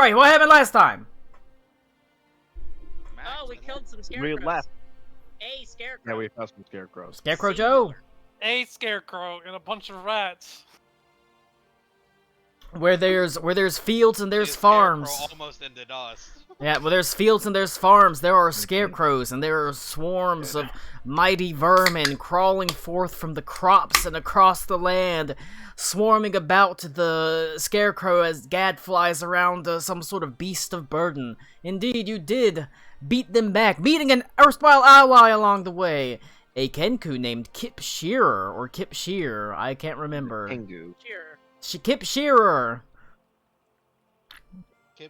Alright, what happened last time? Oh, we killed some We scarecrows. left. A scarecrow. Yeah, we found some scarecrows. Scarecrow Joe? A scarecrow and a bunch of rats. Where there's fields and there's The farms. scarecrow almost ended us. Yeah, well, there's fields and there's farms. There are scarecrows and there are swarms of mighty vermin crawling forth from the crops and across the land, swarming about the scarecrow as gadflies around some sort of beast of burden. Indeed, you did beat them back, meeting an erstwhile ally along the way. A Kenku named Kip Shearer, or Kip Shear, I can't remember. Tengu. Sure. Kip Shearer.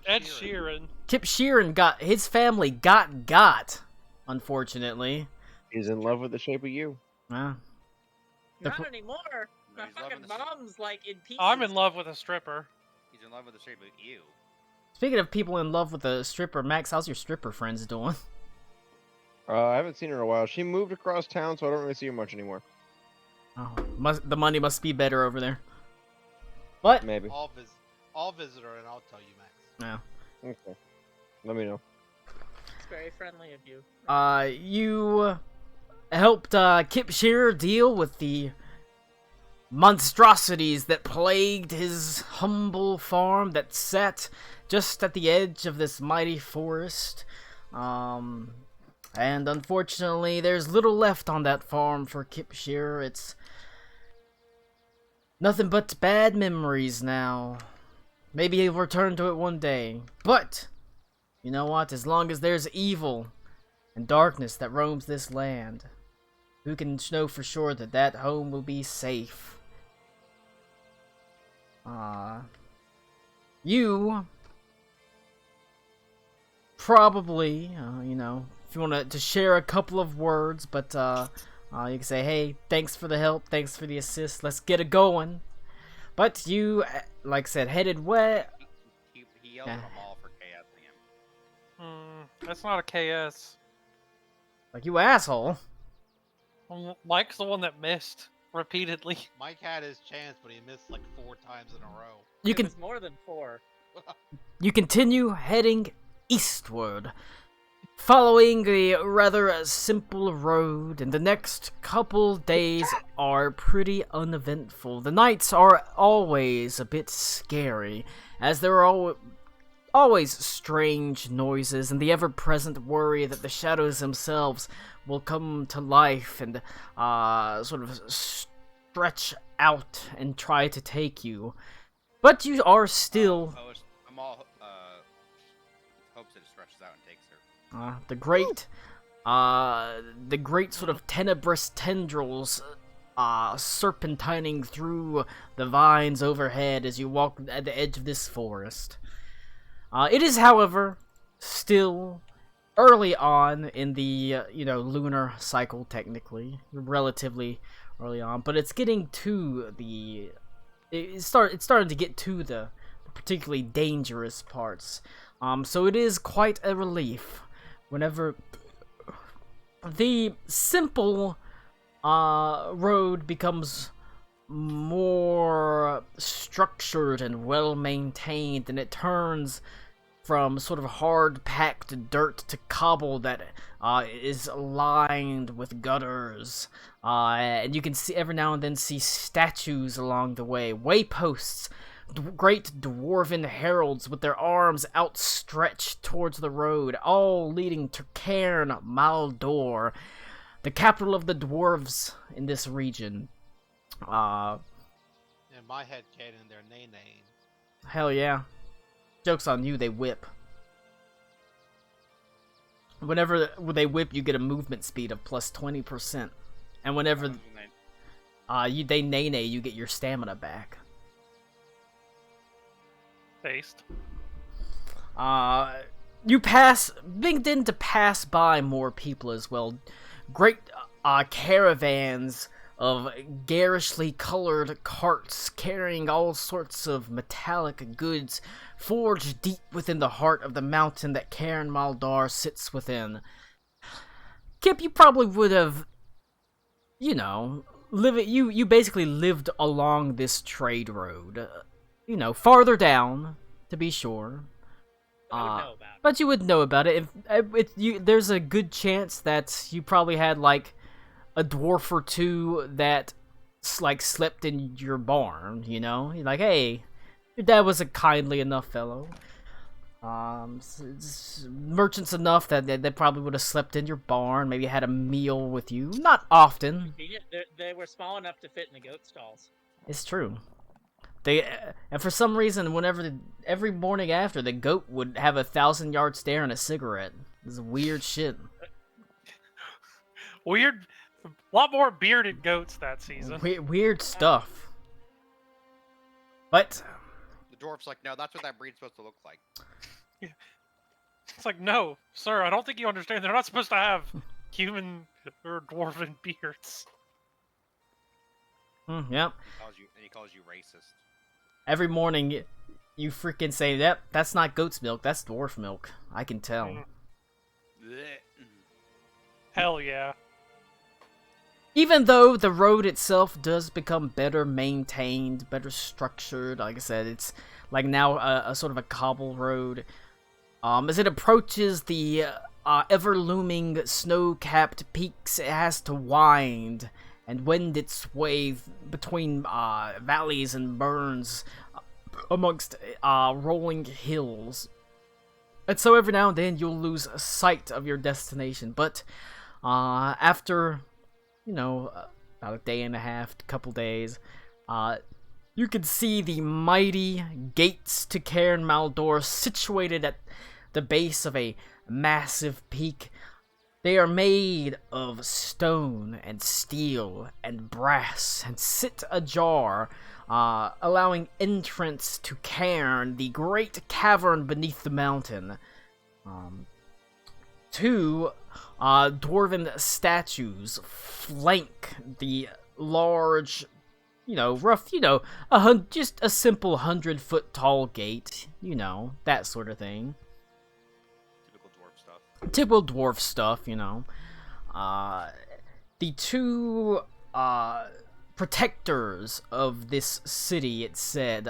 Ed Sheeran. Kip Sheeran got, his family got, unfortunately. He's in love with the shape of you. Yeah. Not anymore. No, My he's loving fucking the mom's like in pieces. I'm in love with a stripper. He's in love with the shape of you. Speaking of people in love with a stripper, Max, how's your stripper friends doing? I haven't seen her in a while. She moved across town, so I don't really see her much anymore. Oh, the money must be better over there. What? Maybe. I'll visit her and I'll tell you, Max. No. Okay. Let me know. It's very friendly of you. You helped Kip Shearer deal with the monstrosities that plagued his humble farm that sat just at the edge of this mighty forest. And unfortunately, there's little left on that farm for Kip Shearer. It's nothing but bad memories now. Maybe he'll return to it one day. But, you know what? As long as there's evil and darkness that roams this land, who can know for sure that that home will be safe? You probably, you know, if you want to share a couple of words, but you can say, hey, thanks for the help, thanks for the assist, let's get it going. But you, like I said, headed west. He yelled at them all for KSing him. That's not a KS. Like, you asshole. Mike's the one that missed repeatedly. Mike had his chance, but he missed like 4 times in a row. You can It was more than 4. You continue heading eastward, following a rather simple road, and the next couple days are pretty uneventful. The nights are always a bit scary, as there are always strange noises and the ever-present worry that the shadows themselves will come to life and sort of stretch out and try to take you. But you are still... I'm all hopes it stretches out and takes her. the great sort of tenebrous tendrils serpentining through the vines overhead as you walk at the edge of this forest. It is, however, still early on in the, lunar cycle, technically. Relatively early on, but it's getting to the... It's starting to get to the particularly dangerous parts. So it is quite a relief whenever the simple road becomes more structured and well maintained, and it turns from sort of hard-packed dirt to cobble that is lined with gutters. And you can see every now and then see statues along the way, wayposts, great dwarven heralds with their arms outstretched towards the road, all leading to Cairn Maldor, the capital of the dwarves in this region. In my head canon, they're nay-nays. Hell yeah. Joke's on you, they whip. Whenever they whip, you get a movement speed of plus 20%. And whenever they nay-nay, you get your stamina back. Based. You begin to pass by more people as well. Great caravans of garishly colored carts carrying all sorts of metallic goods forged deep within the heart of the mountain that Cairn Maldar sits within. Kip, you probably would have, you basically lived along this trade road. Farther down, to be sure. But I would know about it. But you would know about it. There's a good chance that you probably had like a dwarf or two that like slept in your barn. You know, you're like, hey, your dad was a kindly enough fellow. Merchants enough that they probably would have slept in your barn, maybe had a meal with you. Not often. They were small enough to fit in the goat stalls. It's true. And for some reason, every morning after, the goat would have a 1,000-yard stare and a cigarette. This is weird shit. Weird. A lot more bearded goats that season. Weird stuff. But The dwarf's like, no, that's what that breed's supposed to look like. It's like, no, sir, I don't think you understand. They're not supposed to have human or dwarven beards. Yep. He calls you racist. Every morning, you freaking say, yep, that's not goat's milk, that's dwarf milk. I can tell. Blech. Hell yeah. Even though the road itself does become better maintained, better structured, like I said, it's like now a sort of a cobble road. As it approaches the ever-looming snow-capped peaks, it has to wind and wend its way between valleys and burns amongst rolling hills. And so every now and then you'll lose sight of your destination, but after, you know, about a day and a half, couple days, you can see the mighty gates to Cairn Maldor situated at the base of a massive peak. They are made of stone and steel and brass and sit ajar, allowing entrance to Cairn, the great cavern beneath the mountain. Two dwarven statues flank the large, just a simple 100-foot tall gate, that sort of thing. Typical dwarf stuff, The two protectors of this city, it said,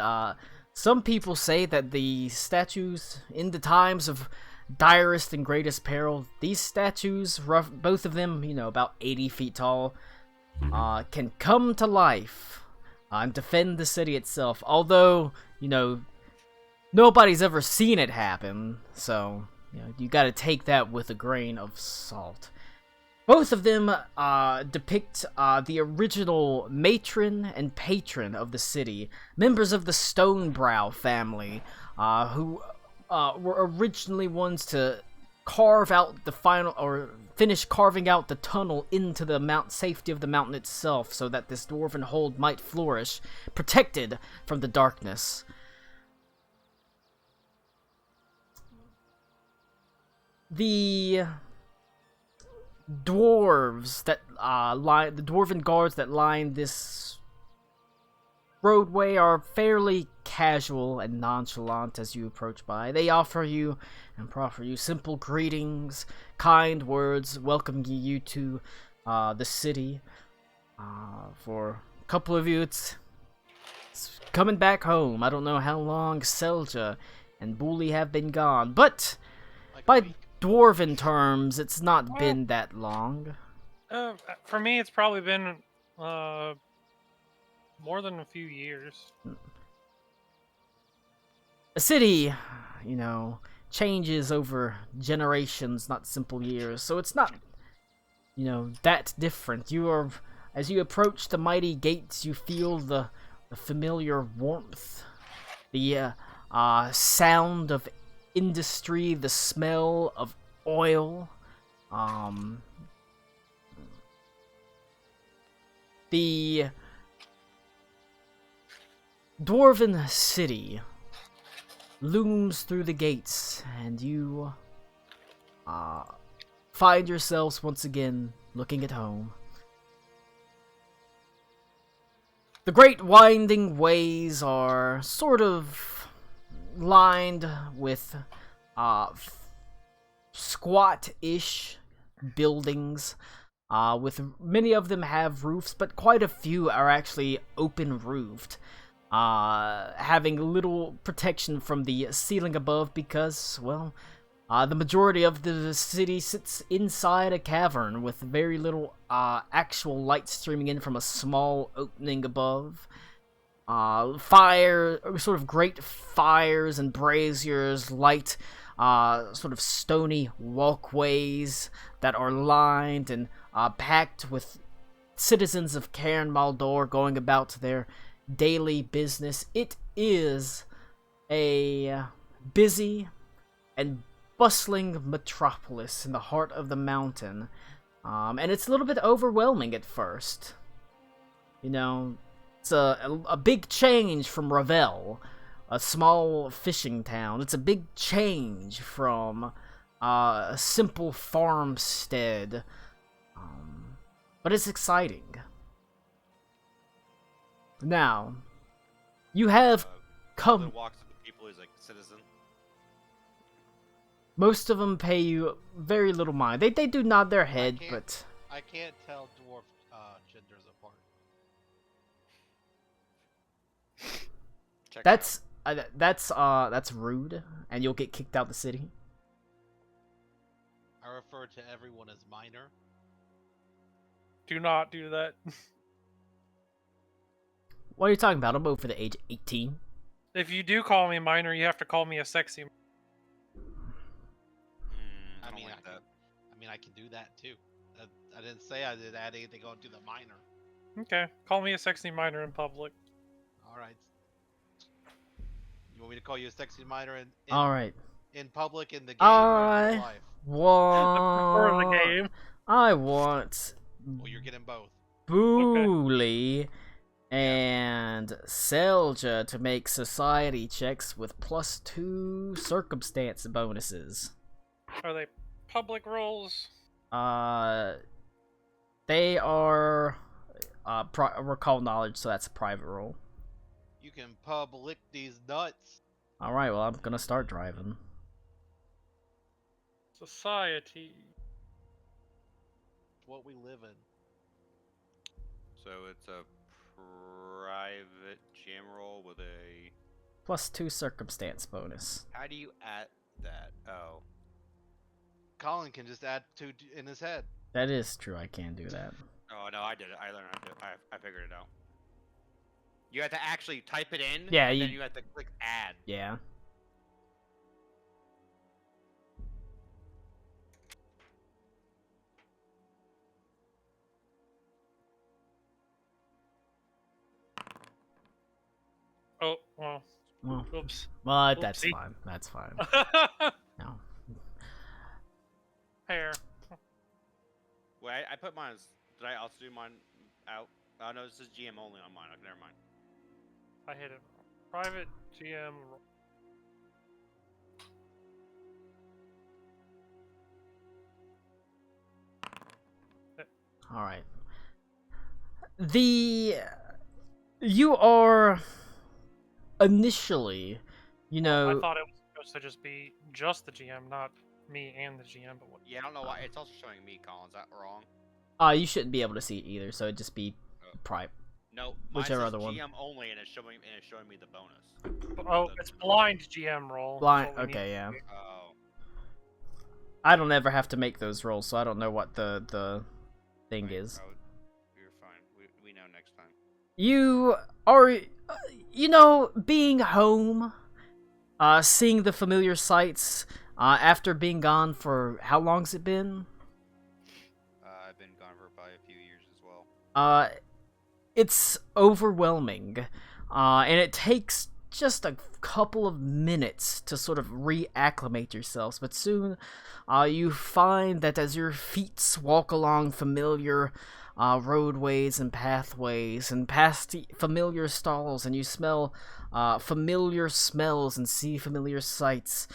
some people say that the statues, in the times of direst and greatest peril, these statues, both of them, about 80 feet tall, can come to life and defend the city itself. Although, nobody's ever seen it happen, so you gotta take that with a grain of salt. Both of them depict the original matron and patron of the city, members of the Stonebrow family, who were originally ones to carve out finish carving out the tunnel into the safety of the mountain itself, so that this dwarven hold might flourish, protected from the darkness. The dwarves that the dwarven guards that line this roadway are fairly casual and nonchalant as you approach by. They offer you and proffer you simple greetings, kind words, welcoming you to the city. For a couple of you, it's coming back home. I don't know how long Selja and Bully have been gone, but by dwarven terms, it's not been that long. For me, it's probably been more than a few years. A city, changes over generations, not simple years, so it's not, that different. As you approach the mighty gates, you feel the familiar warmth, the sound of industry, the smell of oil, the dwarven city looms through the gates, and you find yourselves once again looking at home. The great winding ways are sort of lined with squat-ish buildings, with many of them have roofs, but quite a few are actually open-roofed. having little protection from the ceiling above because, well, the majority of the city sits inside a cavern with very little actual light streaming in from a small opening above. Sort of great fires and braziers light sort of stony walkways that are lined and packed with citizens of Cairn Maldor going about their daily business. It is a busy and bustling metropolis in the heart of the mountain, and it's a little bit overwhelming at first. You know, it's a big change from Ravel, a small fishing town. It's a big change from a simple farmstead, but it's exciting. Now, you have come. Other walks of the people is like citizen. Most of them pay you very little mind. They do nod their head, but I can't tell dwarf genders apart. Check that's rude, and you'll get kicked out the city. I refer to everyone as minor. Do not do that. What are you talking about? I'm over the age of 18. If you do call me minor, you have to call me a sexy. I don't I mean, like that. I can do that too. I didn't say I did add anything onto the minor. Okay, call me a sexy minor in public. All right. You want me to call you a sexy minor in All right. in public in the game or in I real life? For the game. I want Well, you're getting both. Booley and Selja to make society checks with +2 circumstance bonuses. Are they public roles? They are recall knowledge, so that's a private roll. You can public these nuts. All right, well, I'm gonna start driving. Society. It's what we live in. So it's a private jam roll with a. +2 circumstance bonus. How do you add that? Oh. Colin can just add 2 in his head. That is true. I can do that. Oh no, I did it. I learned how to do it. I figured it out. You have to actually type it in. Yeah, and you- then you have to click add. Yeah. Oh, well. Well, Oops. that's Oopsie. fine. That's fine. No. Hair. Wait, I put mine as. Did I also do mine out? Oh no, this is GM only on mine. Okay, never mind. I hit it. Private GM. All right. You are initially, I know, thought it was supposed to just be just the GM, not me and the GM. But what? Yeah, I don't know why. It's also showing me, Colin. Is that wrong? you shouldn't be able to see it either, so it'd just be private. No, mine Whichever says other one. GM only, and it's showing me the bonus. Oh, The- it's blind GM roll. That's Blind. what we need. Okay, yeah. Oh. I don't ever have to make those rolls, so I don't know what the thing is. You're fine. We know next time. You are, being home, seeing the familiar sights, after being gone for how long's it been? I've been gone for probably a few years as well. It's overwhelming, and it takes just a couple of minutes to sort of reacclimate yourselves, but soon you find that as your feet walk along familiar roadways and pathways and past familiar stalls, and you smell familiar smells and see familiar sights,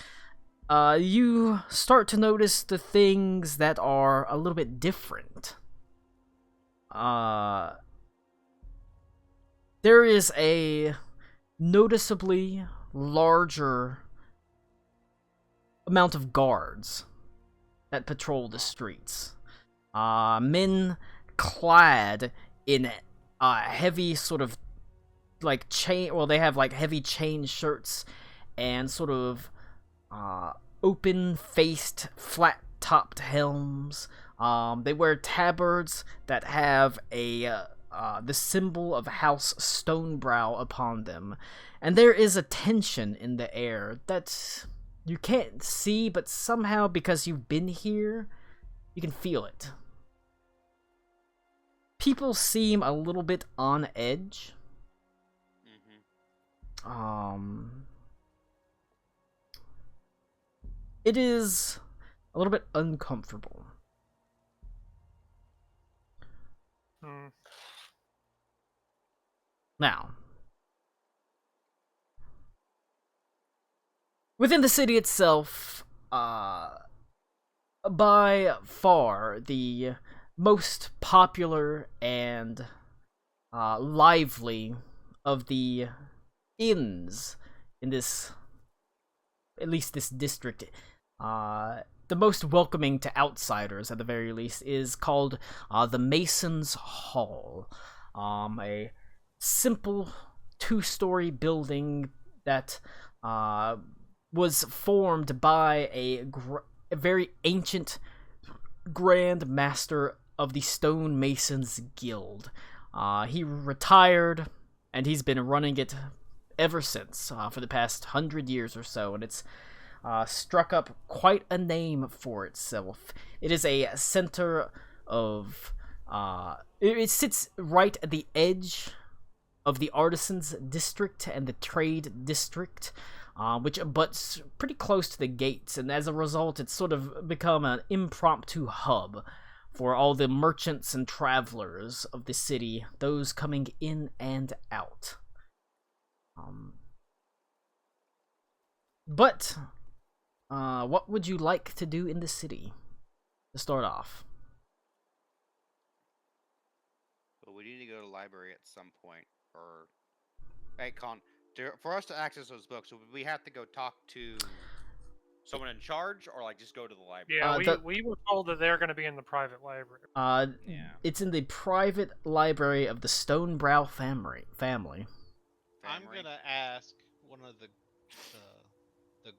you start to notice the things that are a little bit different. There is a noticeably larger amount of guards that patrol the streets. Men clad in heavy sort of like chain. Well, they have like heavy chain shirts and sort of open-faced, flat-topped helms. They wear tabards that have the symbol of House Stonebrow upon them, and there is a tension in the air that you can't see, but somehow, because you've been here, you can feel it. People seem a little bit on edge. It is a little bit uncomfortable. Now, within the city itself, by far the most popular and lively of the inns in this, at least this district, the most welcoming to outsiders at the very least, is called the Mason's Hall. A simple 2-story building that was formed by a very ancient Grand Master of the Stonemasons Guild. He retired, and he's been running it ever since, for the past 100 years or so, and it's struck up quite a name for itself. It is a center of... it sits right at the edge of the Artisans District and the Trade District, which abuts pretty close to the gates, and as a result, it's sort of become an impromptu hub for all the merchants and travelers of the city, those coming in and out. But what would you like to do in the city to start off? Well, we need to go to the library at some point. Or, hey, Con, for us to access those books, would we have to go talk to someone in charge, or like just go to the library? Yeah, we were told that they're going to be in the private library. Yeah. It's in the private library of the Stonebrow family. I'm gonna ask one of the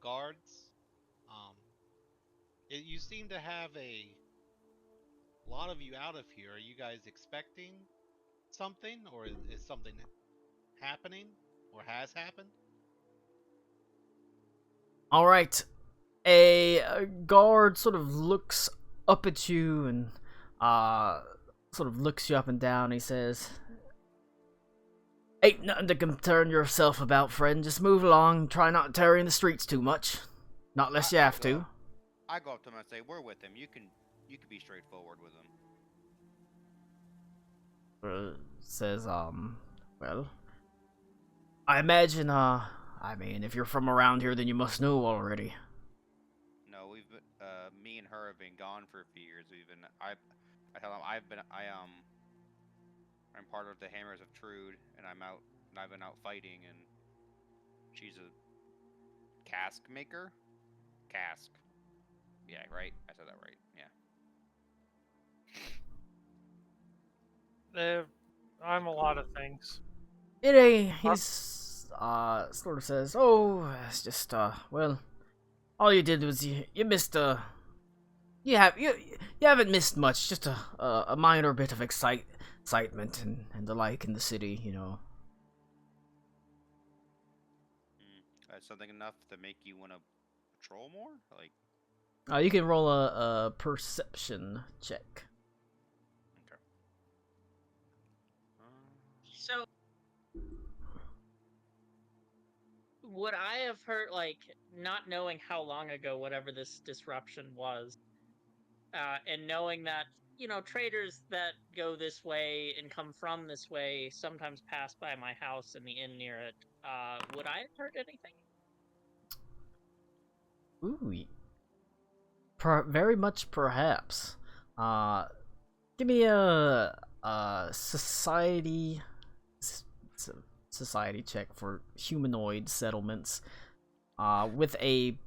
guards. You seem to have a lot of you out of here. Are you guys expecting something, or is something happening, or has happened? All right. A guard sort of looks up at you and sort of looks you up and down. He says, "Ain't nothing to concern yourself about, friend. Just move along. Try not to tarry in the streets too much. Not unless you have to." I go up to him and say, "We're with him. You can be straightforward with him." Says, well, I imagine, I mean, if you're from around here, then you must know already. No, we've been, me and her have been gone for a few years. I tell him I'm part of the Hammers of Trude, and I've been out fighting, and she's a cask maker? Cask. Yeah, right? I said that right, yeah. I'm a lot of things. He's, sort of says, "Oh, it's just, well, all you did was you missed, you haven't missed much, just a minor bit of excitement and the like in the city, you know." Something enough to make you want to patrol more? Like, You can roll a perception check. okay. So, would I have heard, like, not knowing how long ago whatever this disruption was, and knowing that, traders that go this way and come from this way sometimes pass by my house and the inn near it, would I have heard anything? Ooh, very much perhaps. Give me a society check for humanoid settlements. With a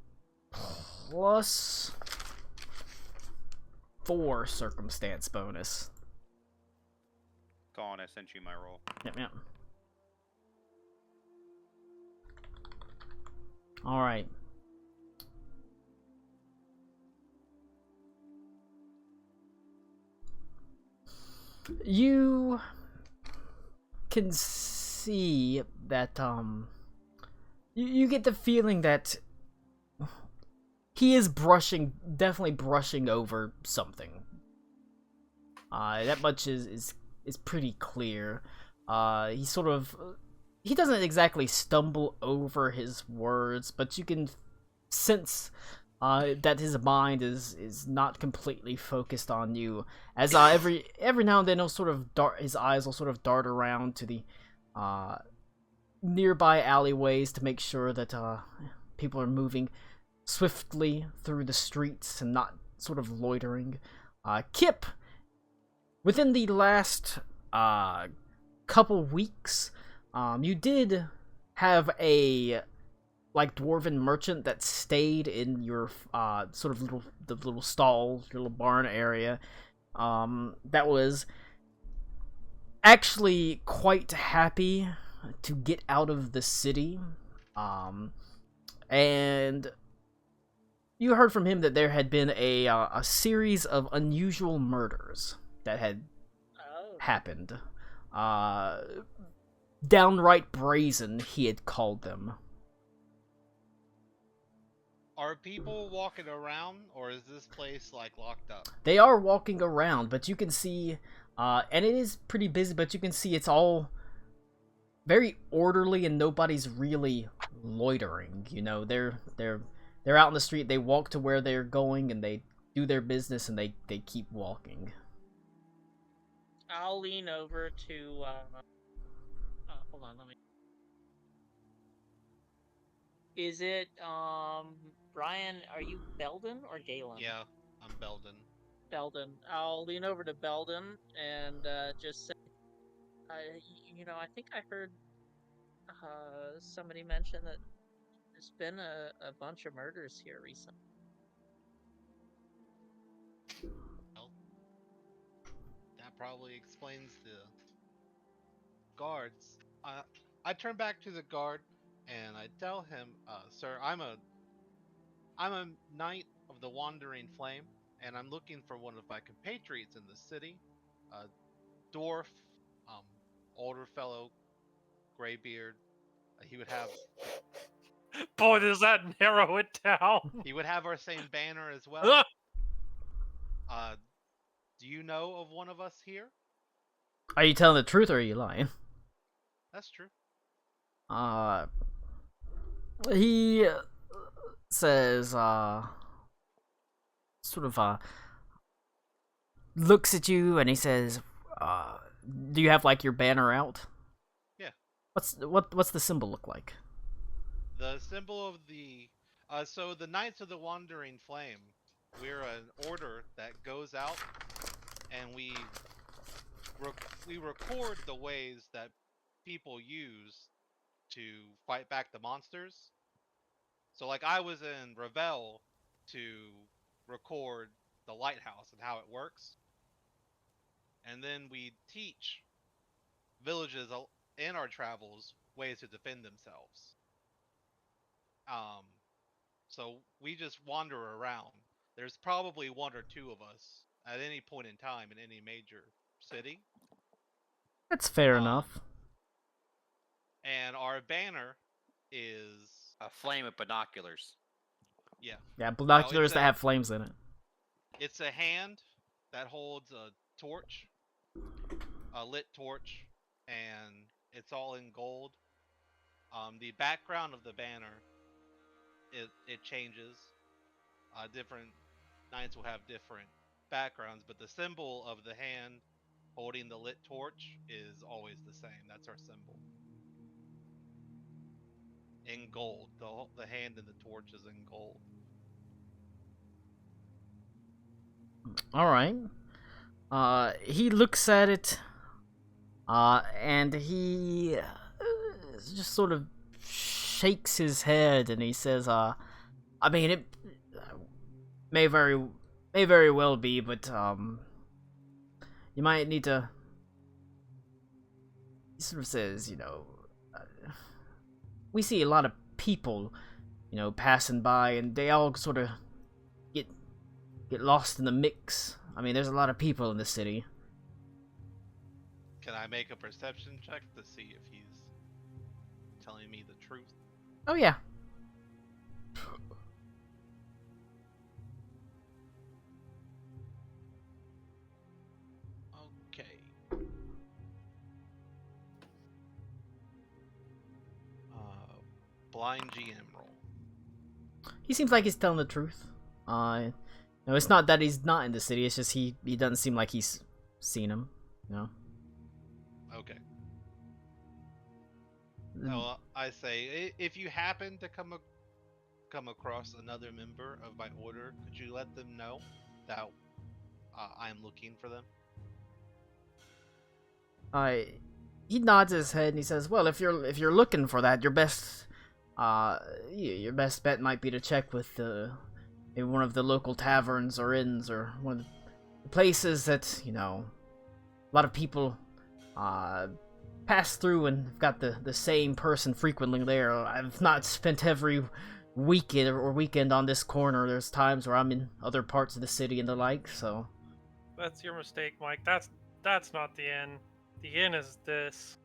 +4 circumstance bonus. Colin, I sent you my roll. Yep. All right. You can see that you get the feeling that he is definitely brushing over something. That much is pretty clear. He doesn't exactly stumble over his words, but you can sense that his mind is not completely focused on you. As every now and then his eyes will sort of dart around to the nearby alleyways to make sure that people are moving swiftly through the streets and not sort of loitering. Kip, within the last couple weeks, you did have a dwarven merchant that stayed in your sort of little stall, your little barn area. That was actually quite happy to get out of the city. And you heard from him that there had been a series of unusual murders that had happened. Downright brazen, he had called them. Are people walking around, or is this place locked up? They are walking around, but you can see, and it is pretty busy, but you can see it's all very orderly and nobody's really loitering. You know, they're out in the street, they walk to where they're going and they do their business and they keep walking. I'll lean over to hold on, let me. Is it Brian, are you Belden or Galen? Yeah, I'm Belden. Belden. I'll lean over to Belden and just say, I think I heard somebody mention that there's been a bunch of murders here recently. Well, that probably explains the guards. I turn back to the guard and I tell him, "Sir, I'm a knight of the Wandering Flame, and I'm looking for one of my compatriots in the city, a dwarf, older fellow, graybeard. He would have Boy, does that narrow it down. he would have our same banner as well. Do you know of one of us here?" Are you telling the truth or are you lying? That's true. He says, looks at you and he says, do you have your banner out? Yeah. What's the symbol look like? The symbol of the so the Knights of the Wandering Flame, we're an order that goes out and we record the ways that people use to fight back the monsters. So I was in Revel to record the lighthouse and how it works. And then we teach villages in our travels ways to defend themselves. So we just wander around. There's probably one or two of us at any point in time in any major city. That's fair enough. And our banner is a flame of binoculars. Yeah. Yeah, binoculars that have flames in it. It's a hand that holds a torch, a lit torch, and it's all in gold. The background of the banner, it changes. Different knights will have different backgrounds, but the symbol of the hand holding the lit torch is always the same. That's our symbol. In gold. The hand and the torch is in gold. Alright. He looks at it, and he just sort of shakes his head and he says, I mean, it may very well be, but, you might need to... He sort of says, we see a lot of people passing by, and they all sort of get lost in the mix. I mean, there's a lot of people in the city. Can I make a perception check to see if he's telling me the truth? Oh yeah. Okay. Blind GM roll. He seems like he's telling the truth. It's not that he's not in the city. It's just he doesn't seem like he's seen him. Okay. Well, I say, if you happen to come across another member of my order, could you let them know that I'm looking for them? He nods his head and he says, "Well, if you're looking for that, your best bet might be to check with maybe one of the local taverns or inns or one of the places that a lot of people pass through and have got the same person frequently there. I've not spent every weekend on this corner. There's times where I'm in other parts of the city and the like. So That's your mistake, Mike. That's not the inn. The inn is this.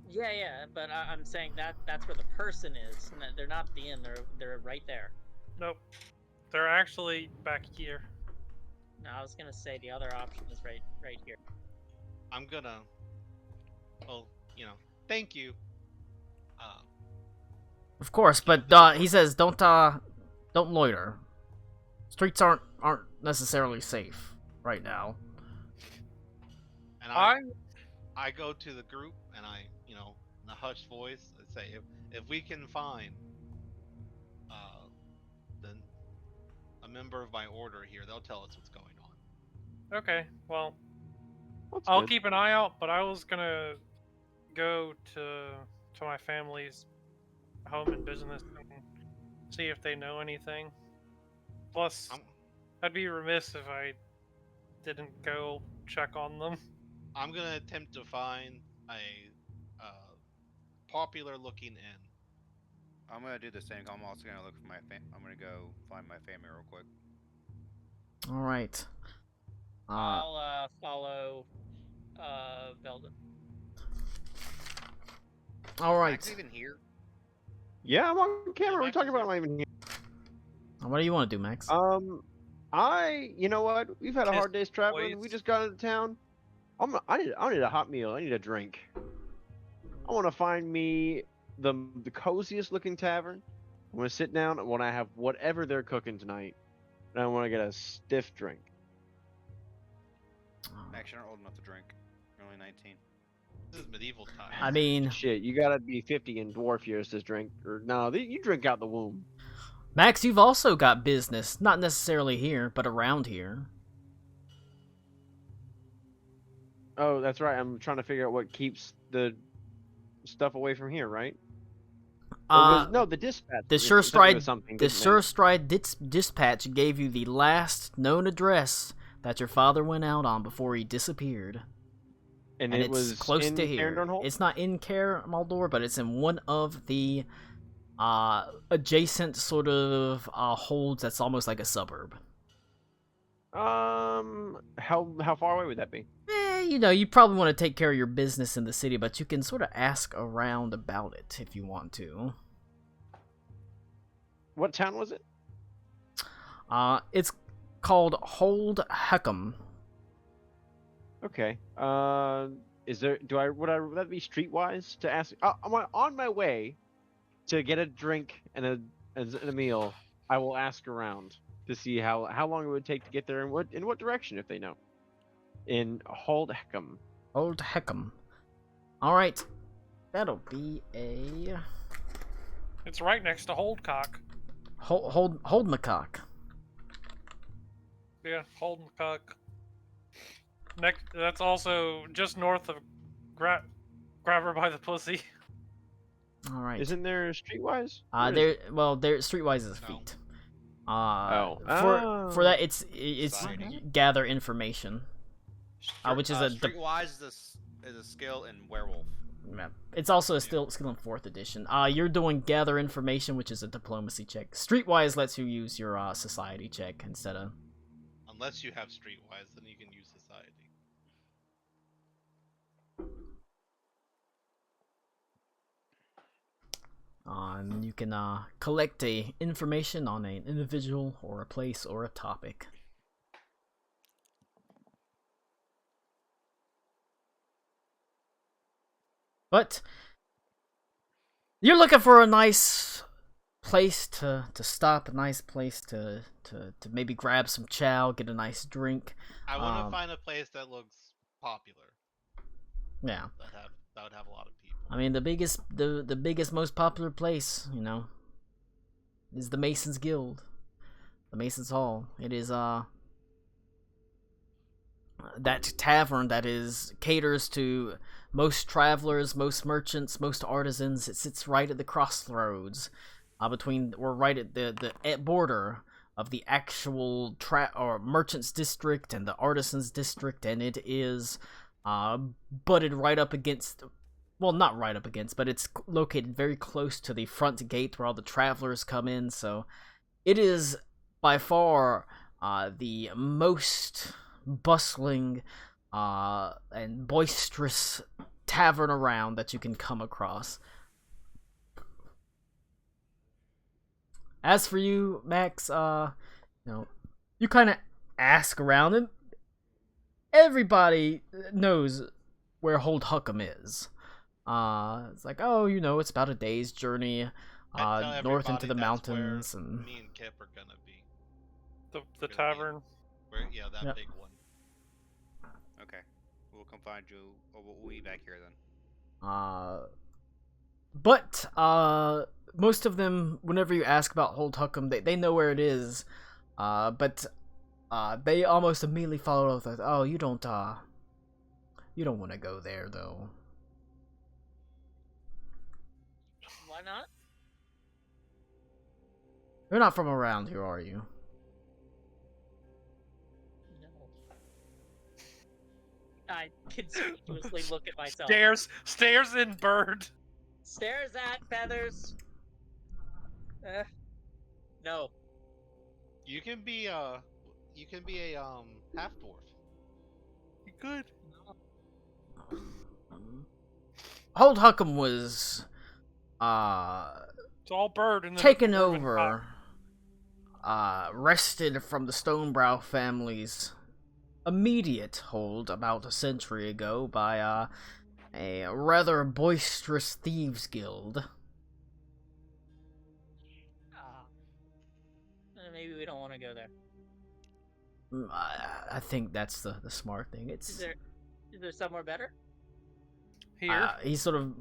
Yeah, but I'm saying that's where the person is. And they're not the inn. They're right there. Nope. They're actually back here. No, I was gonna say the other option is right here. I'm gonna. Well, thank you. of course, but he says don't loiter. Streets aren't necessarily safe right now. And I go to the group and I, in a hushed voice, I say, if we can find then a member of my order here, they'll tell us what's going on. Okay, well, That's I'll good. keep an eye out, but I was gonna go to my family's home and business and see if they know anything. Plus, I'd be remiss if I didn't go check on them. I'm gonna attempt to find a popular-looking inn. I'm gonna do the same. I'm also gonna look for I'm gonna go find my family real quick. All right. I'll follow Velda. All right. Max even here? Yeah, I'm on camera. We're Max talking is about I'm not even here. What do you want to do, Max? You know what? We've had a Kiss hard day's traveling. We boys. just got into town. I need a hot meal. I need a drink. I want to find me the coziest looking tavern. I want to sit down and want to have whatever they're cooking tonight, and I want to get a stiff drink. Max, you're not old enough to drink. You're only 19. This is medieval times. I mean, Shit, you gotta be 50 in dwarf years to drink, or no, you drink out the womb. Max, you've also got business, not necessarily here, but around here. Oh, that's right. I'm trying to figure out what keeps the stuff away from here, right? No, the dispatch. The was- Sure sent me Stride, with something, the didn't they? Sure Stride dispatch gave you the last known address that your father went out on before he disappeared. and And it it's was close in to here. Cairndorn Hall? It's not in Care Maldor, but it's in one of the adjacent sort of holds that's almost like a suburb. How far away would that be? You probably want to take care of your business in the city, but you can sort of ask around about it if you want to. What town was it? It's called Hold Heckham. Okay. Would that be streetwise to ask? I'm on my way to get a drink and a meal. I will ask around to see how long it would take to get there and in what direction if they know. In Hold Heckham. Hold Heckham. All right, that'll be a It's right next to Holdcock. hold McCock. Yeah, Holdcock. Next, that's also just north of Grab Her by the Pussy. All right. Isn't there streetwise? There streetwise is No. feet. Oh. For that it's Society. gather information. Which is a Streetwise is a skill in werewolf. Yeah. It's also a skill in 4th edition. You're doing gather information, which is a diplomacy check. Streetwise lets you use your society check instead of. Unless you have Streetwise, then you can use Society. And you can collect information on an individual or a place or a topic. But you're looking for a nice place to stop, a nice place to maybe grab some chow, get a nice drink. I want to find a place that looks popular. Yeah. That would have a lot of people. I mean, the biggest, most popular place, is the Masons Guild, the Masons Hall. It is that tavern that caters to most travelers, most merchants, most artisans. It sits right at the crossroads, we're right at the border of the actual merchants district and the artisans district, and it is butted right up against. Well, not right up against, but it's located very close to the front gate where all the travelers come in. So it is by far the most bustling and boisterous tavern around that you can come across. As for you, Max, you kind of ask around, and everybody knows where Hold Huckum is. It's like, it's about a day's journey north into the mountains, and me and Kip are gonna be. The tavern. That big one. Okay, we'll come find you, or we'll be back here then. But most of them, whenever you ask about Hold Huckum, they know where it is. But they almost immediately follow up with, "Oh, you don't want to go there, though." Why not? You're not from around here, are you? No. I conspicuously look at myself. Stares in bird. Stares at feathers. No. You can be a half dwarf. You could. No. Hold Huckum was It's all bird and taken over, wrested from the Stonebrow family's immediate hold about a century ago by a rather boisterous thieves guild. Maybe we don't want to go there. I think that's the smart thing. Is there somewhere better? Here. He's sort of.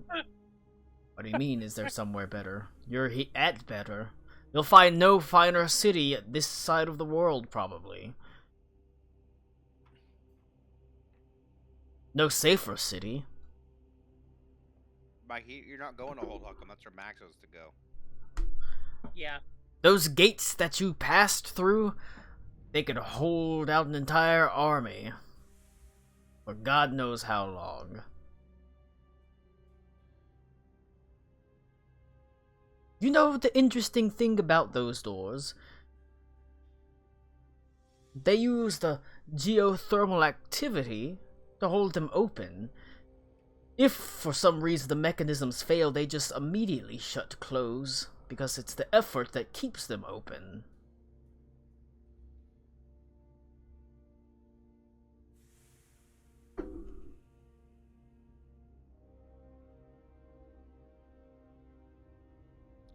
What do you mean? Is there somewhere better? You're at better. You'll find no finer city this side of the world, probably. No safer city. Mike, you're not going to Hold Huckum. That's where Max was to go. Yeah. Those gates that you passed through, they could hold out an entire army. For God knows how long. You know the interesting thing about those doors? They use the geothermal activity to hold them open. If for some reason the mechanisms fail, they just immediately shut close, because it's the effort that keeps them open.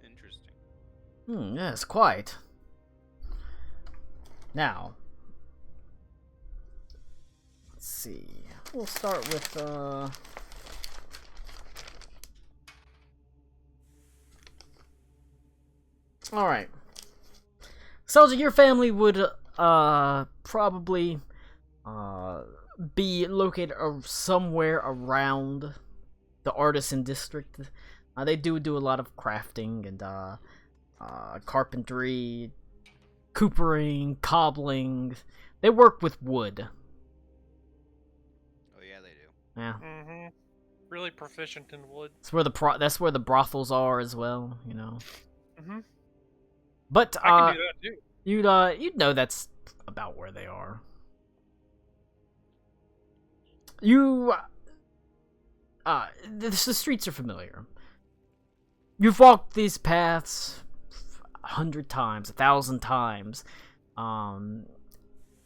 Interesting. Yes, quite. Now, let's see. We'll start with, Alright. Selja, your family would, probably, be located somewhere around the artisan district. They do a lot of crafting and, carpentry, coopering, cobbling. They work with wood. Oh yeah, they do. Yeah. Mm-hmm. really proficient in wood. That's where the brothels are as well, you know. Mm-hmm. But I can do that too. you'd know that's about where they are. You the streets are familiar. You've walked these paths 100 times, 1,000 times. And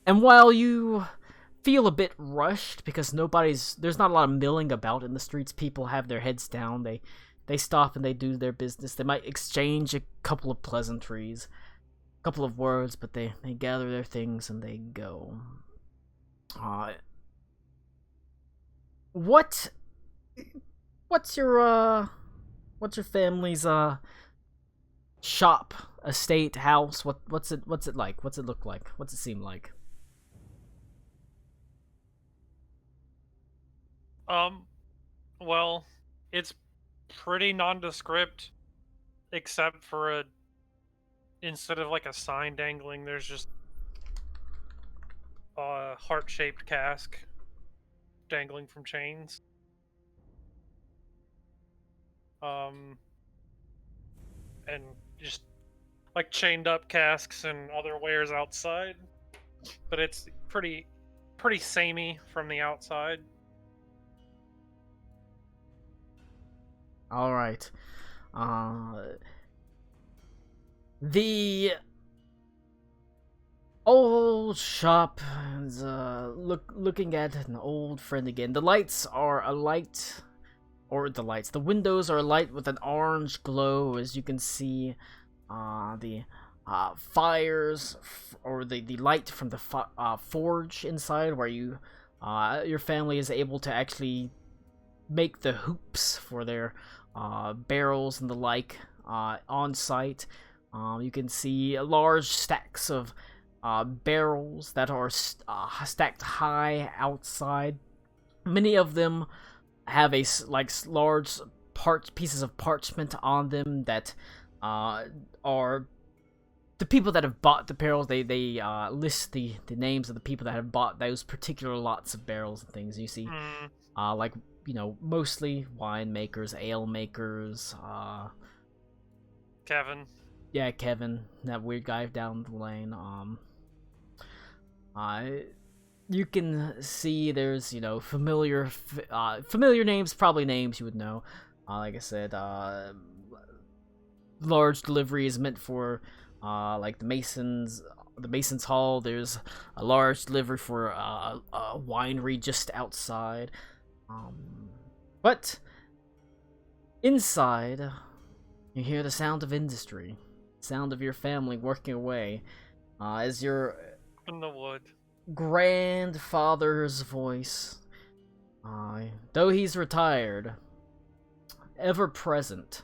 while you feel a bit rushed because there's not a lot of milling about in the streets, people have their heads down, they stop and they do their business. They might exchange a couple of pleasantries, a couple of words, but they gather their things and they go. What's your family's shop, estate, house? What's it like? What's it look like? What's it seem like? Well, it's pretty nondescript, except for instead of like a sign dangling, there's just a heart-shaped cask dangling from chains. And just like chained up casks and other wares outside, but it's pretty samey from the outside. All right. The old shop is looking at an old friend again. The lights are alight, or the windows are alight with an orange glow, as you can see. The fires, or the light from the forge inside, where your family is able to actually make the hoops for their barrels and the like on site. You can see large stacks of barrels that are stacked high outside. Many of them have large pieces of parchment on them that are the people that have bought the barrels. They list the names of the people that have bought those particular lots of barrels and things. You see, like, you know, mostly winemakers, ale makers. Kevin. Yeah, Kevin, that weird guy down the lane. You can see there's, you know, familiar names, probably names you would know. Like I said, large delivery is meant for like the Masons Hall. There's a large delivery for a winery just outside. But inside, you hear the sound of industry, sound of your family working away, as your In the wood. grandfather's voice, though he's retired, ever present,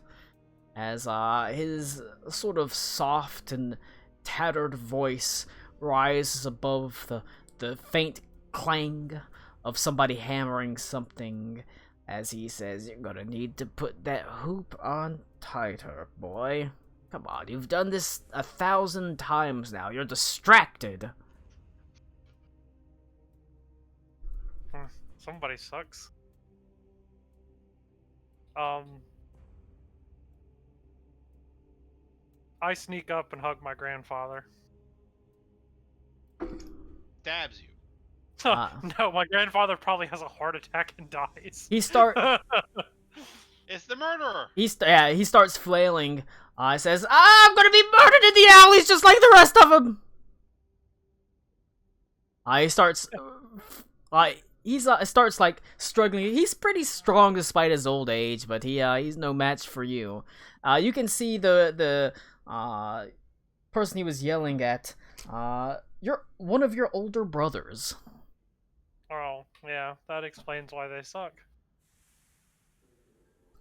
as his sort of soft and tattered voice rises above the faint clang of somebody hammering something, as he says, "You're gonna need to put that hoop on tighter, boy. Come on, you've done this 1,000 times now. You're distracted." Somebody sucks. I sneak up and hug my grandfather. Stabs you. No, my grandfather probably has a heart attack and dies. He start It's the murderer. he starts flailing. Says, "I'm gonna be murdered in the alleys just like the rest of them." He starts starts like struggling. He's pretty strong despite his old age, but he's no match for you. You can see the person he was yelling at. You're one of your older brothers. Oh, yeah, that explains why they suck.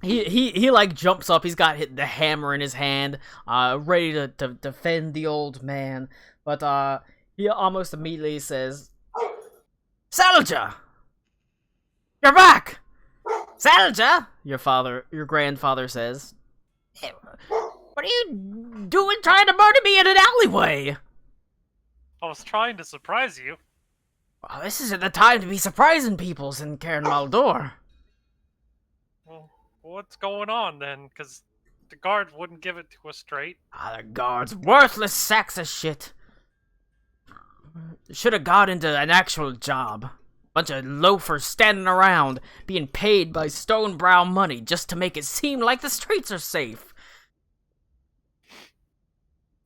He like jumps up. He's got the hammer in his hand, ready to defend the old man. But he almost immediately says, "Salja, you're back. Salja," your grandfather says. "Hey, what are you doing trying to murder me in an alleyway?" I was trying to surprise you. "Well, this isn't the time to be surprising peoples in Cairn Maldor." what's going on then? Because the guards wouldn't give it to us straight. The guards, worthless sacks of shit. Should have got into an actual job. Bunch of loafers standing around, being paid by Stonebrow money just to make it seem like the streets are safe.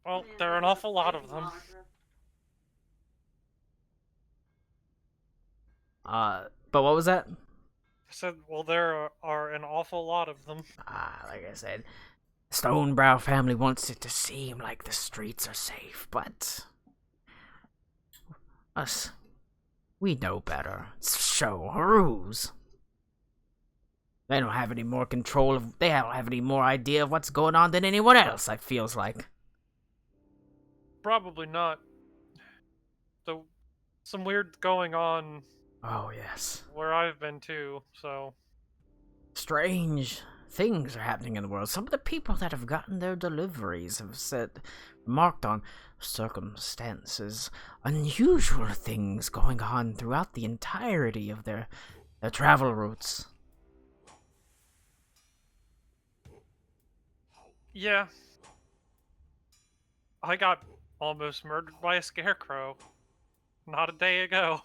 Well, there are an awful lot of them. But what was that? I said, well, there are an awful lot of them. Like I said, Stonebrow family wants it to seem like the streets are safe, but us, we know better. It's show a ruse. They don't have any more control they don't have any more idea of what's going on than anyone else, it feels like. Probably not. So, some weird going on. Oh, yes. Where I've been too, so. Strange things are happening in the world. Some of the people that have gotten their deliveries have remarked on circumstances, unusual things going on throughout the entirety of their travel routes. Yeah. I got almost murdered by a scarecrow. Not a day ago.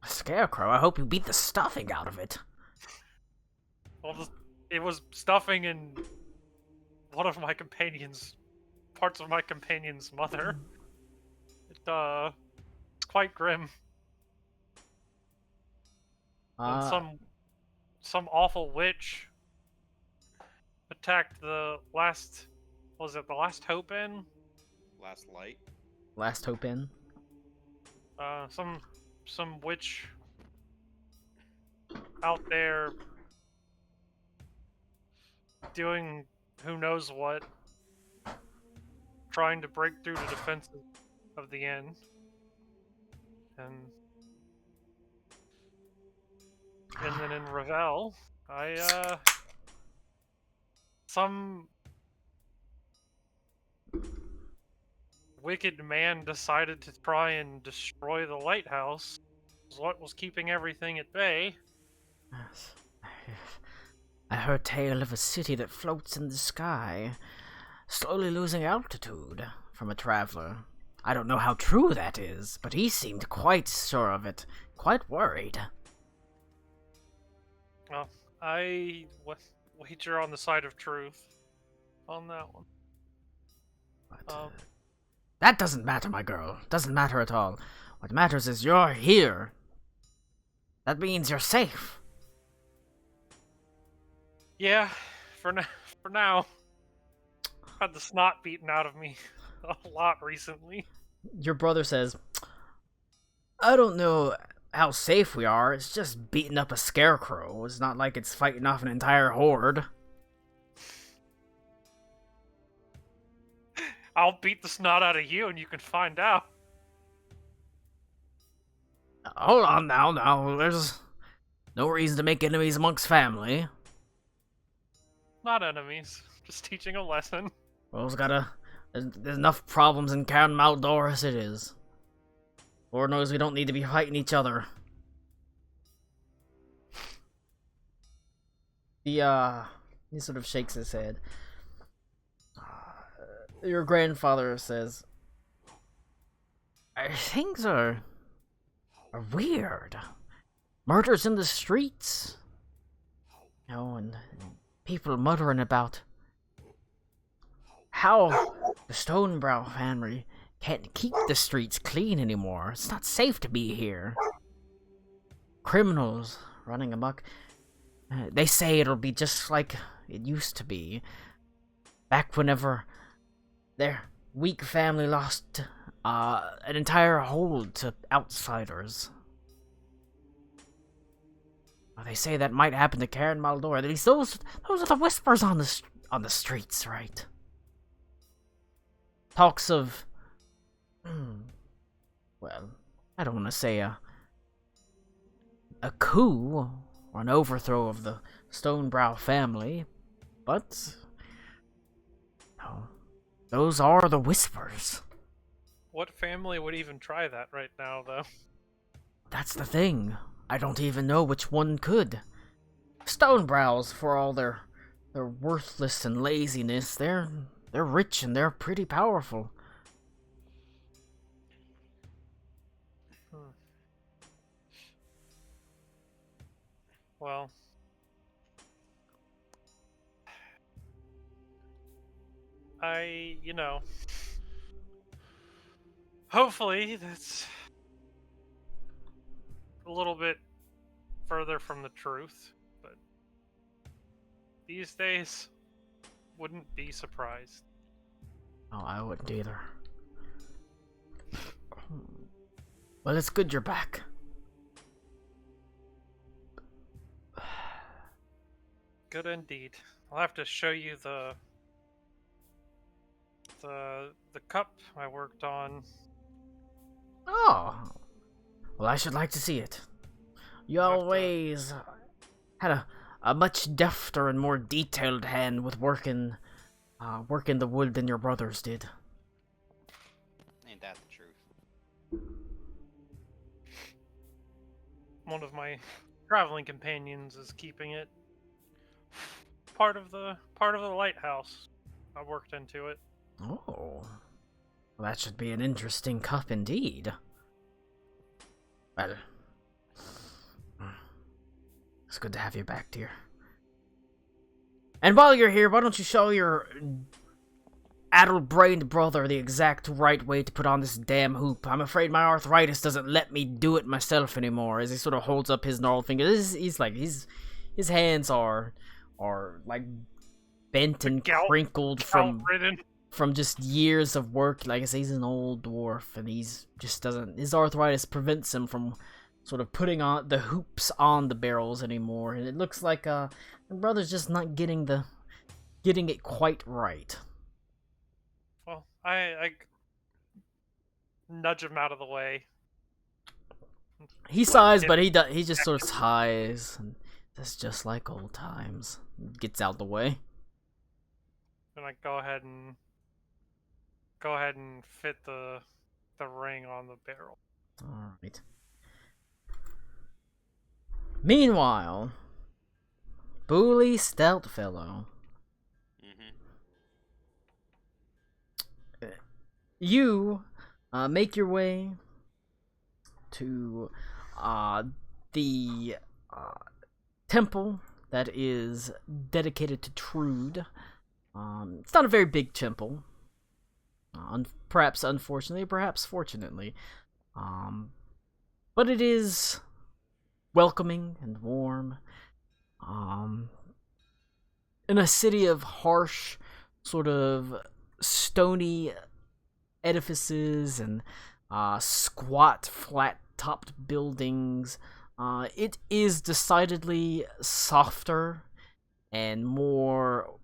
A scarecrow? I hope you beat the stuffing out of it. Well, it was stuffing in one of my companions, parts of my companion's mother. It's quite grim. And some awful witch attacked the last Hope Inn? Last light. Last Hope Inn? Some witch out there doing who knows what, trying to break through the defenses of the inn. And then in Ravel, some wicked man decided to try and destroy the lighthouse. What was keeping everything at bay. Yes. I heard tale of a city that floats in the sky, slowly losing altitude, from a traveler. I don't know how true that is, but he seemed quite sure of it, quite worried. Well, I wager on the side of truth on that one. But, that doesn't matter, my girl. Doesn't matter at all. What matters is you're here. That means you're safe. Yeah, for now. Had the snot beaten out of me a lot recently. Your brother says, I don't know how safe we are. It's just beating up a scarecrow. It's not like it's fighting off an entire horde. I'll beat the snot out of you and you can find out. Hold on now. There's no reason to make enemies amongst family. Not enemies. Just teaching a lesson. There's enough problems in Cairn Maldor as it is. Lord knows we don't need to be fighting each other. He sort of shakes his head. Your grandfather says, things are weird. Murders in the streets. And people muttering about how the Stonebrow family can't keep the streets clean anymore. It's not safe to be here. Criminals running amok. They say it'll be just like it used to be. Back whenever their weak family lost an entire hold to outsiders. They say that might happen to Cairn Maldor. At least those are the whispers on the streets, right? Talks of, well, I don't want to say a coup or an overthrow of the Stonebrow family, but no, those are the whispers. What family would even try that right now, though? That's the thing. I don't even know which one could. stone brows, for all their worthless and laziness, they're rich and they're pretty powerful. Well, hopefully that's a little bit further from the truth, but these days, wouldn't be surprised. Oh, I wouldn't either. Well, it's good you're back. Good indeed. I'll have to show you the cup I worked on. Oh, well, I should like to see it. You Have to- always had a much defter and more detailed hand with working the wood than your brothers did. Ain't that the truth? One of my traveling companions is keeping it. Part of the lighthouse. I worked into it. Oh, well, that should be an interesting cup indeed. Well, it's good to have you back, dear. And while you're here, why don't you show your addle-brained brother the exact right way to put on this damn hoop? I'm afraid my arthritis doesn't let me do it myself anymore. As he sort of holds up his gnarled finger, his hands are like bent and crinkled from just years of work. Like I say, he's an old dwarf, and his arthritis prevents him from sort of putting on the hoops on the barrels anymore, and it looks like my brother's just not getting it quite right. Well, I nudge him out of the way. He sighs, but he just sort of sighs, and that's just like old times. Gets out the way. And I go ahead and fit the ring on the barrel. All right. Meanwhile, Bully Stout Fellow, you make your way to the temple that is dedicated to Trude. It's not a very big temple. Perhaps unfortunately, perhaps fortunately. But it is welcoming and warm. In a city of harsh, sort of stony edifices and squat, flat-topped buildings, it is decidedly softer and more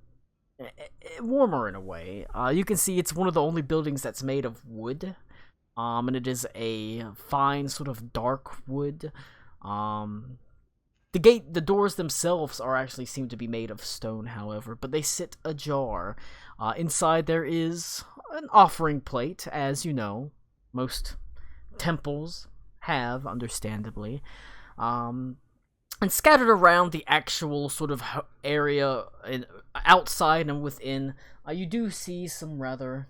warmer in a way. You can see it's one of the only buildings that's made of wood, and it is a fine sort of dark wood. The doors themselves actually seem to be made of stone, however, but they sit ajar. Inside there is an offering plate, as you know, most temples have, understandably. And scattered around the actual sort of area outside and within, you do see some rather,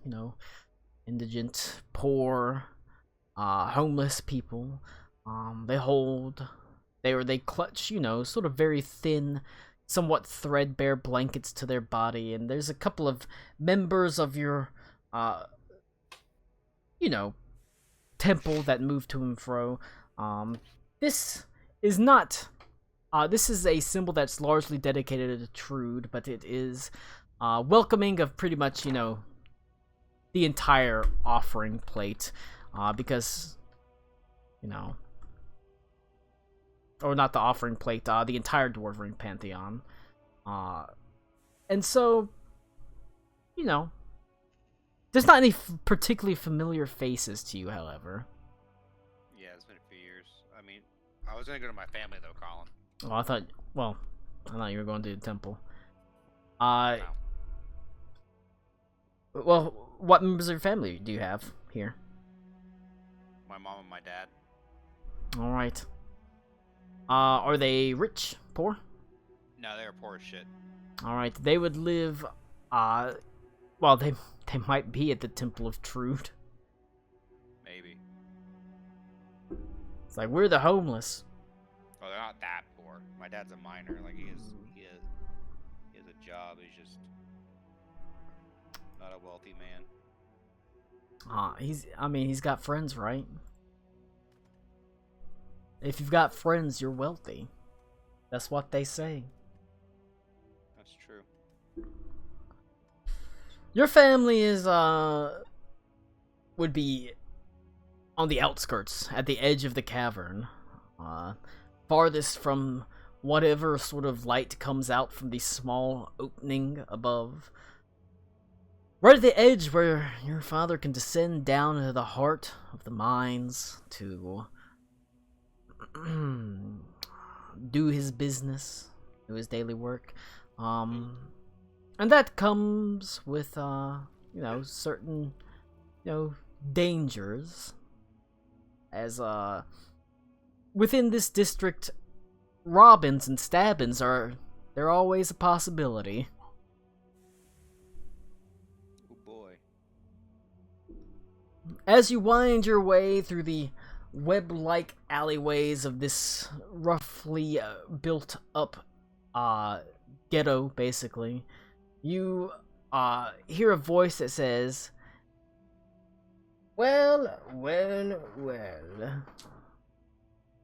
indigent, poor, homeless people. They clutch, sort of very thin, somewhat threadbare blankets to their body, and there's a couple of members of your, temple that move to and fro. This is not. This is a symbol that's largely dedicated to Trude, but it is welcoming of pretty much, the entire offering plate, because, or not the offering plate, the entire Dwarven Pantheon. And so, there's not any particularly familiar faces to you, however. Yeah, it's been a few years. I mean, I was gonna go to my family though, Colin. Oh, I thought you were going to the temple. No. Well, what members of your family do you have here? My mom and my dad. All right. Are they rich, poor? No, they're poor as shit. Alright, they would live, well, they might be at the Temple of Trude. Maybe. It's like, we're the homeless. Oh, they're not that poor. My dad's a miner. Like, he has a job. He's just not a wealthy man. He's got friends, right? If you've got friends, you're wealthy. That's what they say. That's true. Your family is, would be on the outskirts, at the edge of the cavern. Farthest from whatever sort of light comes out from the small opening above. Right at the edge where your father can descend down into the heart of the mines to do his business, do his daily work. And that comes with, certain, dangers. As, within this district, robins and stabbins they're always a possibility. Oh boy. As you wind your way through the web-like alleyways of this roughly built-up ghetto, basically, you hear a voice that says, Well.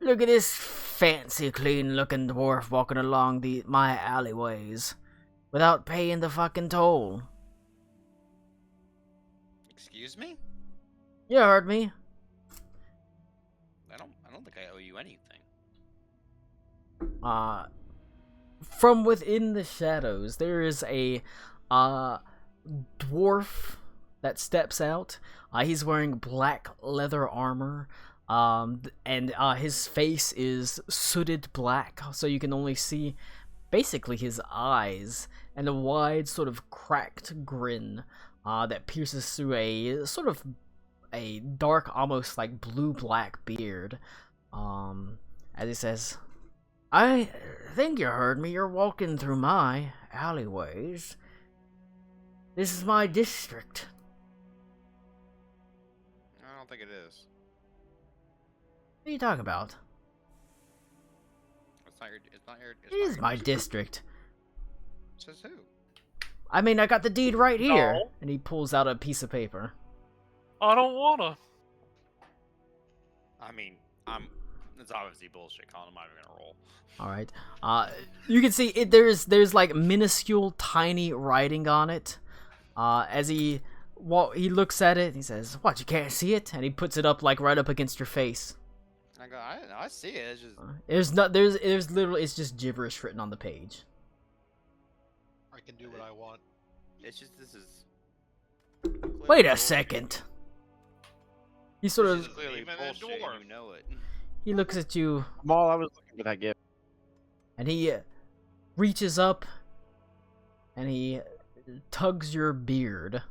Look at this fancy, clean-looking dwarf walking along my alleyways without paying the fucking toll. Excuse me? You heard me. I don't think I owe you anything. From within the shadows, there is a dwarf that steps out. He's wearing black leather armor, and his face is sooted black, so you can only see basically his eyes and a wide sort of cracked grin that pierces through a sort of a dark, almost like blue-black beard. As he says, I think you heard me. You're walking through my alleyways. This is my district. I don't think it is. What are you talking about? It's It is my district. Says who? I mean, I got the deed right here. No. And he pulls out a piece of paper. I don't wanna. I mean, it's obviously bullshit, Colin. I'm not even gonna roll. Alright. You can see there's like minuscule tiny writing on it. As he looks at it, he says, "What, you can't see it?" And he puts it up like right up against your face. I go, I see it. It's just There's literally, it's just gibberish written on the page. I can do what I want. this is. Wait a second. He sort This of is clearly Even a bullshit. And dwarf. you know it. he looks at you Maul, I was looking for that gift. and he reaches up and he tugs your beard.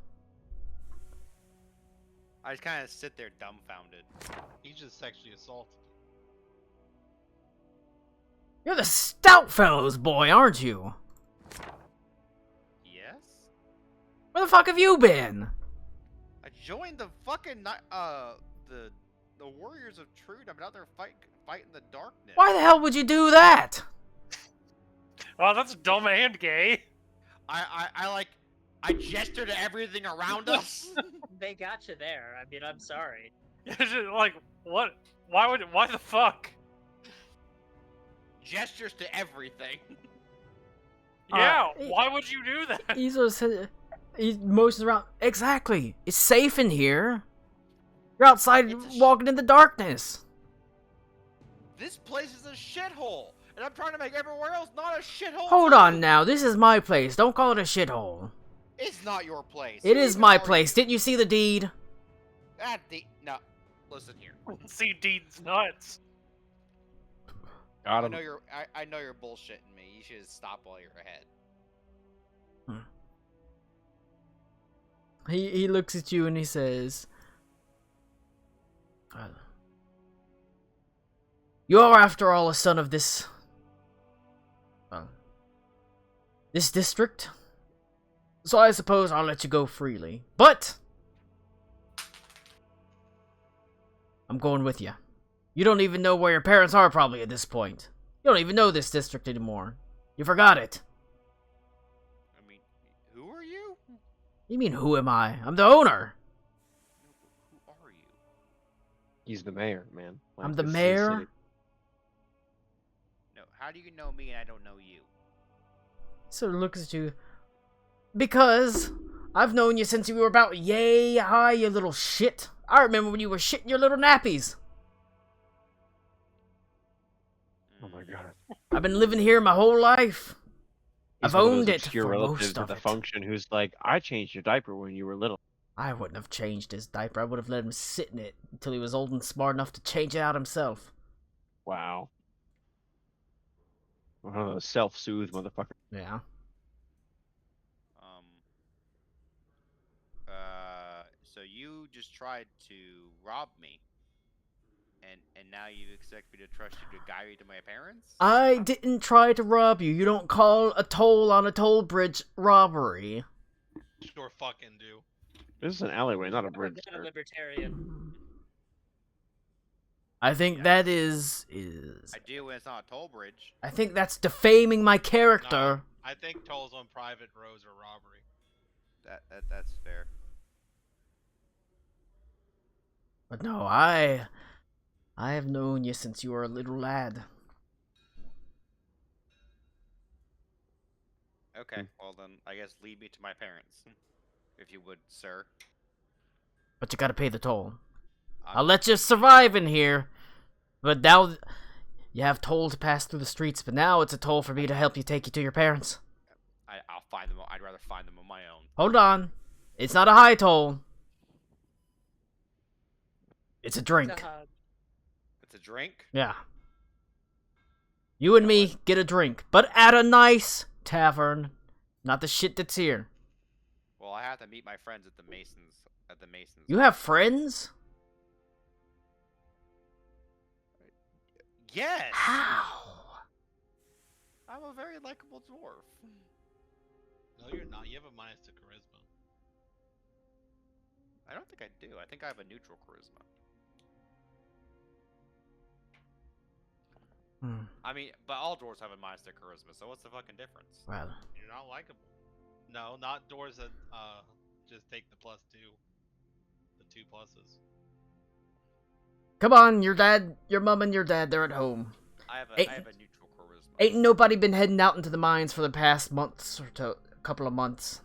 I just kind of sit there dumbfounded. He's just sexually assaulted. You're the Stout Fellows boy, aren't you? Yes. Where the fuck have you been? I joined the fucking the Warriors of Trude. I'm out there fighting the darkness. Why the hell would you do that? Wow, that's dumb and gay. I gesture to everything around us. They got you there. I mean, I'm sorry. Like, what? Why the fuck? Gestures to everything. Yeah, he- why would you do that? He sort of says, he motions around. Exactly. It's safe in here. You're outside It's a walking in the darkness. This place is a shithole, and I'm trying to make everywhere else not a shithole. Hold too. on now. This is my place. Don't call it a shithole. It's not your place. It Who is even my are place. you? Didn't you see the deed? No. Listen here. See, Dean's nuts. Got I him. know you're bullshitting me. You should just stop while you're ahead. He looks at you and he says, "You are, after all, a son of this this district. So I suppose I'll let you go freely. But I'm going with you. You don't even know where your parents are probably at this point. You don't even know this district anymore. You forgot it. I mean, who are you? You mean, who am I? I'm the owner. Who are you? He's the mayor, man. Like, I'm the this is his mayor. city. No, how do you know me and I don't know you? Sort of looks at you. Because I've known you since you were about yay high, you little shit. I remember when you were shitting your little nappies. Oh my god. I've been living here my whole life. He's I've one of those owned it obscure for relatives most at of the it. function who's like, I changed your diaper when you were little. I wouldn't have changed his diaper. I would have let him sit in it until he was old and smart enough to change it out himself. Wow. One of those self-soothe motherfuckers. Yeah. So you just tried to rob me, and now you expect me to trust you to guide me to my parents? I didn't try to rob you. You don't call a toll on a toll bridge robbery. Sure fucking do. This is an alleyway, not a Never bridge. been a sir. libertarian. I think Yeah. that is. I do when it's not a toll bridge. I think that's defaming my character. No, I think tolls on private roads are robbery. That's fair. But no, I have known you since you were a little lad. Okay, well then, I guess lead me to my parents, if you would, sir. But you gotta pay the toll. I'm- I'll let you survive in here. But now you have toll to pass through the streets, but now it's a toll for me to help you take you to your parents. I'll find them. I'd rather find them on my own. Hold on. It's not a high toll. It's a drink. It's a drink. Yeah. You and me get a drink, but at a nice tavern. Not the shit that's here. Well, I have to meet my friends at the Masons. You have friends? Yes. How? I'm a very likable dwarf. No, you're not. You have a minus to charisma. I don't think I do. I think I have a neutral charisma. I mean, but all dwarves have a minus to charisma, so what's the fucking difference? Well, You're not likable. No, not doors that just take the +2. The 2 pluses. come on, your dad, your mom and your dad, they're at home. I have Ain't- a neutral charisma. Ain't nobody been heading out into the mines for the past months or a couple of months.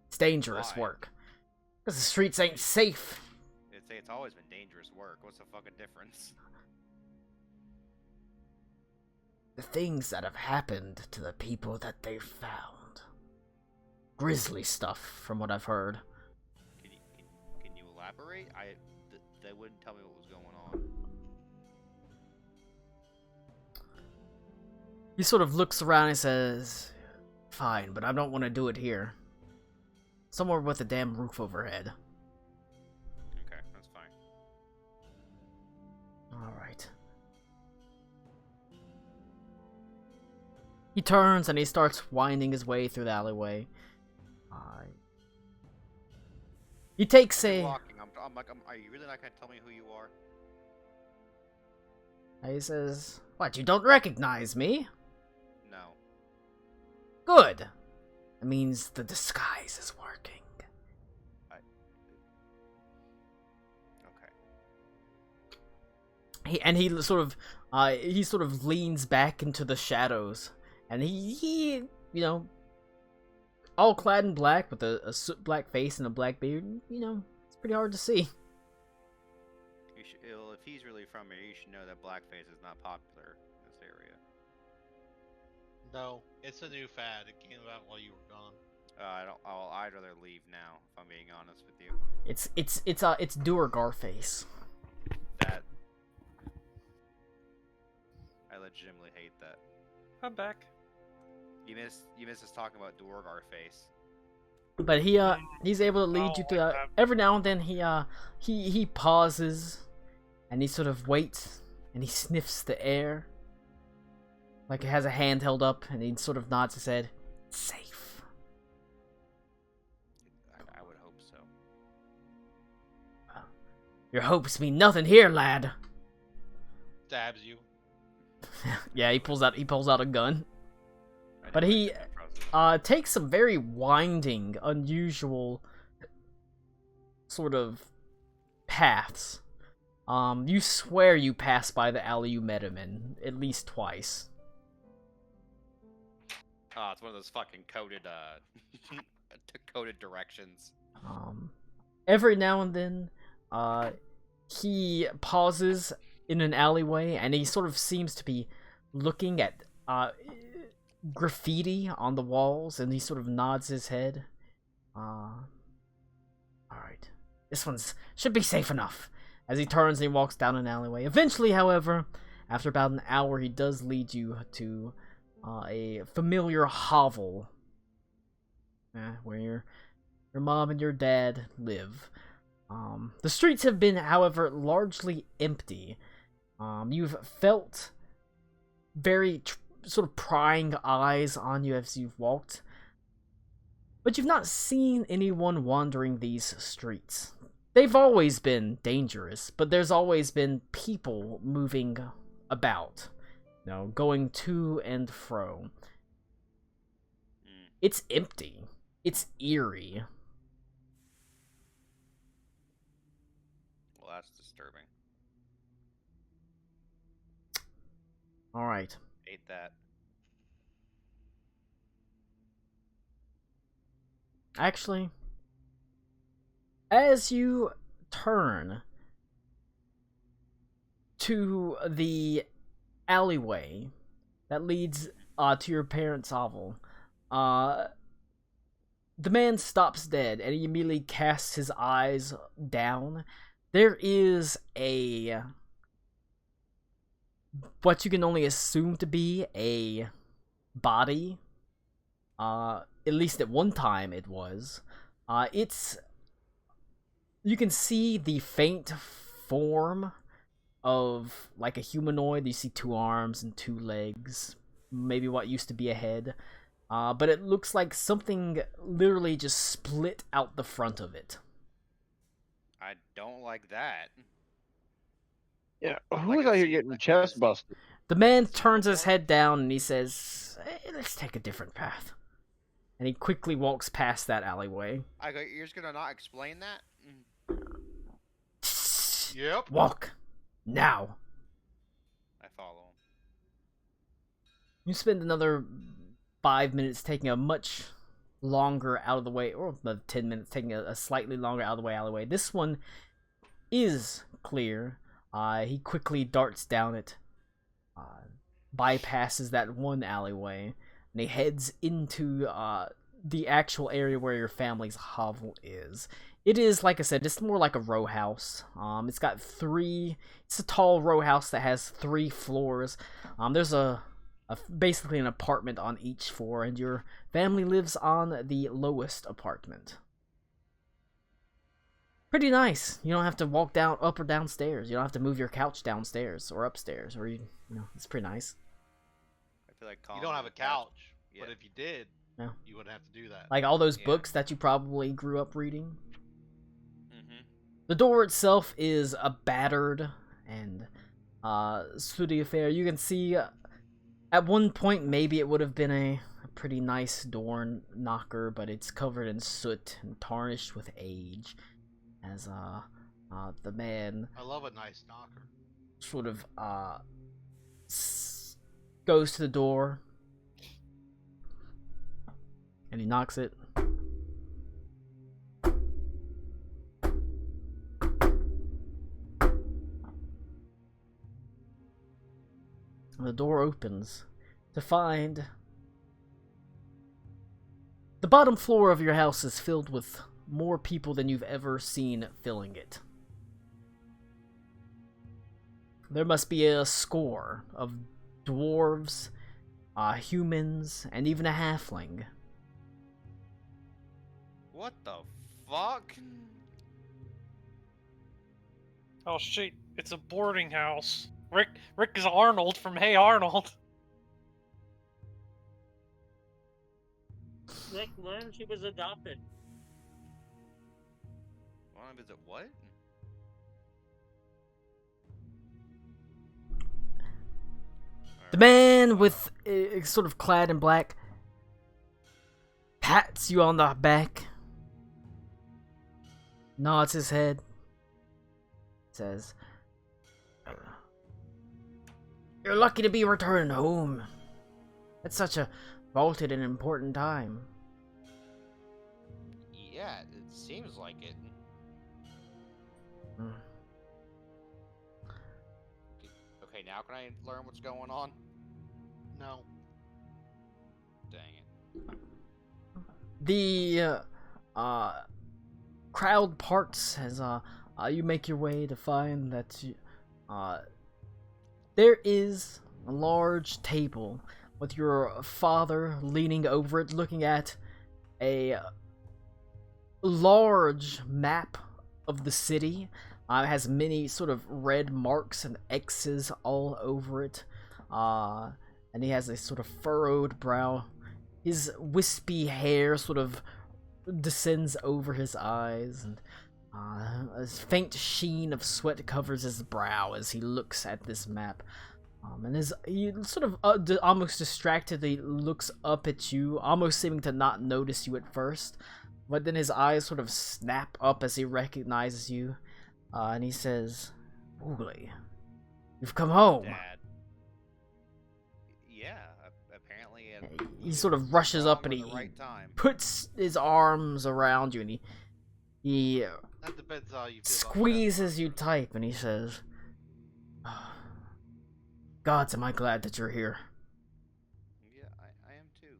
It's dangerous Why? work. Because the streets ain't safe. It's always been dangerous work. What's the fucking difference? The things that have happened to the people that they've found. Grisly stuff, from what I've heard. Can you elaborate? They wouldn't tell me what was going on. He sort of looks around and says, fine, but I don't want to do it here. Somewhere with a damn roof overhead. Okay, that's fine. Alright. He turns and he starts winding his way through the alleyway. He takes Keep a... walking. Are you really not gonna tell me who you are? He says, what, you don't recognize me? No. Good. That means the disguise is working. Okay. He sort of leans back into the shadows, and he you know, all clad in black with a soot black face and a black beard. You know, it's pretty hard to see. If he's really from here, you should know that blackface is not popular in this area. No, it's a new fad. It came out while you were gone. I'd rather leave now, if I'm being honest with you. It's Duergar face. That I legitimately hate that. I'm back. You miss us talking about Duergar face. But he's able to lead you to like that. every now and then he pauses and he sort of waits and he sniffs the air like he has a hand held up and he sort of nods his head. safe. I would hope so. Your hopes mean nothing here, lad. Stabs you. Yeah, he pulls out a gun. I But didn't he like that process. takes some very winding, unusual sort of paths. You swear you passed by the alley you met him in at least twice. Oh, it's one of those fucking coded coded directions. Every now and then, he pauses in an alleyway, and he sort of seems to be looking at graffiti on the walls, and he sort of nods his head. Alright. This one's should be safe enough. As he turns and he walks down an alleyway. Eventually, however, after about an hour, he does lead you to a familiar hovel. Where your mom and your dad live. The streets have been, however, largely empty. You've felt very sort of prying eyes on you as you've walked, but you've not seen anyone wandering these streets. They've always been dangerous, but there's always been people moving about, going to and fro. It's empty. It's eerie. Well, that's disturbing. Alright. Hate that. Actually, as you turn to the alleyway that leads to your parents' hovel, the man stops dead and he immediately casts his eyes down. There is what you can only assume to be a body. At least at one time it was. You can see the faint form of like a humanoid. You see 2 arms and 2 legs, maybe what used to be a head. But it looks like something literally just split out the front of it. I don't like that. Yeah, who Like was a out here scene- getting like a chest scene- busted? The man turns his head down and he says, "Hey, let's take a different path." And he quickly walks past that alleyway. I go, you're just gonna not explain that? Yep. Walk. Now. I follow him. You spend another 5 minutes taking a much longer out of the way, or 10 minutes taking a slightly longer out of the way alleyway. This one is clear. He quickly darts down it, bypasses that one alleyway, and he heads into the actual area where your family's hovel is. It is, like I said, it's more like a row house. It's got it's a tall row house that has 3 floors. There's basically an apartment on each floor, and your family lives on the lowest apartment. Pretty nice. You don't have to walk down up or downstairs. You don't have to move your couch downstairs or upstairs, or it's pretty nice. I feel like You Colin don't have a would have- couch, Yeah. but if you did, Yeah. you wouldn't have to do that. Like all those Yeah. books that you probably grew up reading. Mhm. The door itself is a battered and sooty affair. You can see at one point maybe it would have been a pretty nice door knocker, but it's covered in soot and tarnished with age. As the man I love a nice knocker. sort of goes to the door and he knocks it. The door opens to find the bottom floor of your house is filled with more people than you've ever seen filling it. There must be a score of dwarves, humans, and even a halfling. What the fuck? Oh shit, it's a boarding house. Rick is Arnold from Hey Arnold. Nick learned she was adopted. Want to visit what? The man with sort of clad in black pats you on the back, nods his head, says, "You're lucky to be returning home. It's such a vaulted and important time." Yeah, it seems like it. Mm. Okay, now can I learn what's going on? No. Dang it. The crowd parts as you make your way to find that there is a large table with your father leaning over it, looking at a large map of the city. It has many sort of red marks and X's all over it, and he has a sort of furrowed brow. His wispy hair sort of descends over his eyes, and a faint sheen of sweat covers his brow as he looks at this map. And he sort of almost distractedly looks up at you, almost seeming to not notice you at first. But then his eyes sort of snap up as he recognizes you, and he says, "Oogly, you've come home." Dad. Yeah, apparently. He sort of rushes up and at the he right time. puts his arms around you, and he That depends how you feel about squeezes you tight, and he says, "Gods, am I glad that you're here." Yeah, I am too.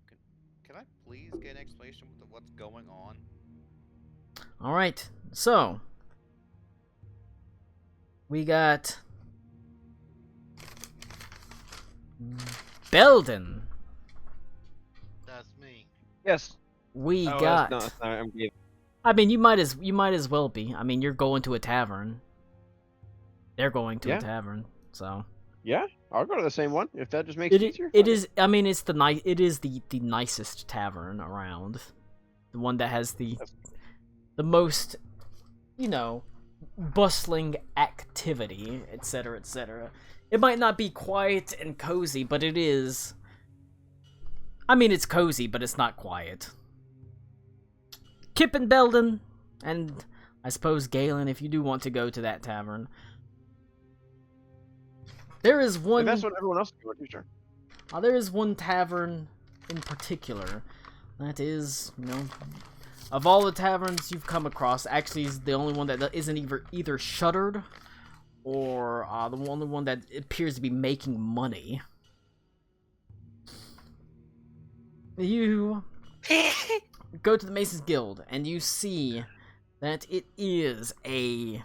Can I please get an explanation with what's going on? Alright, so we got Belden. That's me. Yes. We Oh, got. that's not, I'm kidding. I mean, you might as well be. I mean, you're going to a tavern. They're going to Yeah. a tavern, so Yeah, I'll go to the same one if that just makes it easier. it is. I mean, it's the nicest tavern around. The one that has the most, bustling activity, etc., etc. It might not be quiet and cozy, but it is. I mean, it's cozy, but it's not quiet. Kip and Belden, and I suppose Galen, if you do want to go to that tavern. There is one. If that's what everyone else is going to, sure. There is one tavern in particular that is, of all the taverns you've come across, actually is the only one that isn't either shuttered or the only one that appears to be making money. You go to the Masons Guild and you see that it is a,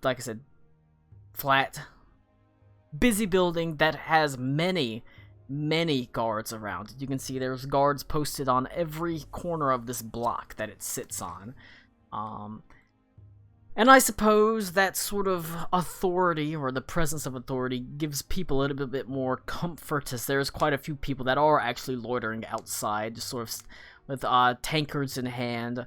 like I said, flat, busy building that has many guards around it. You can see there's guards posted on every corner of this block that it sits on. And I suppose that sort of authority, or the presence of authority, gives people a little bit more comfort, as there's quite a few people that are actually loitering outside, just sort of with tankards in hand.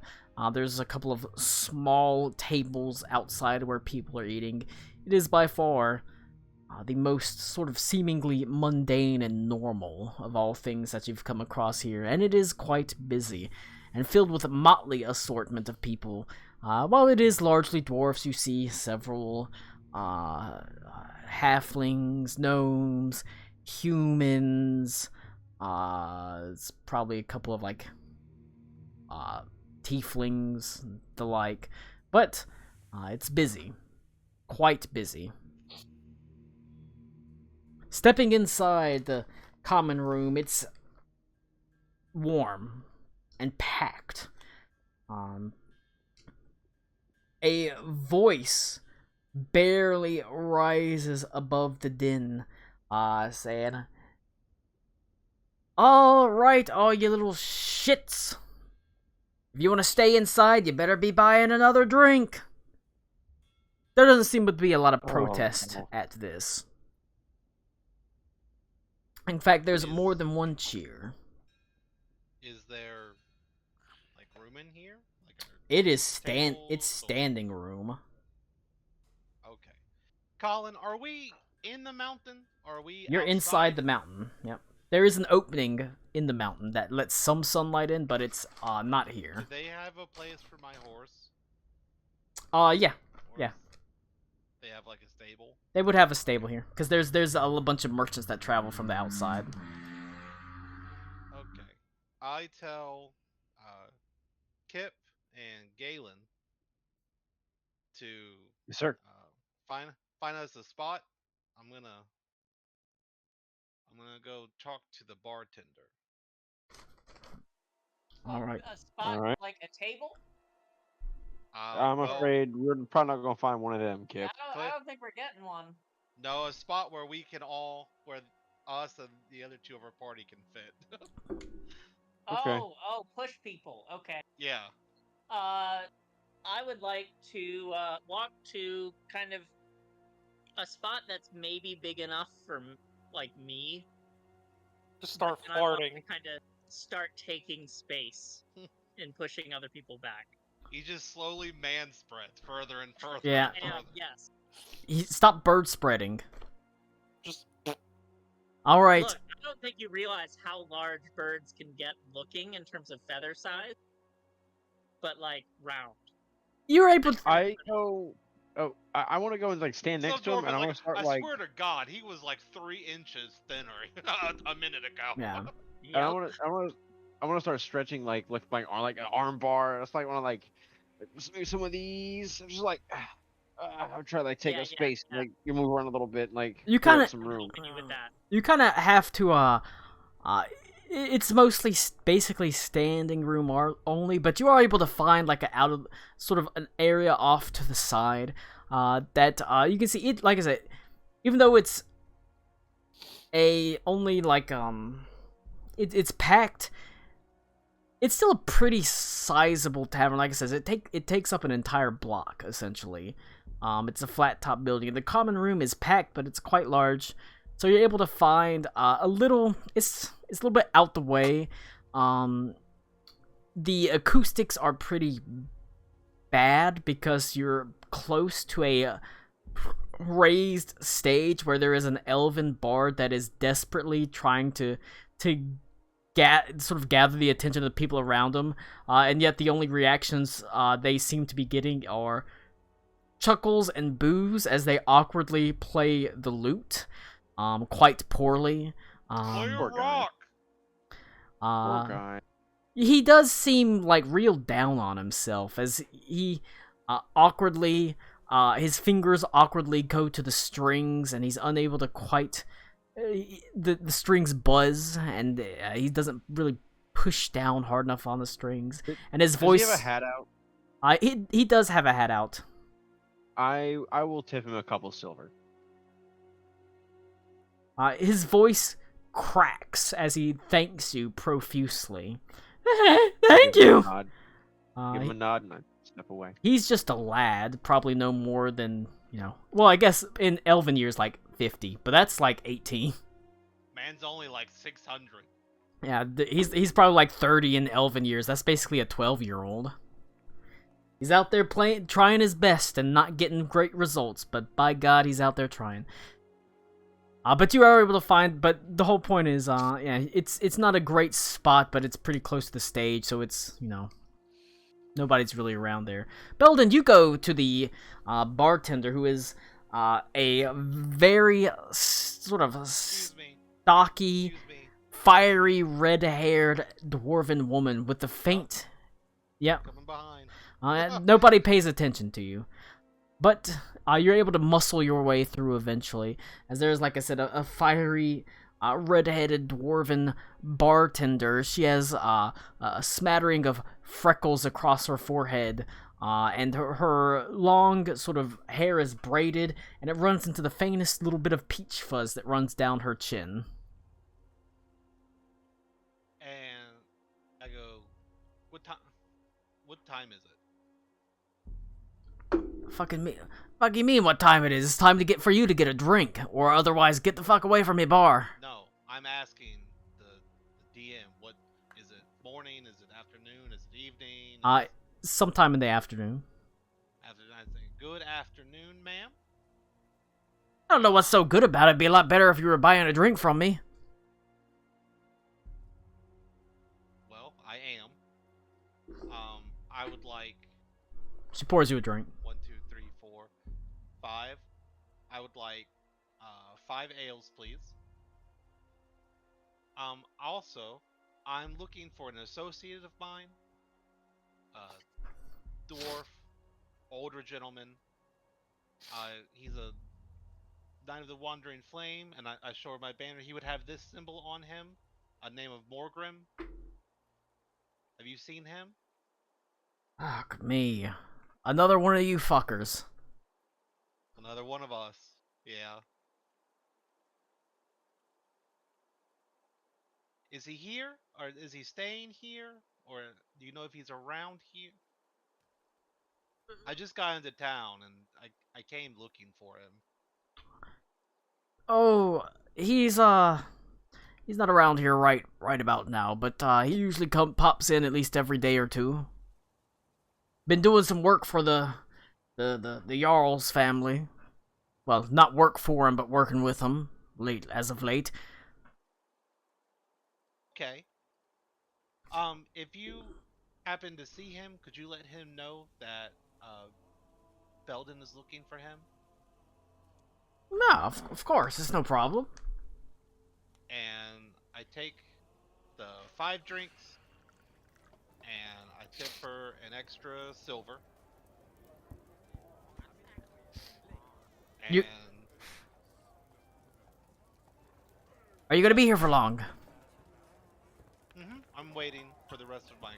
There's a couple of small tables outside where people are eating. It is by far the most sort of seemingly mundane and normal of all things that you've come across here, and it is quite busy and filled with a motley assortment of people. While it is largely dwarfs, you see several halflings, gnomes, humans. It's probably a couple of tieflings and the like, but it's busy. Quite busy. Stepping inside the common room, it's warm and packed. A voice barely rises above the din, saying, "Alright, all you little shits. If you want to stay inside, you better be buying another drink." There doesn't seem to be a lot of protest at this. In fact, there's more than one cheer. is there like room in here? Like It is tables it's or- standing room. Okay. Colin, are we in the mountain? Or are we You're outside? inside the mountain. Yep. There is an opening in the mountain that lets some sunlight in, but it's not Do here. they have a place for my horse? Yeah. Or Yeah. They have like a stable? They would have a stable here because there's a bunch of merchants that travel from the outside. Okay. I tell Kip and Galen to Yes, sir. find us a spot. I'm gonna go talk to the bartender. All right. A spot Alright. like a table? I'm Well, afraid we're probably not gonna find one of them, Kip. I don't think we're getting one. no, a spot where we can all, where us and the other two of our party can fit. Okay. Oh, push people. Okay. Yeah. I would like to walk to kind of a spot that's maybe big enough for like me. Just start And I want to farting. kind of start taking space and pushing other people back. He just slowly man spreads further and further. Yeah. And further. Yes. Stop bird spreading. Just All right. Look, I don't think you realize how large birds can get looking in terms of feather size, but like round. You're able. I go. Oh, I want to go and like stand So next to him, Dwarven, and I like, want to start I like. swear to God, he was like 3 inches thinner a minute ago. Yeah. And I want to start stretching like my arm, like an arm bar. It's like want to like maybe some of these. I'm just like. I'm trying to like take Yeah, up space, yeah. like you move around a little bit, like You clear up kinda- some room. Helping you with that. You kind of have to. It's mostly basically standing room only, but you are able to find like sort of an area off to the side. That you can see it. Like I said, even though it's only like it's packed. It's still a pretty sizable tavern. Like I said, it takes up an entire block essentially. It's a flat top building. The common room is packed, but it's quite large, so you're able to find a little. It's a little bit out the way. The acoustics are pretty bad because you're close to a raised stage where there is an elven bard that is desperately trying to sort of gather the attention of the people around him, and yet the only reactions they seem to be getting are chuckles and boos as they awkwardly play the lute, quite poorly. Play a Poor guy. rock. Poor guy. He does seem like real down on himself as he awkwardly, his fingers awkwardly go to the strings and he's unable to quite. The strings buzz and he doesn't really push down hard enough on the strings, and his voice. Does he have a hat out? He does have a hat out. I will tip him a couple silver. His voice cracks as he thanks you profusely. Thank Give him you. a nod. Give him a nod and I step away. He's just a lad, probably no more than Well, I guess in elven years, like 50, but that's like 18. Man's only like 600. Yeah, he's probably like 30 in elven years. That's basically a 12-year-old. He's out there trying his best and not getting great results, but by God, he's out there trying. But you are able to find. But the whole point is, yeah, it's not a great spot, but it's pretty close to the stage, so it's nobody's really around there. Belden, you go to the bartender, who is a very sort of Excuse me. stocky, Excuse me. fiery, red-haired dwarven woman with the faint. Yep. Coming behind. Nobody pays attention to you, but you're able to muscle your way through eventually. As there's, like I said, a fiery, red-headed dwarven bartender. She has a smattering of freckles across her forehead, and her long sort of hair is braided, and it runs into the faintest little bit of peach fuzz that runs down her chin. And I go, what time is it? Fucking you mean what time it is? It's time for you to get a drink, or otherwise get the fuck away from me bar. No, I'm asking the DM, what is it? morning? Is it afternoon? Is it evening? Sometime in the afternoon. Afternoon. I think. Good afternoon, ma'am. I don't know what's so good about it. It'd be a lot better if you were buying a drink from me. Well, I am. I would like She pours you a drink. 1, 2, 3, 4, 5. I would like 5 ales, please. Also, I'm looking for an associate of mine, dwarf, older gentleman. He's a Knight of the Wandering Flame, and I show her my banner. He would have this symbol on him, a name of Morgrim. Have you seen him? Fuck me. Another one of you fuckers. Another one of us. Yeah. Is he here? Or is he staying here? Or do you know if he's around here? I just got into town and I came looking for him. Oh, he's not around here right about now, but he usually pops in at least every day or two. Been doing some work for the Jarl's family. Well, not work for him, but working with him as of late. Okay. If you happen to see him, could you let him know that Belden is looking for him? No, of course, it's no problem. And I take the 5 drinks, and I tip her an extra silver. And Are you gonna be here for long? I'm waiting for the rest of my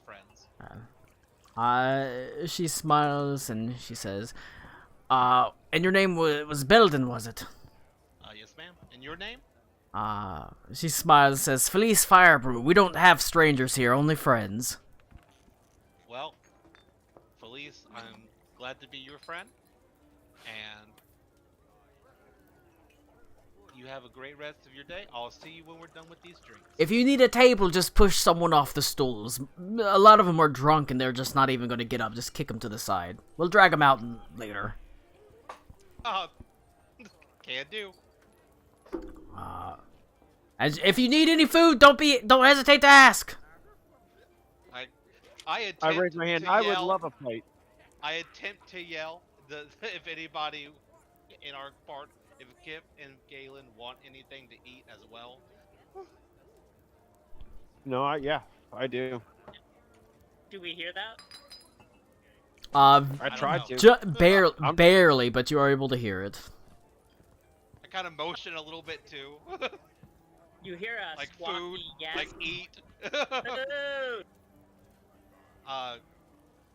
friends. She smiles and she says, and your name was Belden, was it? Yes, ma'am. And your name? She smiles and says, Felice Firebrew. We don't have strangers here, only friends. Well, Felice, I'm glad to be your friend. And you have a great rest of your day. I'll see you when we're done with these drinks. If you need a table, just push someone off the stools. A lot of them are drunk and they're just not even going to get up. Just kick them to the side. We'll drag them out later. Can do. As if you need any food, don't hesitate to ask. I raise my hand. I would love a plate. I attempt to yell if anybody in our part, if Kip and Galen want anything to eat as well. No, yeah, I do. Do we hear that? I tried to. Barely, but you are able to hear it. I kind of motion a little bit too. You hear us like squawky, food, yes? like eat. Food!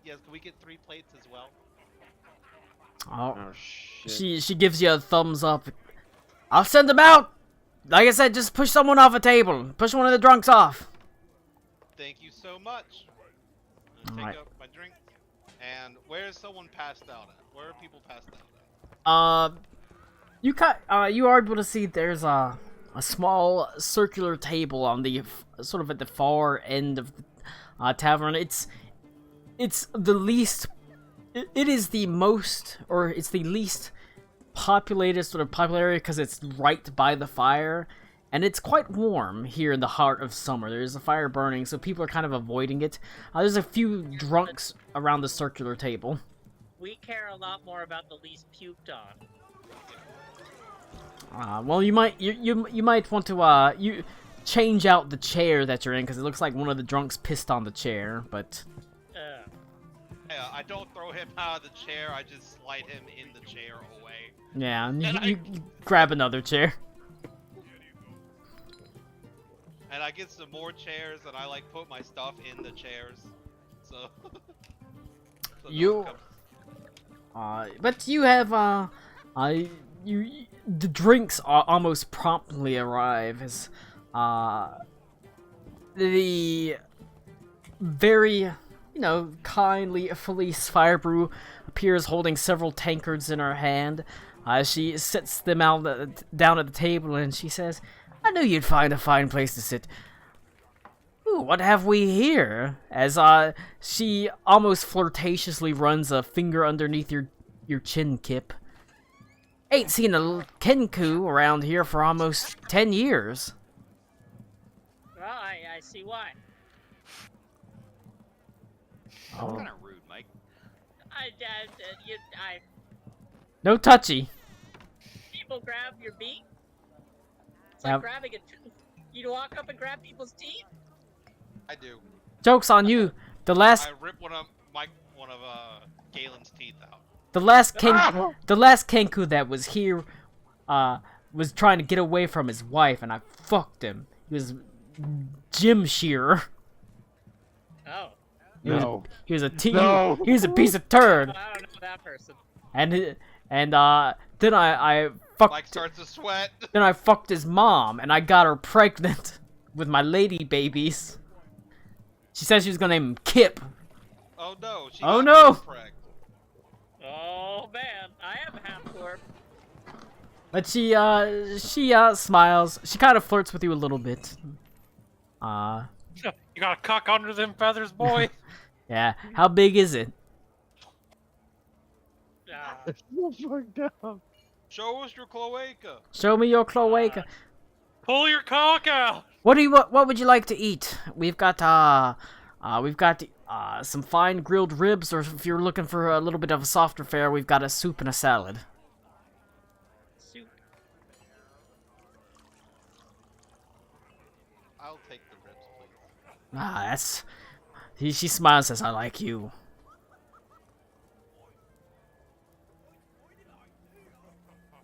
Yes, can we get 3 plates as well? Oh, shit. She gives you a thumbs up. I'll send them out. Like I said, just push someone off a table. Push one of the drunks off. Thank you so much. I'm gonna take up my drink. And where is someone passed out at? Where are people passed out at? You are able to see there's a small circular table on the sort of at the far end of the tavern. It's the least. It is the most, or it's the least populated sort of popular area because it's right by the fire, and it's quite warm here in the heart of summer. There's a fire burning, so people are kind of avoiding it. There's a few drunks around the circular table. We care a lot more about the least puked on. Well, you might want to you change out the chair that you're in because it looks like one of the drunks pissed on the chair, but. Yeah, I don't throw him out of the chair, I just slide him in the chair away. Yeah, you grab another chair. And I get some more chairs, and I like put my stuff in the chairs. So, but you have the drinks almost promptly arrive as the very kindly Felice Firebrew appears holding several tankards in her hand. She sets them down at the table and she says, I knew you'd find a fine place to sit. Ooh, what have we here? As she almost flirtatiously runs a finger underneath your chin, Kip. Ain't seen a Kenku around here for almost 10 years. Well, I see why. That's Oh. kind of rude, Mike. I No touchy. people grab your beak. It's like Yep. grabbing a tooth. You walk up and grab people's teeth. I do. Joke's on you. The last I rip one of Galen's teeth out. the last Kenku that was here was trying to get away from his wife, and I fucked him. He was Jim Shearer. Oh, He was, No. he was a No. he was a piece of turd. I don't know that person. And then I fucked Mike starts to sweat. then I fucked his mom, and I got her pregnant with my lady babies. She said she was gonna name him Kip. Oh no. She Oh, got no. pregged. Oh man, I am half dwarf. But she smiles. She kind of flirts with you a little bit. You got a cock under them feathers, boy. Yeah. How big is it? So fucked up. Show us your cloaca. Show me your cloaca. Pull your cock out. What would you like to eat? We've got some fine grilled ribs, or if you're looking for a little bit of a softer fare, we've got a soup and a salad. Soup. I'll take the ribs, please. That's. She smiles and says, "I like you."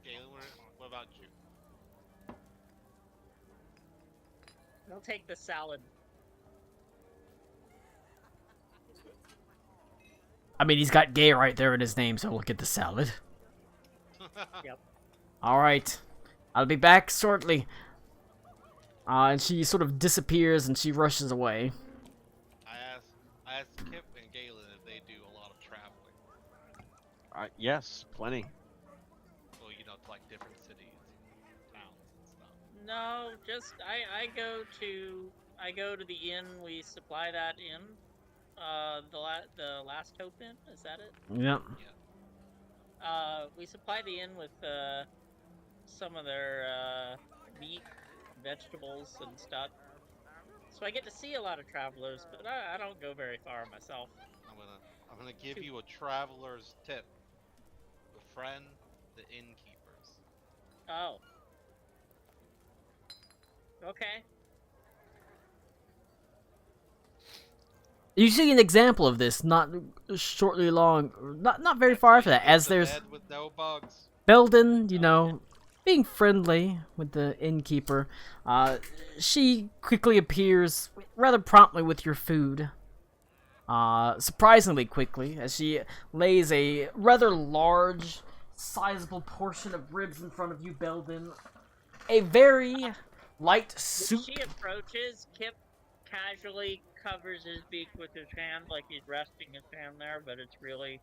Galen, what about you? I'll take the salad. I mean, he's got gay right there in his name, so look at the salad. Yep. Alright. I'll be back shortly. And she sort of disappears and she rushes away. I asked Kip and Galen if they do a lot of traveling. Yes, plenty. Well, you know, to like different cities, towns, and stuff. No, just I go to the inn. We supply that inn. The last Hope Inn, is that it? Yep. We supply the inn with some of their meat, vegetables, and stuff. So I get to see a lot of travelers, but I don't go very far myself. I'm gonna give you a traveler's tip. Befriend the innkeepers. Oh. Okay. You see an example of this not shortly long, not very far after that, as The there's bed with no bugs. Belden, you know, being friendly with the innkeeper. She quickly appears rather promptly with your food. Surprisingly quickly, as she lays a rather large, sizable portion of ribs in front of you, Belden. A very light soup. When she approaches, Kip casually covers his beak with his hand, like he's resting his hand there, but it's really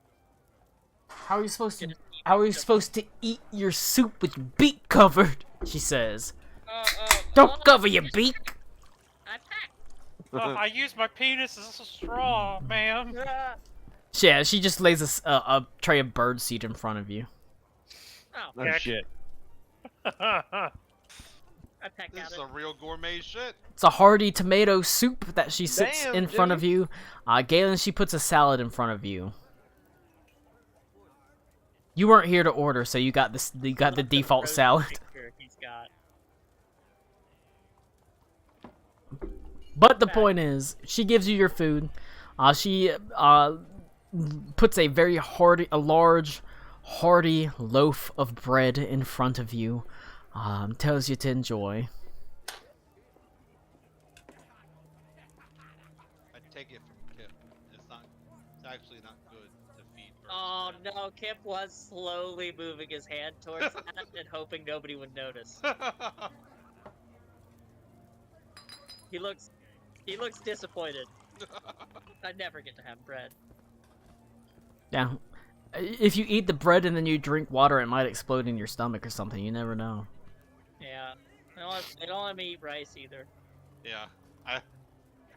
How are you supposed to eat your soup with your beak covered? She says. Don't cover your beak. I packed. I use my penis as a straw, man. Yeah, she just lays a tray of birdseed in front of you. Oh, Oh Heck. shit. I peck This at is it. a real gourmet shit. It's a hearty tomato soup that she sits Damn, in front dude. of you. Galen, she puts a salad in front of you. You weren't here to order, so you got this. You got the default Rose salad. picture he's got. But the point is, she gives you your food. She puts a very large, hearty loaf of bread in front of you. Tells you to enjoy. I take it from Kip. It's actually not good to feed birds. Oh no, Kip was slowly moving his hand towards that and hoping nobody would notice. He looks disappointed. I never get to have bread. Yeah. If you eat the bread and then you drink water, it might explode in your stomach or something. You never know. Yeah. They don't let me eat rice either. Yeah.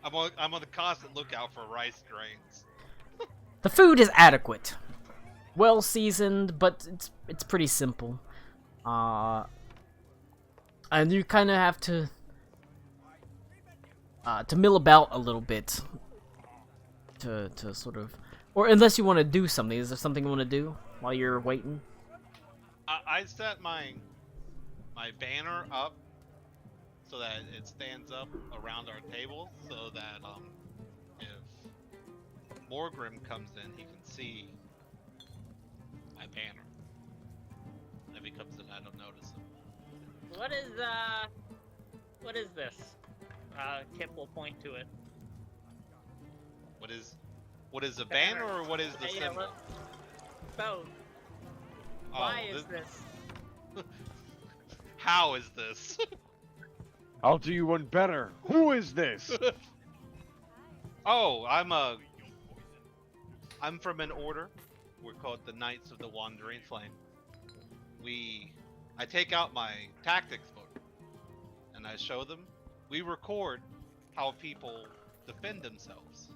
I'm on the constant lookout for rice grains. The food is adequate, well seasoned, but it's pretty simple. And you kind of have to mill about a little bit to sort of, or unless you want to do something. Is there something you want to do while you're waiting? I set my banner up so that it stands up around our table, so that if Morgrim comes in, he can see my banner. If he comes in, I don't notice him. What is this? Kip will point to it. What is the banner, or what is the symbol? Both. Why is this? How is this? I'll do you one better. Who is this? Oh, I'm from an order. We're called the Knights of the Wandering Flame. I take out my tactics book and I show them. We record how people defend themselves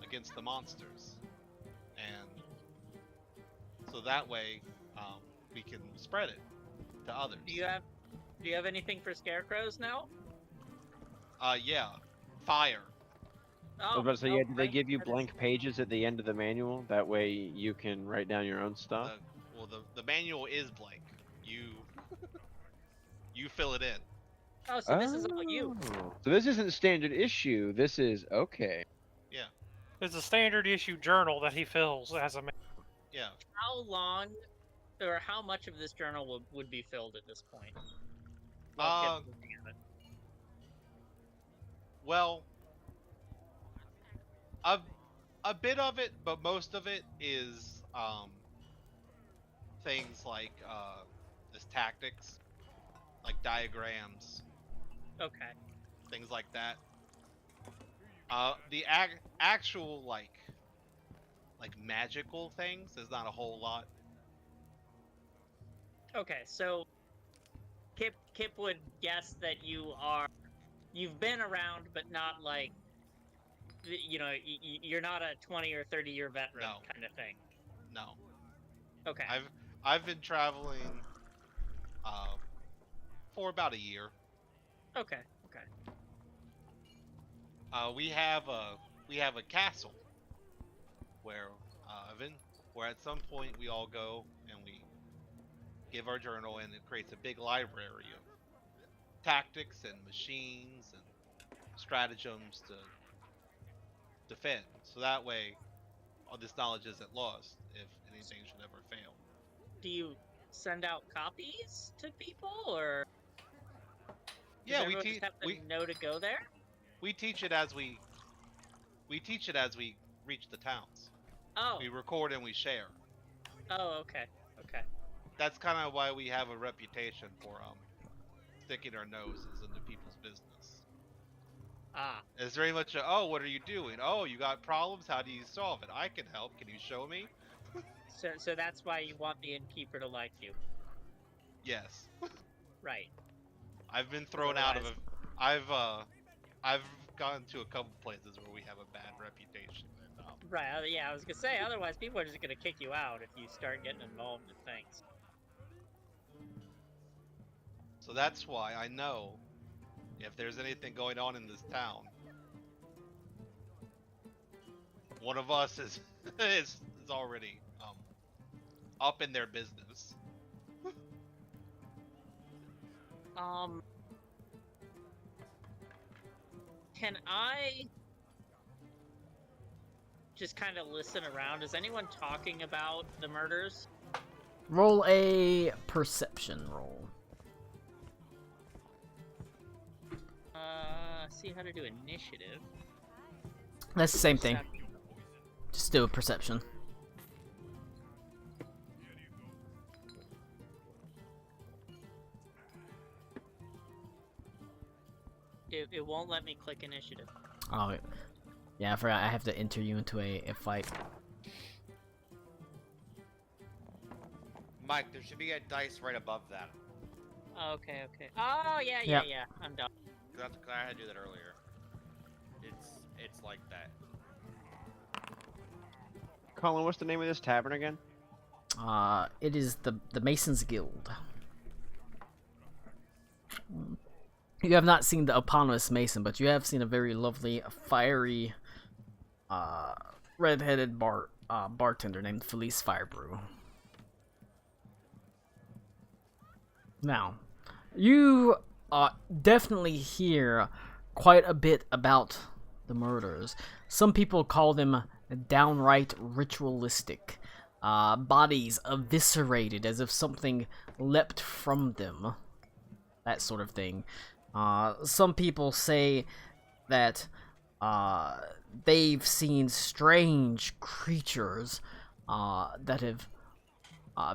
against the monsters, and so that way we can spread it to others. Do you have anything for scarecrows now? Yeah, fire. I was about to say, yeah, did they give you blank pages at the end of the manual? That way you can write down your own stuff? The manual is blank. You fill it in. Oh, so this is all you. So this isn't standard issue. This is okay. Yeah. It's a standard issue journal that he fills as a man. Yeah. How long, or how much of this journal would be filled at this point? Well, a bit of it, but most of it is things like this tactics, like diagrams. Okay. Things like that. The actual like magical things is not a whole lot. Okay, so Kip would guess that you've been around, but not like, you know, you're not a 20 or 30-year veteran kind of thing. No. Okay. I've been traveling for about a year. Okay. We have a castle where at some point we all go and we give our journal, and it creates a big library of tactics and machines and stratagems to defend. So that way, all this knowledge isn't lost if anything should ever fail. Do you send out copies to people, or Yeah, does everyone just have to know to go there? We teach it as we reach the towns. Oh. We record and we share. Oh, okay. That's kind of why we have a reputation for sticking our noses into people's business. Ah. It's very much a, oh, what are you doing? Oh, you got problems? How do you solve it? I can help. Can you show me? So that's why you want the innkeeper to like you. Yes. Right. I've been thrown out of a. I've gone to a couple places where we have a bad reputation. Right. Yeah, I was gonna say. Otherwise, people are just gonna kick you out if you start getting involved in things. So that's why I know if there's anything going on in this town, one of us is is already up in their business. Can I just kind of listen around? Is anyone talking about the murders? Roll a perception roll. See how to do initiative. That's the same thing. Just do a perception. It won't let me click initiative. Oh, yeah, I forgot. I have to enter you into a fight. Mike, there should be a dice right above that. Okay. Oh, yeah. I'm done. I had to do that earlier. it's like that. Colin, what's the name of this tavern again? It is the Masons Guild. You have not seen the eponymous Mason, but you have seen a very lovely, fiery, red-headed bartender named Felice Firebrew. Now, you definitely hear quite a bit about the murders. Some people call them downright ritualistic. Bodies eviscerated as if something leapt from them. That sort of thing. Some people say that they've seen strange creatures that have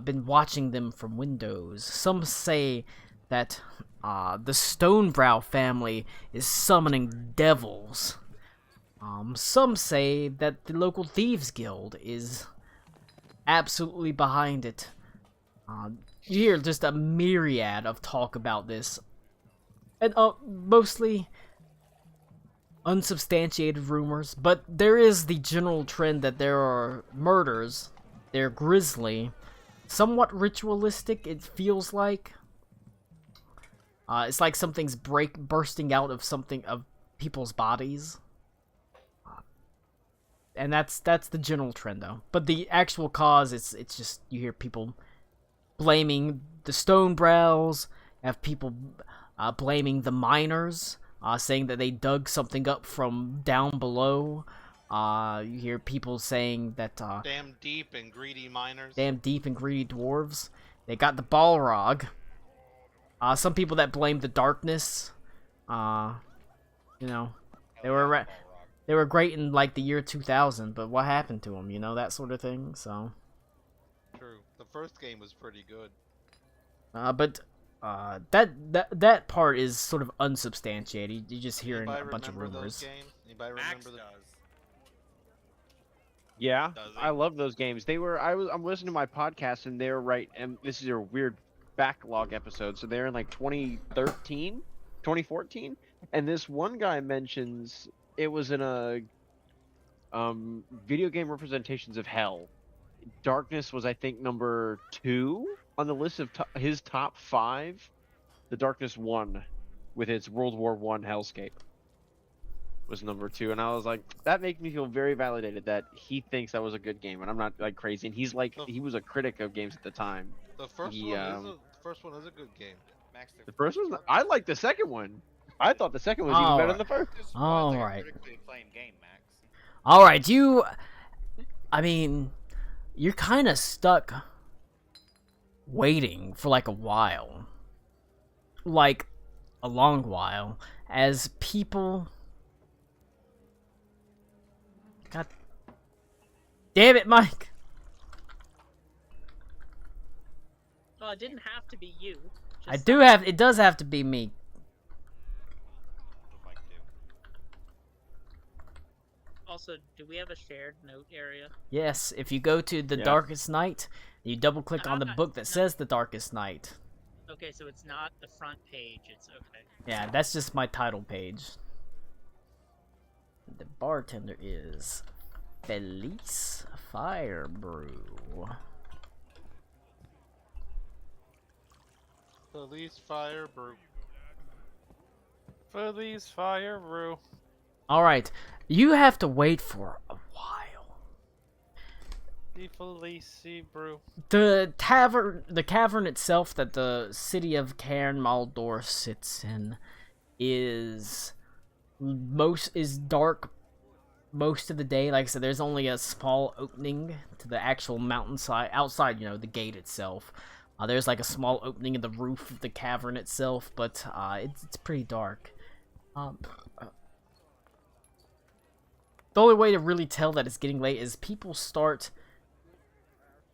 been watching them from windows. Some say that the Stonebrow family is summoning devils. Some say that the local Thieves Guild is absolutely behind it. You hear just a myriad of talk about this. And mostly unsubstantiated rumors, but there is the general trend that there are murders. They're grisly, somewhat ritualistic, it feels like. It's like something's bursting out of people's bodies. And that's the general trend, though. But the actual cause, it's just, you hear people blaming the Stonebrows, have people blaming the miners, saying that they dug something up from down below. You hear people saying that Damn deep and greedy miners. damn deep and greedy dwarves. They got the Balrog. Some people that blame the darkness. You know, they were great in like the year 2000, but what happened to them? You know, that sort of thing. So. True. The first game was pretty good. But that part is sort of unsubstantiated. You're just hearing Anybody a bunch of remember rumors. those games? Anybody Max remember does. Yeah, Does he? I love those games. I'm listening to my podcast and they're right, and this is a weird backlog episode. So they're in like 2013, 2014, and this one guy mentions it was in a video game representations of hell. Darkness was, I think, number 2 on the list of his top 5. The Darkness 1, with its World War I hellscape, was number 2, and I was like, that makes me feel very validated that he thinks that was a good game, and I'm not like crazy. And he's like, he was a critic of games at the time. The first one is a good game. Max, The first one, I like the second one. I thought the second was even better than the first. This is All like right. a critically acclaimed game, Max. All right, you're kind of stuck waiting for like a while, like a long while, as people. God damn it, Mike! Well, it didn't have to be you. It does have to be me. Would like to. Also, do we have a shared note area? Yes, if you go to the Darkest Night, you double click on the book that says the Darkest Night. Okay, so it's not the front page. It's okay. Yeah, that's just my title page. The bartender is Felice Firebrew. Police fire brew. Police fire brew. Alright, you have to wait for a while. The police brew. The cavern itself that the city of Cairn Maldor sits in is dark most of the day. Like I said, there's only a small opening to the actual mountainside outside, the gate itself. There's like a small opening in the roof of the cavern itself, but it's pretty dark. The only way to really tell that it's getting late is people start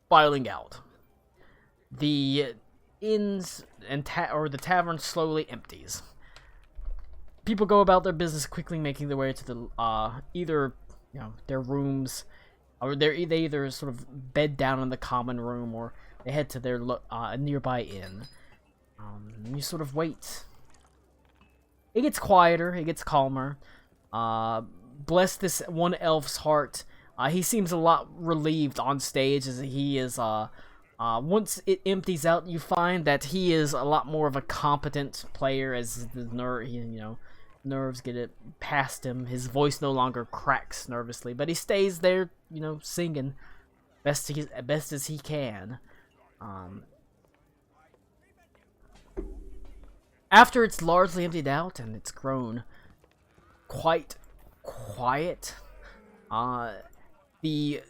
filing out. The inns and the tavern slowly empties. People go about their business quickly, making their way to the either their rooms, or they either sort of bed down in the common room, or they head to their nearby inn. You sort of wait. It gets quieter, it gets calmer. bless this one elf's heart. He seems a lot relieved on stage as he is. Once it empties out, you find that he is a lot more of a competent player as the nerves get it past him. His voice no longer cracks nervously, but he stays there, singing best as he can. After it's largely emptied out and it's grown quite quiet, the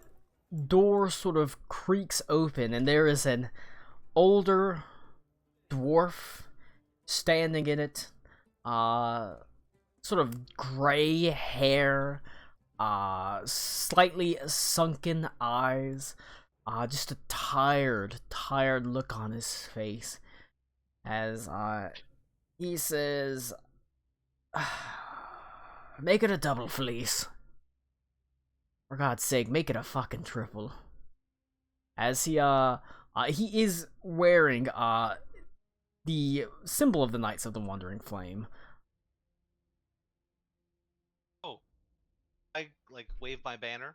door sort of creaks open and there is an older dwarf standing in it, sort of gray hair, slightly sunken eyes, just a tired look on his face as he says, "Make it a double, fleece. For God's sake, make it a fucking triple." As he is wearing the symbol of the Knights of the Wandering Flame. Oh, I like wave my banner.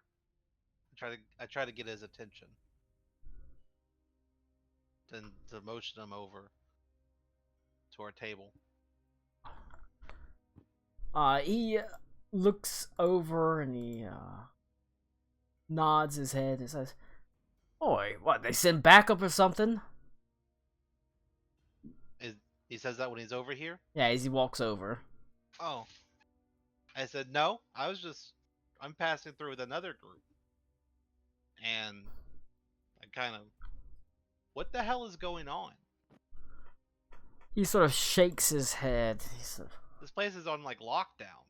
I try to get his attention. Then to motion him over to our table. He looks over and he nods his head and says, "Oi, what, they send backup or something?" He says that when he's over here? Yeah, as he walks over. Oh. I said, no, I'm passing through with another group. And I kind of, what the hell is going on? He sort of shakes his head. This place is on, like, lockdown.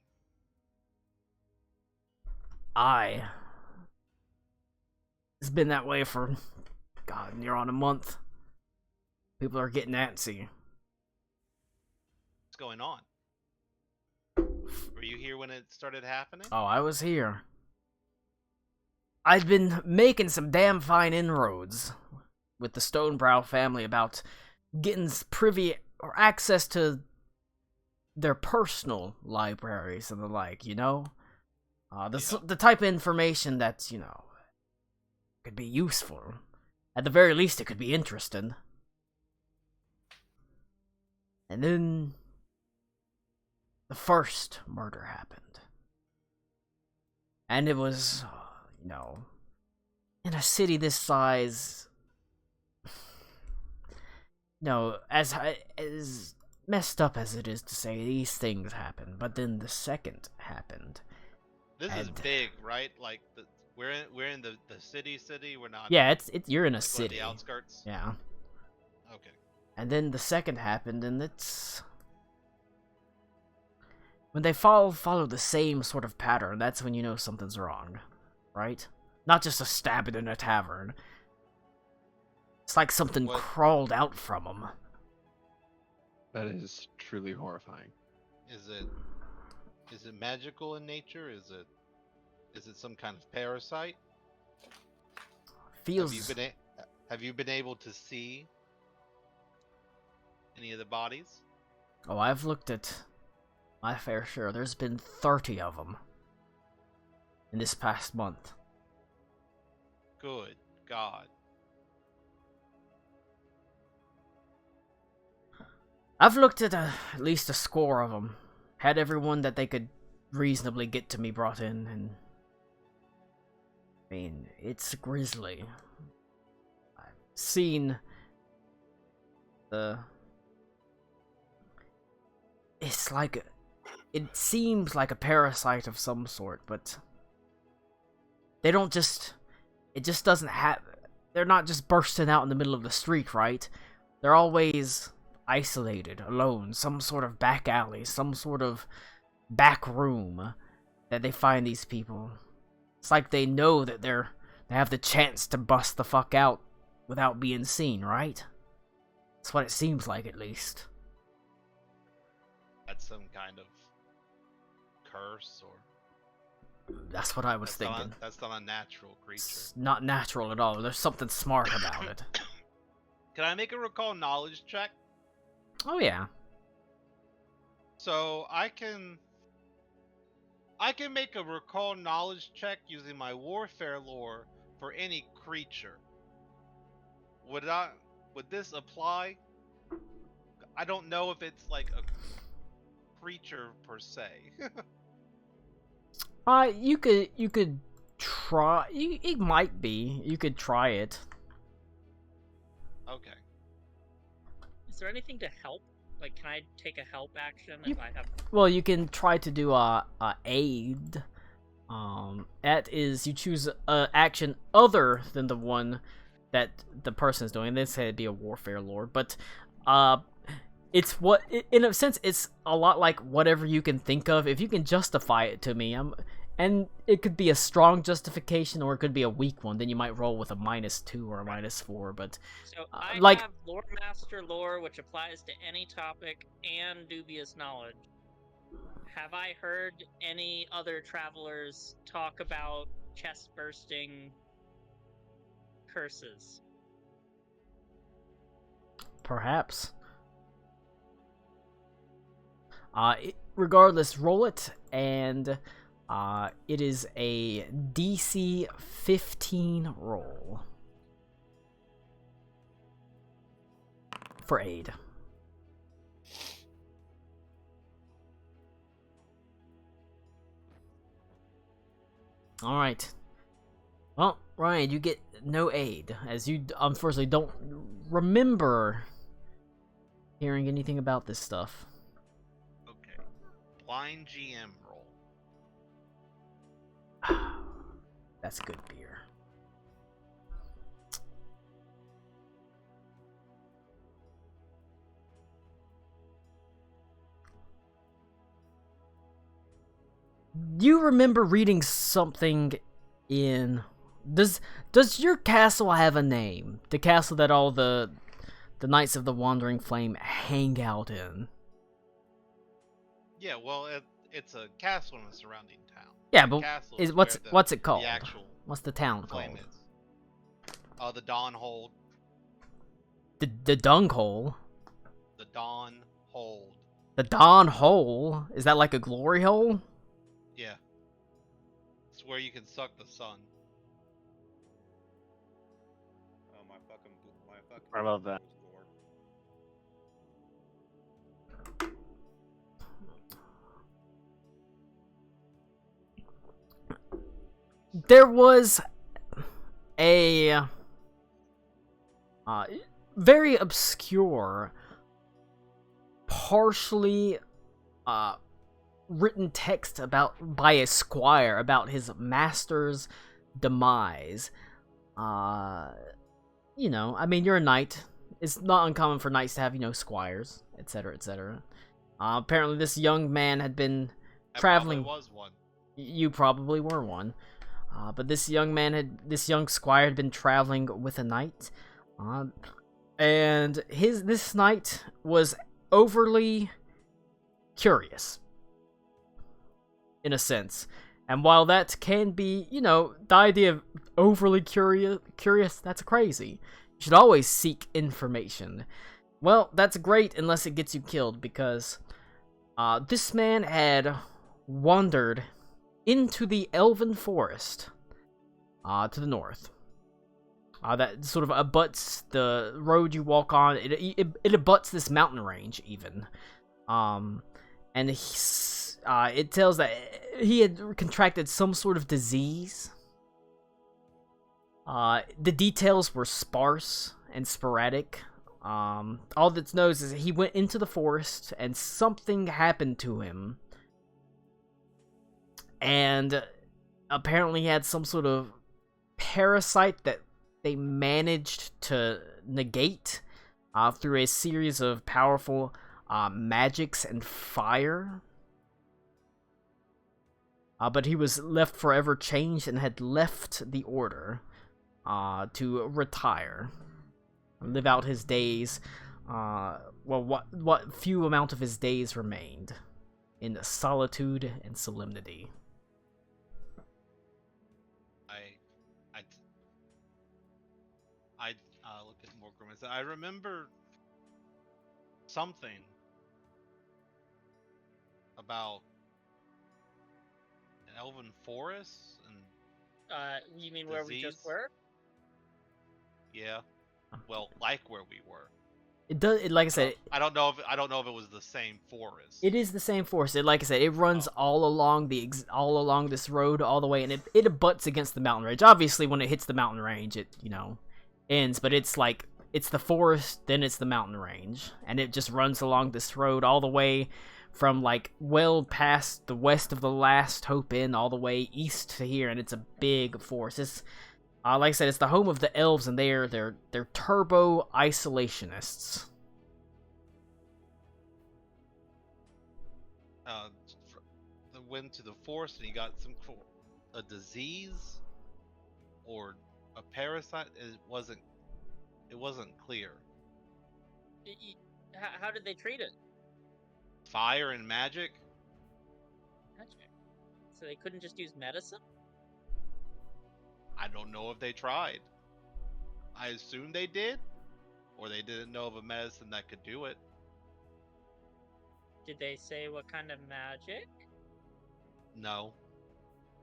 Aye. It's been that way for, God, near on a month. People are getting antsy. What's going on? Were you here when it started happening? Oh, I was here. I'd been making some damn fine inroads with the Stonebrow family about getting privy or access to their personal libraries and the like, the type of information that's, could be useful. At the very least, it could be interesting. And then the first murder happened. And it was, in a city this size, as messed up as it is to say, these things happen. But then the second happened. This is big, right? Like, we're in the city. We're not. Yeah, you're in a like city. The outskirts. Yeah. Okay. And then the second happened, and it's when they follow the same sort of pattern. That's when you know something's wrong, right? Not just a stabbing in a tavern. It's like something crawled out from them. That is truly horrifying. Is it magical in nature? Is it some kind of parasite? Feels. Have you been able to see any of the bodies? Oh, I've looked at my fair share. There's been 30 of them in this past month. Good God. I've looked at at least a score of them. Had everyone that they could reasonably get to me brought in, and I mean, it's grisly. I've seen it's like it seems like a parasite of some sort, but they don't just it just doesn't have they're not just bursting out in the middle of the street, right? They're always isolated, alone, some sort of back alley, some sort of back room that they find these people. It's like they know that they have the chance to bust the fuck out without being seen, right? That's what it seems like, at least. That's some kind of curse, or that's what I was thinking. That's not a natural creature. It's not natural at all. There's something smart about it. Can I make a recall knowledge check? Oh yeah. So I I can make a recall knowledge check using my warfare lore for any creature. Would I? Would this apply? I don't know if it's like a creature per se. You could try. It might be. You could try it. Okay. Is there anything to help? Like, can I take a help action You- if I have? Well, you can try to do a aid. That is, you choose a action other than the one that the person is doing. They say it'd be a warfare lore, but it's what in a sense it's a lot like whatever you can think of. If you can justify it to me, and it could be a strong justification or it could be a weak one. Then you might roll with a -2 or a -4. But So I like- have Lore Master lore, which applies to any topic, and dubious knowledge. Have I heard any other travelers talk about chest bursting curses? perhaps. Regardless, roll it, and it is a DC 15 roll for aid. All right. Well, Ryan, you get no aid, as you unfortunately don't remember hearing anything about this stuff. Okay. Blind GM roll. That's good beer. You remember reading something in... Does your castle have a name? The castle that all the Knights of the Wandering Flame hang out in? Yeah, well, it's a castle in a surrounding town. Yeah, The but castle is is what's where it called? The actual What's the town flame called? is. The Dawn Hold. The Dung Hole. The Dawn Hold. The Dawn Hole? Is that like a glory hole? Yeah. It's where you can suck the sun. Oh my fucking. I love that. There was a very obscure, partially written text by a squire about his master's demise. You know, I mean, you're a knight. It's not uncommon for knights to have, squires, etc., etc. Apparently, this young man had been traveling. I probably was one. You probably were one. But this young squire had been traveling with a knight, and this knight was overly curious, in a sense. And while that can be, the idea of overly curious, that's crazy. You should always seek information. Well, that's great unless it gets you killed, because this man had wandered into the Elven Forest, to the north. That sort of abuts the road you walk on. It abuts this mountain range, even. And it tells that he had contracted some sort of disease. The details were sparse and sporadic. All that's known is he went into the forest and something happened to him. And apparently he had some sort of parasite that they managed to negate through a series of powerful magics and fire. But he was left forever changed and had left the order to retire, live out his days. What few amount of his days remained in solitude and solemnity. I look at Morgrim and say, I remember something about elven forests and You mean where we just Disease? were? yeah, well, like where we were. It does. Like I I said, don't, I don't know if it was the same forest. it is the same forest. Like I said, it runs all along all along this road all the way, and it abuts against the mountain range. Obviously, when it hits the mountain range, it ends. But it's like it's the forest, then it's the mountain range, and it just runs along this road all the way from like well past the west of the Last Hope Inn all the way east to here, and it's a big forest. It's like I said, it's the home of the elves, and they're turbo isolationists. Went to the forest and he got a disease or a parasite. It wasn't clear. How did they treat it? Fire and magic. Magic. So they couldn't just use medicine? I don't know if they tried. I assume they did, or they didn't know of a medicine that could do it. Did they say what kind of magic? No.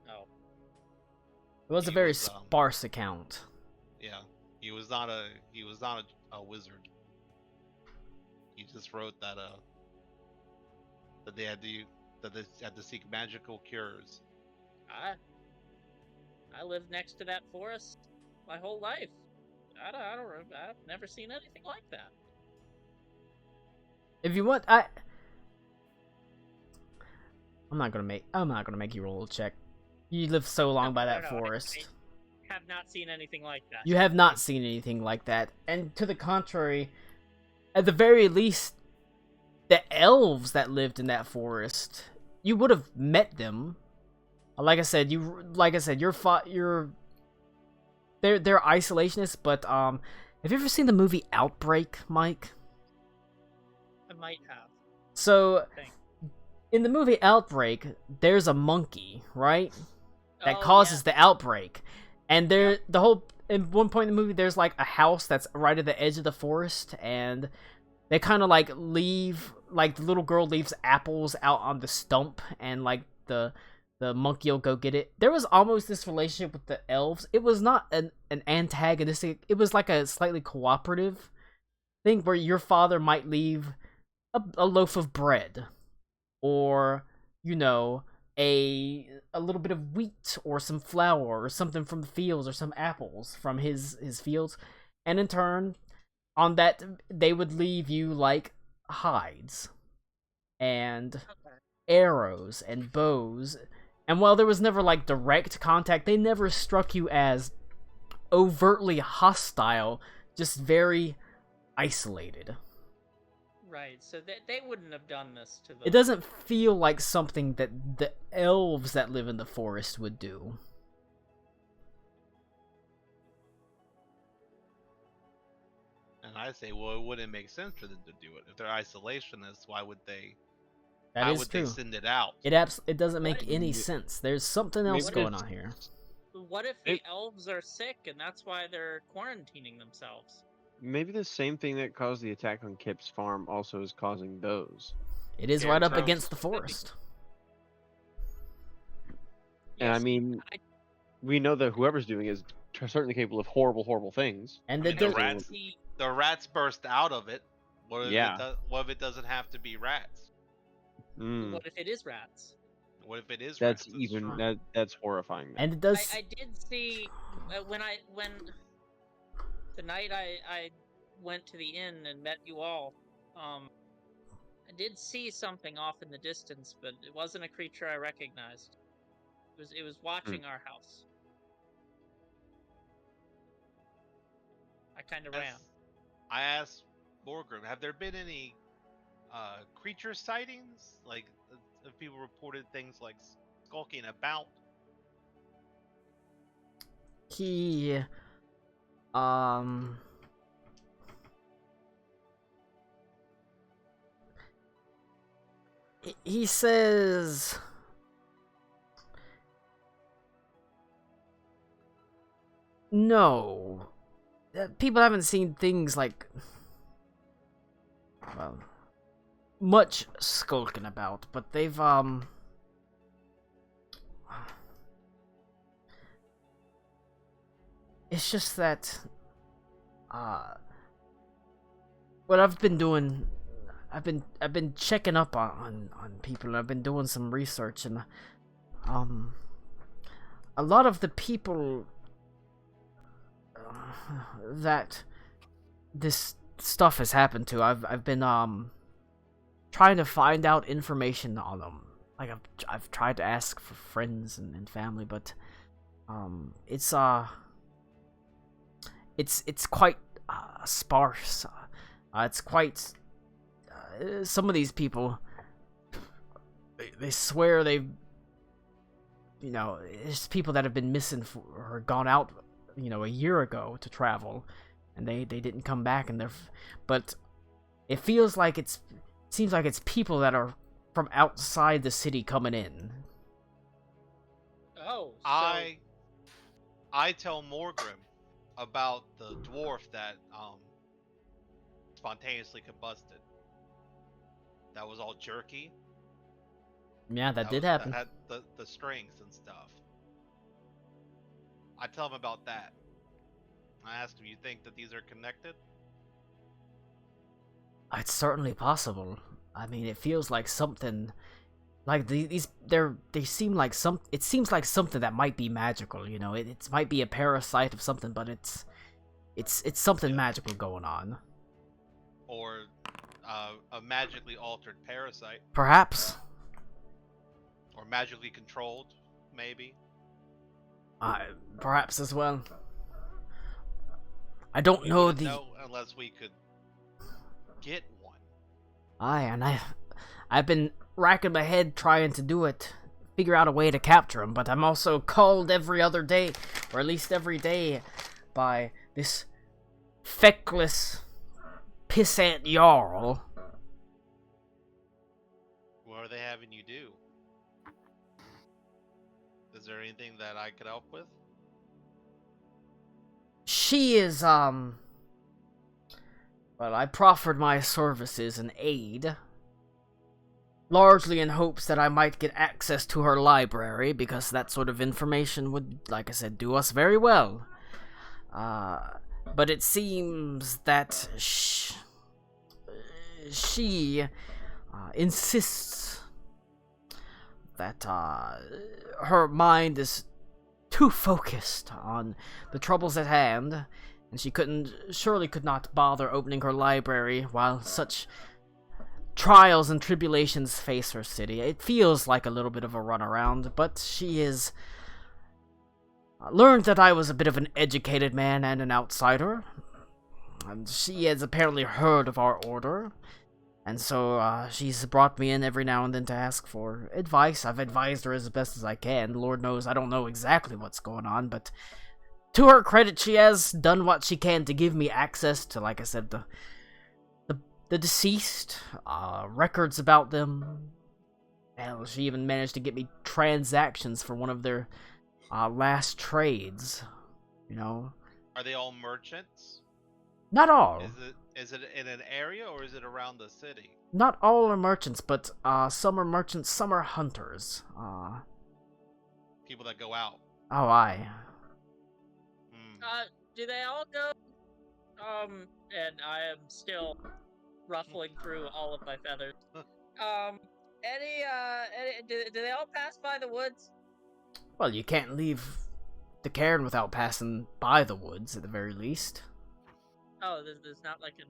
Oh. It was a He very was, sparse account. Yeah, he was not a wizard. He just wrote that they had to seek magical cures. I lived next to that forest my whole life. I've never seen anything like that. If you want, I'm not gonna make you roll a check. You lived so long by that forest. I have not seen anything like that. You have not seen anything like that. And to the contrary, at the very least, the elves that lived in that forest, you would have met them. Like I said, they're isolationists, but have you ever seen the movie Outbreak, Mike? I might have. So, in the movie Outbreak, there's a monkey, right? That causes the outbreak. And at one point in the movie, there's like a house that's right at the edge of the forest, and they kind of like leave, like the little girl leaves apples out on the stump, and like the monkey will go get it. There was almost this relationship with the elves. It was not an antagonistic, it was like a slightly cooperative thing where your father might leave a loaf of bread, or a little bit of wheat or some flour or something from the fields, or some apples from his fields, and in turn on that they would leave you like hides and arrows and bows. And while there was never like direct contact, they never struck you as overtly hostile, just very isolated. Right, so they wouldn't have done this to them. It doesn't feel like something that the elves that live in the forest would do. And I say, well, it wouldn't make sense for them to do it. If they're isolationists, why would they? That Why is would true. they send it out? It doesn't make any sense. There's something else going on here. What if the elves are sick and that's why they're quarantining themselves? Maybe the same thing that caused the attack on Kip's farm also is causing those. It is Yeah, right up terms- against the forest. And I Yes, mean, we know that whoever's doing it is certainly capable of horrible, horrible things. And I mean, it the does, rats, the rats burst out of it. What if, Yeah. what if it doesn't have to be rats? Mm, What if it is rats? What if it is that's rats? even true. that's horrifying. Then. and it does. I did see when the night I went to the inn and met you all. I did see something off in the distance, but it wasn't a creature I recognized. It was watching our house. I kind of ran. I asked Morgan, have there been any creature sightings? Like, have people reported things like skulking about? He he says no. People haven't seen things like, well, much skulking about, but they've it's just that, what I've been doing, I've been checking up on people, and I've been doing some research, and a lot of the people that this stuff has happened to, I've been trying to find out information on them. Like I've tried to ask for friends and family, but it's quite sparse. It's quite some of these people, they swear they've, it's people that have been missing or gone out, a year ago to travel, and they didn't come back, and but it seems like it's people that are from outside the city coming in. Oh, so I tell Morgrim about the dwarf that spontaneously combusted. That was all jerky. Yeah, that did happen. That had the strings and stuff. I tell him about that. I asked him, "You think that these are connected?" It's certainly possible. I mean, it feels like something, like they seem like it seems like something that might be magical. It might be a parasite of something, but it's something magical going on. Or a magically altered parasite. Perhaps. Or magically controlled, maybe. Perhaps as well. I don't know unless we could get one. And I've been racking my head trying to do it, figure out a way to capture him, but I'm also called every other day, or at least every day, by this feckless pissant Jarl. What are they having you do? Is there anything that I could help with? She is, well, I proffered my services and aid, largely in hopes that I might get access to her library, because that sort of information would, like I said, do us very well. But it seems that she insists that her mind is too focused on the troubles at hand, and she surely could not bother opening her library while such trials and tribulations face her city. It feels like a little bit of a runaround, but she is learned that I was a bit of an educated man and an outsider, and she has apparently heard of our order, and so she's brought me in every now and then to ask for advice. I've advised her as best as I can. Lord knows I don't know exactly what's going on, but to her credit, she has done what she can to give me access to, like I said, the deceased, records about them. Hell, she even managed to get me transactions for one of their last trades, Are they all merchants? Not all. Is it in an area, or is it around the city? Not all are merchants, but some are merchants, some are hunters. People that go out. Oh, aye. Do they all go? And I am still ruffling through all of my feathers. Do they all pass by the woods? Well, you can't leave the cairn without passing by the woods, at the very least. Oh, there's not like an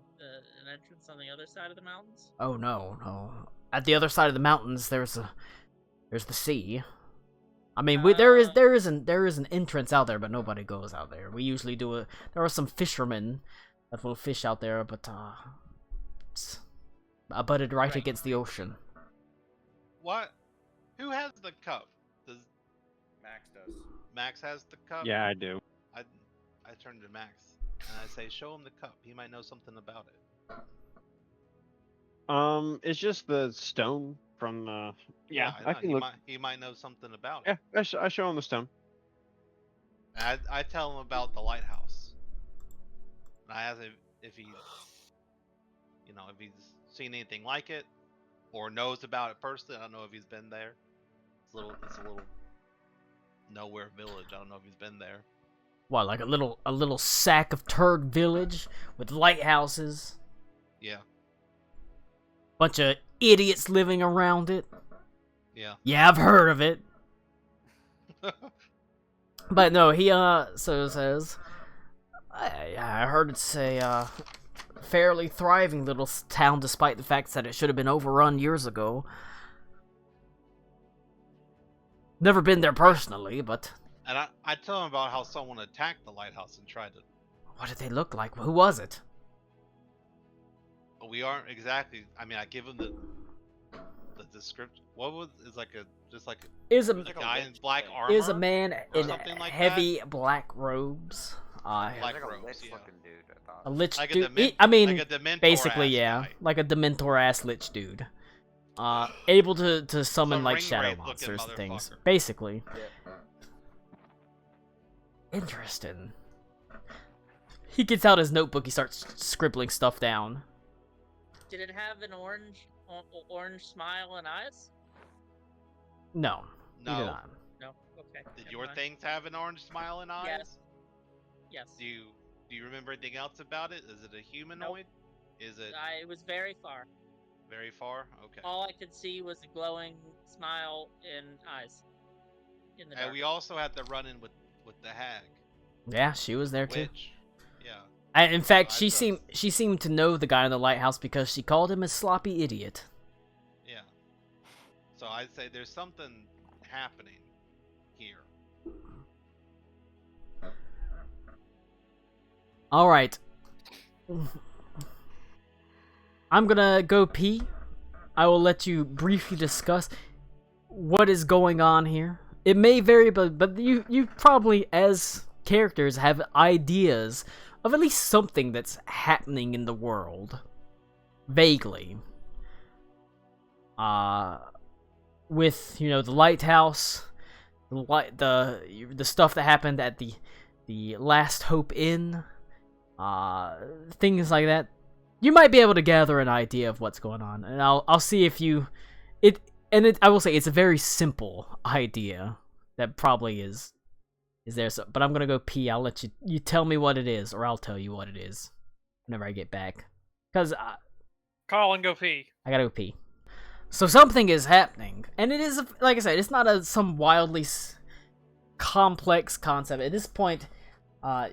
entrance on the other side of the mountains? Oh, no. At the other side of the mountains, there's the sea. I mean, there is an entrance out there, but nobody goes out there. We usually there are some fishermen that will fish out there, but it's abutted right against the ocean. What? Who has the cup? Max does. Max has the cup? Yeah, I do. I turn to Max and I say, "Show him the cup. He might know something about it." It's just the stone from the. Yeah, I can look. He might know something about it. Yeah, I show him the stone. I tell him about the lighthouse. And I ask him if he's seen anything like it, or knows about it personally. I don't know if he's been there. It's a little nowhere village. I don't know if he's been there. what, like a little sack of turd village with lighthouses, Yeah. bunch of idiots living around it. Yeah. Yeah, I've heard of it. But no, he so says, I heard it's a fairly thriving little town, despite the fact that it should have been overrun years ago. Never been there personally, but And I tell him about how someone attacked the lighthouse and tried to. what did they look like? Who was it? But we aren't exactly. I mean, I give him the description. What was is like a just like Is a a guy in black armor? is a man in something like heavy black robes. Black Like a robes, lich yeah. looking dude, I thought. A lich Like a dude. dement- I mean, like a Dementor basically, ass yeah, guy. like a Dementor ass lich dude. Able to summon Some like ring shadow wraith looking monsters and things. motherfucker. Basically. Yeah. Interesting. He gets out his notebook. He starts scribbling stuff down. Did it have an orange smile and eyes? No, he did No. not. No. Okay. Did never your mind. things have an orange smile and eyes? Yes. Yes. Do you remember anything else about it? Is it a humanoid? Is it It was very far. very far? Okay. All I could see was a glowing smile and eyes. In the dark. And we also had to run in with the hag, Yeah, she was there too. which, yeah, In fact, I she trust. seemed to know the guy in the lighthouse because she called him a sloppy idiot. yeah. So I'd say there's something happening here. All right. I'm gonna go pee. I will let you briefly discuss what is going on here. It may vary, but you probably, as characters, have ideas of at least something that's happening in the world. Vaguely. With, the lighthouse, the stuff that happened at the Last Hope Inn, things like that. You might be able to gather an idea of what's going on, and I'll see if you I will say it's a very simple idea that probably is there. So, but I'm gonna go pee. I'll let you tell me what it is, or I'll tell you what it is whenever I get back, cause Call and go pee. I gotta go pee. So something is happening, and it is, like I said, it's not some wildly complex concept at this point.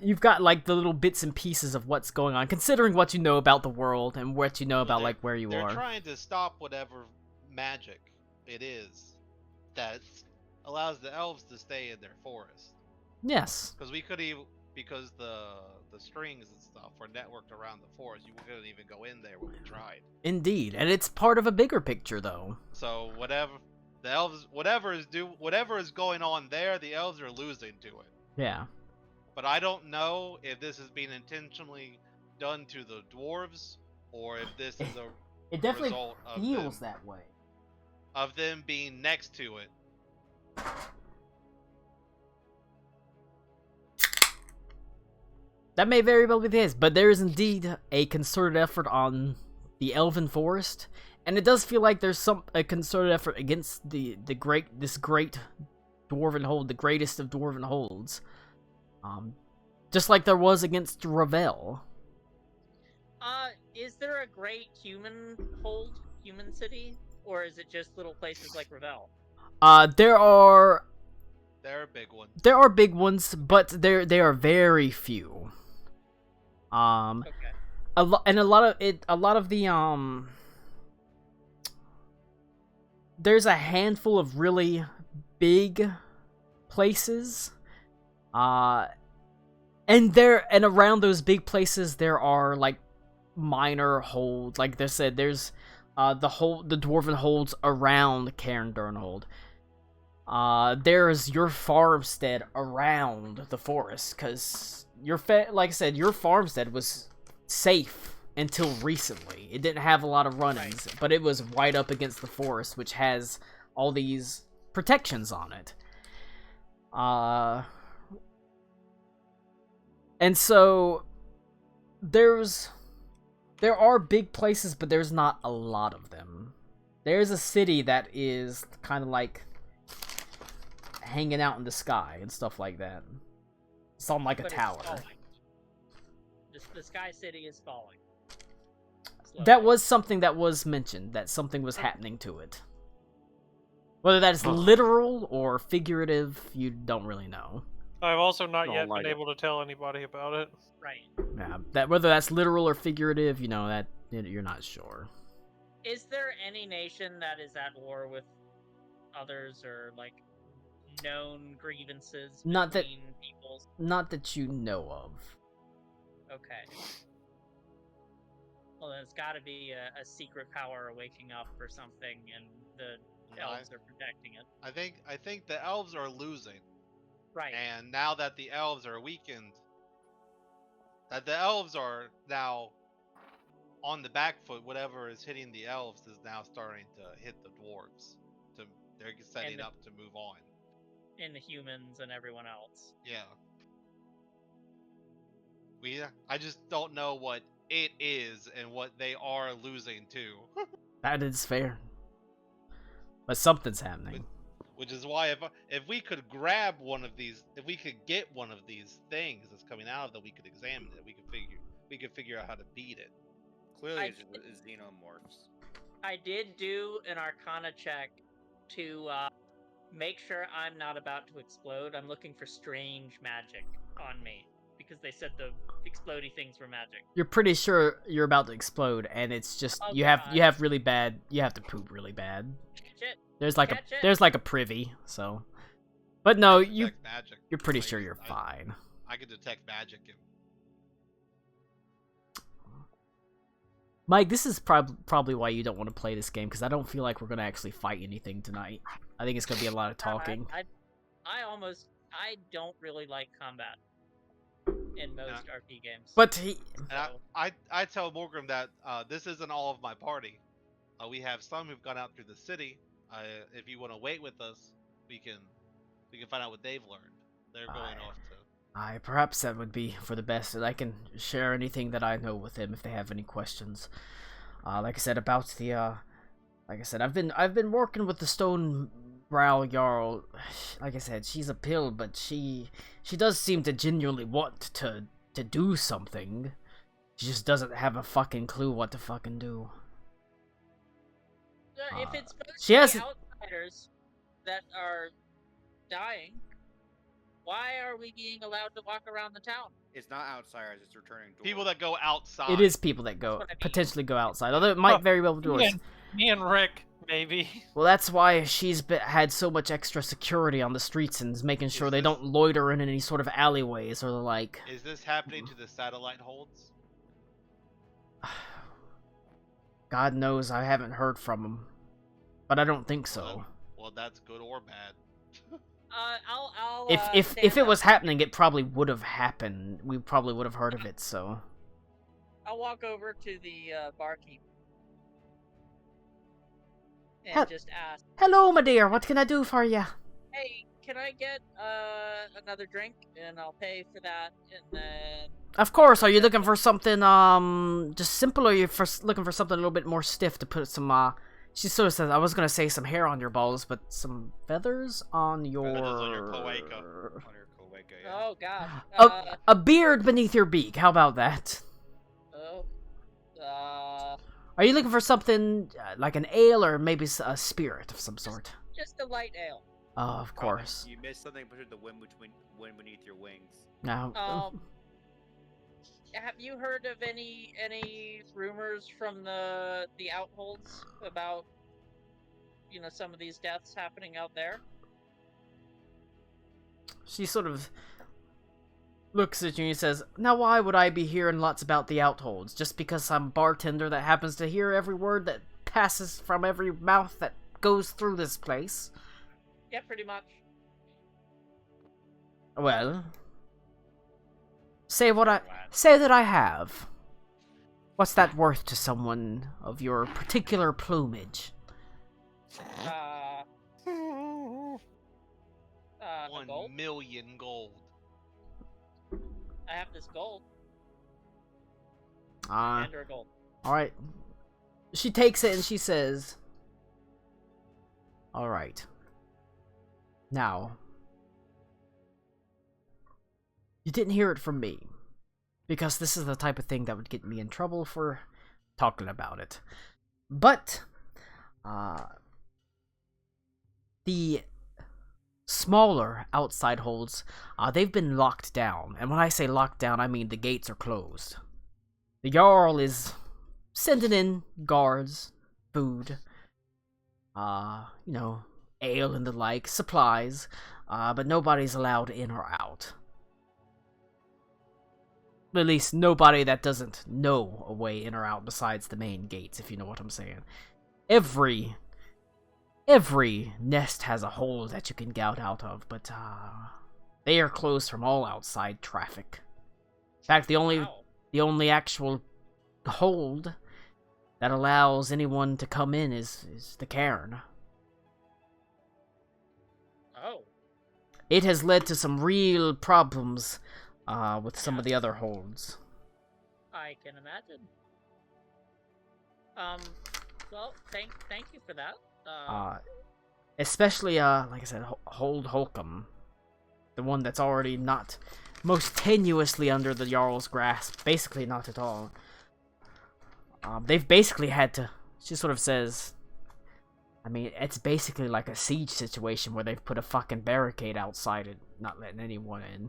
You've got like the little bits and pieces of what's going on, considering what you know about the world and what you know about like where you They're are. trying to stop whatever magic it is that allows the elves to stay in their forest. Yes. Because because the strings and stuff were networked around the forest, you couldn't even go in there when we tried. Indeed, and it's part of a bigger picture, though. So whatever the elves, whatever is going on there, the elves are losing to it. Yeah. But I don't know if this is being intentionally done to the dwarves, or if this is a It definitely result of feels them, that way. of them being next to it. That may very well be the case, but there is indeed a concerted effort on the Elven Forest, and it does feel like there's a concerted effort against this great dwarven hold, the greatest of dwarven holds. Just like there was against Ravel. Is there a great human city, or is it just little places like Ravel? There are big ones. There are big ones, but they are very few. Okay. A lot of the there's a handful of really big places. And around those big places there are like minor holds. Like they said, there's the dwarven holds around Cairn Durnhold. There's your farmstead around the forest, because like I said, your farmstead was safe until recently. It didn't have a lot of run-ins, but it was right up against the forest, which has all these protections on it. And so there are big places, but there's not a lot of them. There's a city that is kind of like hanging out in the sky and stuff like that. It's on like a but tower. it's falling. The Sky City is falling. Slowly. That was something that was mentioned, that something was happening to it. Whether that is literal or figurative, you don't really know. I've also not Don't yet like been it. able to tell anybody about it. Right. Yeah, that whether that's literal or figurative, you know, that you're not sure. Is there any nation that is at war with others or like known grievances Not that- between peoples? Not that you know of. Okay. Well, there's got to be a secret power waking up or something, and the elves are protecting it. I think the elves are losing, Right. and now that the elves are weakened, that the elves are now on the back foot. Whatever is hitting the elves is now starting to hit the dwarves. They're setting up to move on. And the humans and everyone else. Yeah. I just don't know what it is and what they are losing to. That is fair. But something's happening. Which is why if we could grab one of these, if we could get one of these things that's coming out of that, we could examine it. We could figure out how to beat it. Clearly, it's xenomorphs. I did do an Arcana check to make sure I'm not about to explode. I'm looking for strange magic on me because they said the explodey things were magic. You're pretty sure you're about to explode, and it's just you have to poop really bad. Shit. There's like Catch it. there's like a privy, so. But no, Detect magic. you're pretty Like, sure you're fine. I can detect magic. Mike, this is probably why you don't want to play this game, because I don't feel like we're gonna actually fight anything tonight. I think it's gonna be a lot of talking. I don't really like combat in most RP games. But I tell Morgan that this isn't all of my party. We have some who've gone out through the city. If you want to wait with us, we can find out what they've learned. They're going off to. Perhaps that would be for the best, and I can share anything that I know with them if they have any questions. Like I said about the, like I said, I've been working with the Stone Brow Jarl. Like I said, she's a pill, but she does seem to genuinely want to do something. She just doesn't have a fucking clue what to fucking do. If it's supposed she to has be outsiders that are dying, why are we being allowed to walk around the town? It's not outsiders, it's returning dwarves. People that go outside. It is people that go potentially go outside, although it might very well do us. Me and Rick, maybe. Well, that's why she's had so much extra security on the streets and is making sure they don't loiter in any sort of alleyways or the like. Is this happening to the satellite holds? God knows I haven't heard from him, but I don't think so. Well, that's good or bad. I'll If it was happening, it probably would have happened. We probably would have heard of it. So I'll walk over to the barkeep and just ask, "Hello, my dear. What can I do for you?" "Hey, can I get another drink?" And I'll pay for that, and then. Of course. Are you looking for something just simple, or are you looking for something a little bit more stiff to put some She sort of says, I was gonna say some hair on your balls, but some feathers on your... Feathers on your cloaca. On your cloaca, yeah. Oh gosh. A beard beneath your beak. How about that? Are you looking for something like an ale or maybe a spirit of some sort? Just a light ale. Oh, of course. You missed something between the wind beneath your wings. Now, Have you heard of any rumors from the outholds about some of these deaths happening out there? she sort of looks at you and says, "Now why would I be hearing lots about the outholds? Just because I'm a bartender that happens to hear every word that passes from every mouth that goes through this place?" Yeah, pretty much. Well, say that I have. What's that worth to someone of your particular plumage? A gold? 1 million gold. I have this gold. Ah, And gold. alright. She takes it and she says, "Alright. Now, You didn't hear it from me. Because this is the type of thing that would get me in trouble for talking about it. But, the smaller outside holds, they've been locked down. And when I say locked down, I mean the gates are closed. The Jarl is sending in guards, food, ale and the like, supplies, but nobody's allowed in or out. At least nobody that doesn't know a way in or out besides the main gates, if you know what I'm saying. Every nest has a hole that you can get out of, but they are closed from all outside traffic. In fact, the only actual hold that allows anyone to come in is the cairn. Oh. It has led to some real problems with some of the other holds. I can imagine. Well, thank you for that. Especially, like I said, Hold Holcomb. The one that's already not most tenuously under the Jarl's grasp. Basically not at all. They've basically had to, she sort of says, I mean, it's basically like a siege situation where they've put a fucking barricade outside it, not letting anyone in.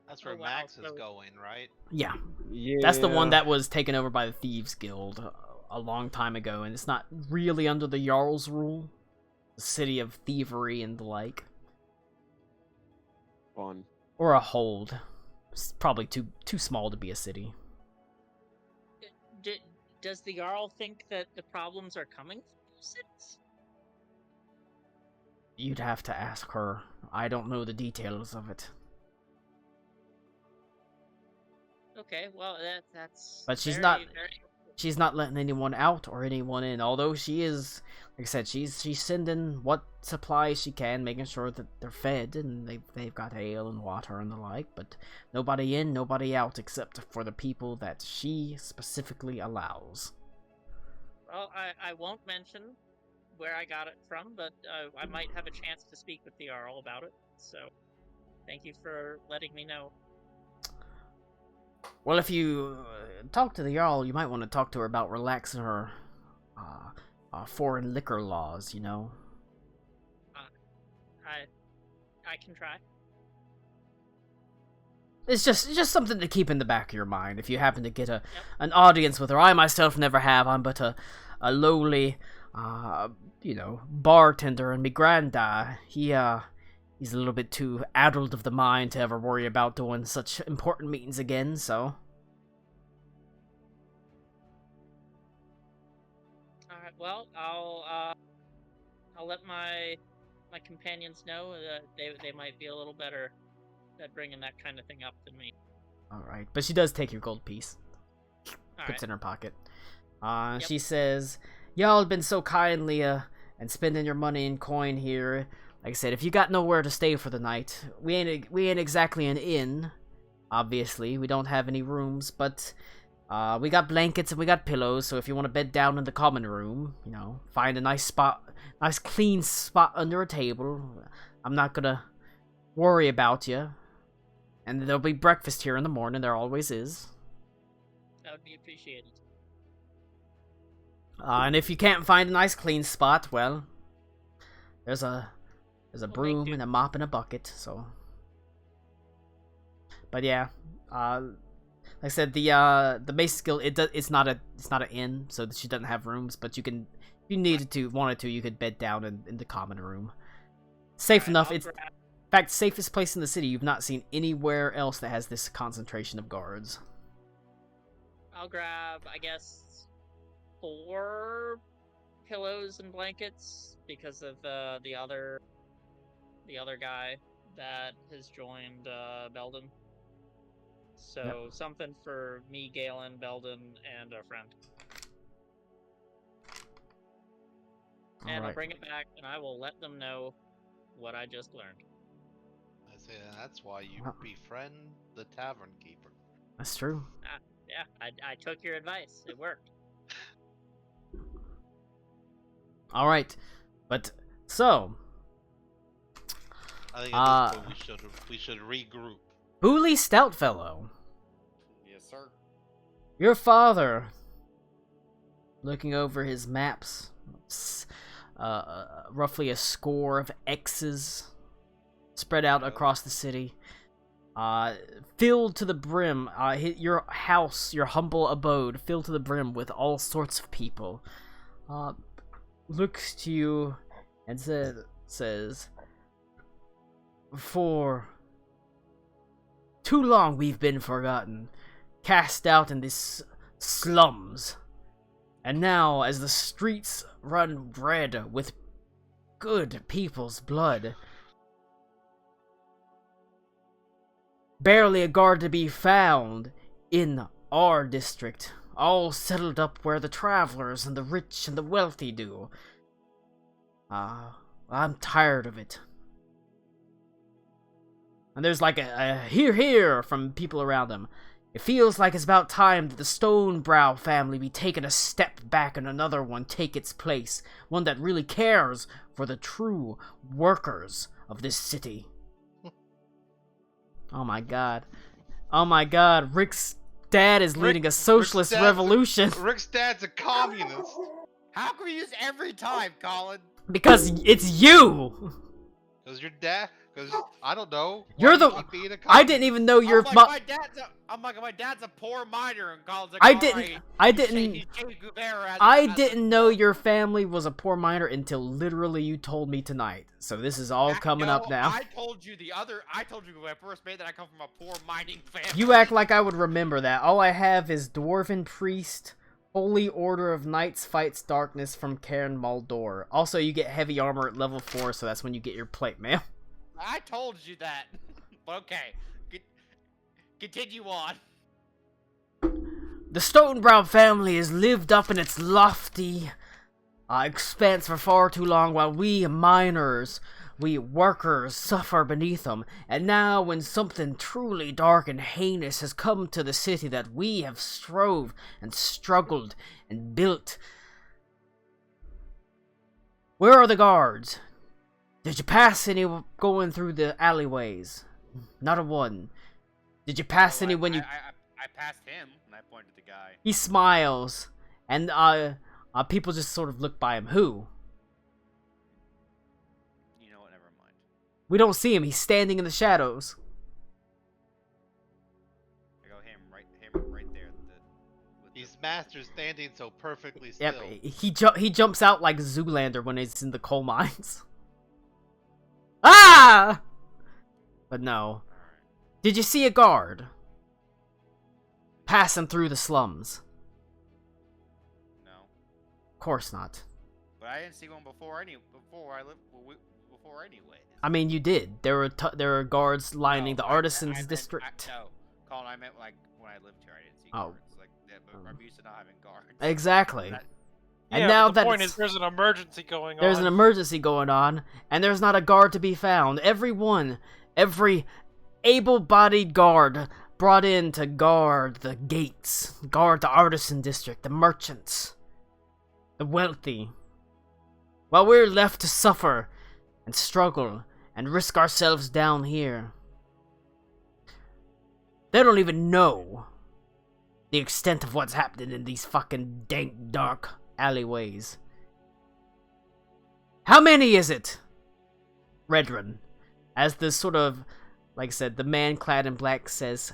That's where Oh, wow, Max is so- going, right? Yeah. Yeah. That's the one that was taken over by the Thieves Guild a long time ago, and it's not really under the Jarl's rule. The city of thievery and the like. Fun. Or a hold. It's probably too small to be a city. Does the Jarl think that the problems are coming from cities? You'd have to ask her. I don't know the details of it. Okay, well that's. But she's very, not- very- She's not letting anyone out or anyone in, although she is, like I said, she's sending what supplies she can, making sure that they're fed and they've got ale and water and the like, but nobody in, nobody out except for the people that she specifically allows. Well, I won't mention where I got it from, but I might have a chance to speak with the Jarl about it. So, thank you for letting me know. Well, if you talk to the Jarl, you might want to talk to her about relaxing her foreign liquor laws, you know? I can try. It's just something to keep in the back of your mind if you happen to get an audience with her. I myself never have. I'm but a lowly, bartender, and me granda, he's a little bit too addled of the mind to ever worry about doing such important meetings again, so. Alright, well, I'll let my companions know that they might be a little better at bringing that kind of thing up than me. Alright, but she does take your gold piece. Alright. Puts it in her pocket. Yep. She says, y'all have been so kindly, and spending your money in coin here. Like I said, if you got nowhere to stay for the night, we ain't exactly an inn. Obviously, we don't have any rooms, but we got blankets and we got pillows. So if you want to bed down in the common room, find a nice clean spot under a table. I'm not gonna worry about you. And there'll be breakfast here in the morning. There always is. That would be appreciated. And if you can't find a nice clean spot, well, there's a broom and a mop and a bucket. So, but yeah, like I said, the basic skill it's not an inn, so she doesn't have rooms. But you can, if you wanted to, you could bed down in the common room. Safe enough. It's in fact safest place in the city. You've not seen anywhere else that has this concentration of guards. I'll grab, I guess, 4 pillows and blankets because of the other guy that has joined Belden. So something for me, Galen, Belden, and a friend. And I'll bring it back, and I will let them know what I just learned. I say that's why you befriend the tavern keeper. That's true. Yeah, I took your advice. It worked. All right, but So, I think at this point we should regroup. Booley Stoutfellow, Yes, sir. your father, looking over his maps, roughly a score of X's spread out across the city, filled to the brim, your house, your humble abode, filled to the brim with all sorts of people, looks to you and says, "For too long we've been forgotten, cast out in these slums, and now as the streets run red with good people's blood, barely a guard to be found in our district, all settled up where the travelers and the rich and the wealthy do. I'm tired of it." And there's like a hear hear from people around him. "It feels like it's about time that the Stonebrow family be taking a step back and another one take its place. One that really cares for the true workers of this city." Oh my god. Oh my god, Rick's dad is leading a socialist revolution. Rick's dad's a communist. How come we use every time, Colin? Because it's you! Cause your dad. Cause I don't know. You're why the- you keep being a I didn't even know your my dad's a poor miner, and Colin's like, I didn't know your family was a poor miner until literally you told me tonight. So this is all coming up now. I told you when I first made that I come from a poor mining family. You act like I would remember that. All I have is Dwarven Priest, Holy Order of Knights Fights Darkness from Cairn Maldor. Also, you get heavy armor at level 4, so that's when you get your plate mail. I told you that. Okay. Continue on. The Stonebrow family has lived up in its lofty expanse for far too long, while we miners, we workers, suffer beneath them. And now when something truly dark and heinous has come to the city that we have strove and struggled and built, where are the guards? Did you pass any going through the alleyways? Not a one. Did you pass any when you... I passed him, and I pointed at the guy. He smiles, and people just sort of look by him. Who? You know what, never mind. We don't see him. He's standing in the shadows. I go him right there. These masters standing so perfectly still. Yep, he jumps out like Zoolander when he's in the coal mines. Ah! But no. Did you see a guard passing through the slums? No. Of course not. But I didn't see one before anyway. I mean, you did. There were guards lining the artisans' district. No, Colin, I meant like when I lived here, I didn't see Oh. guards. Like, but I'm used to not having guards. Exactly. And Yeah, now but the that point it's- is, there's an emergency going on. There's an emergency going on, and there's not a guard to be found. Every able-bodied guard brought in to guard the gates, guard the artisan district, the merchants, the wealthy. While we're left to suffer and struggle and risk ourselves down here. They don't even know the extent of what's happening in these fucking dank, dark alleyways. How many is it? Redrun, as the sort of, like I said, the man clad in black says,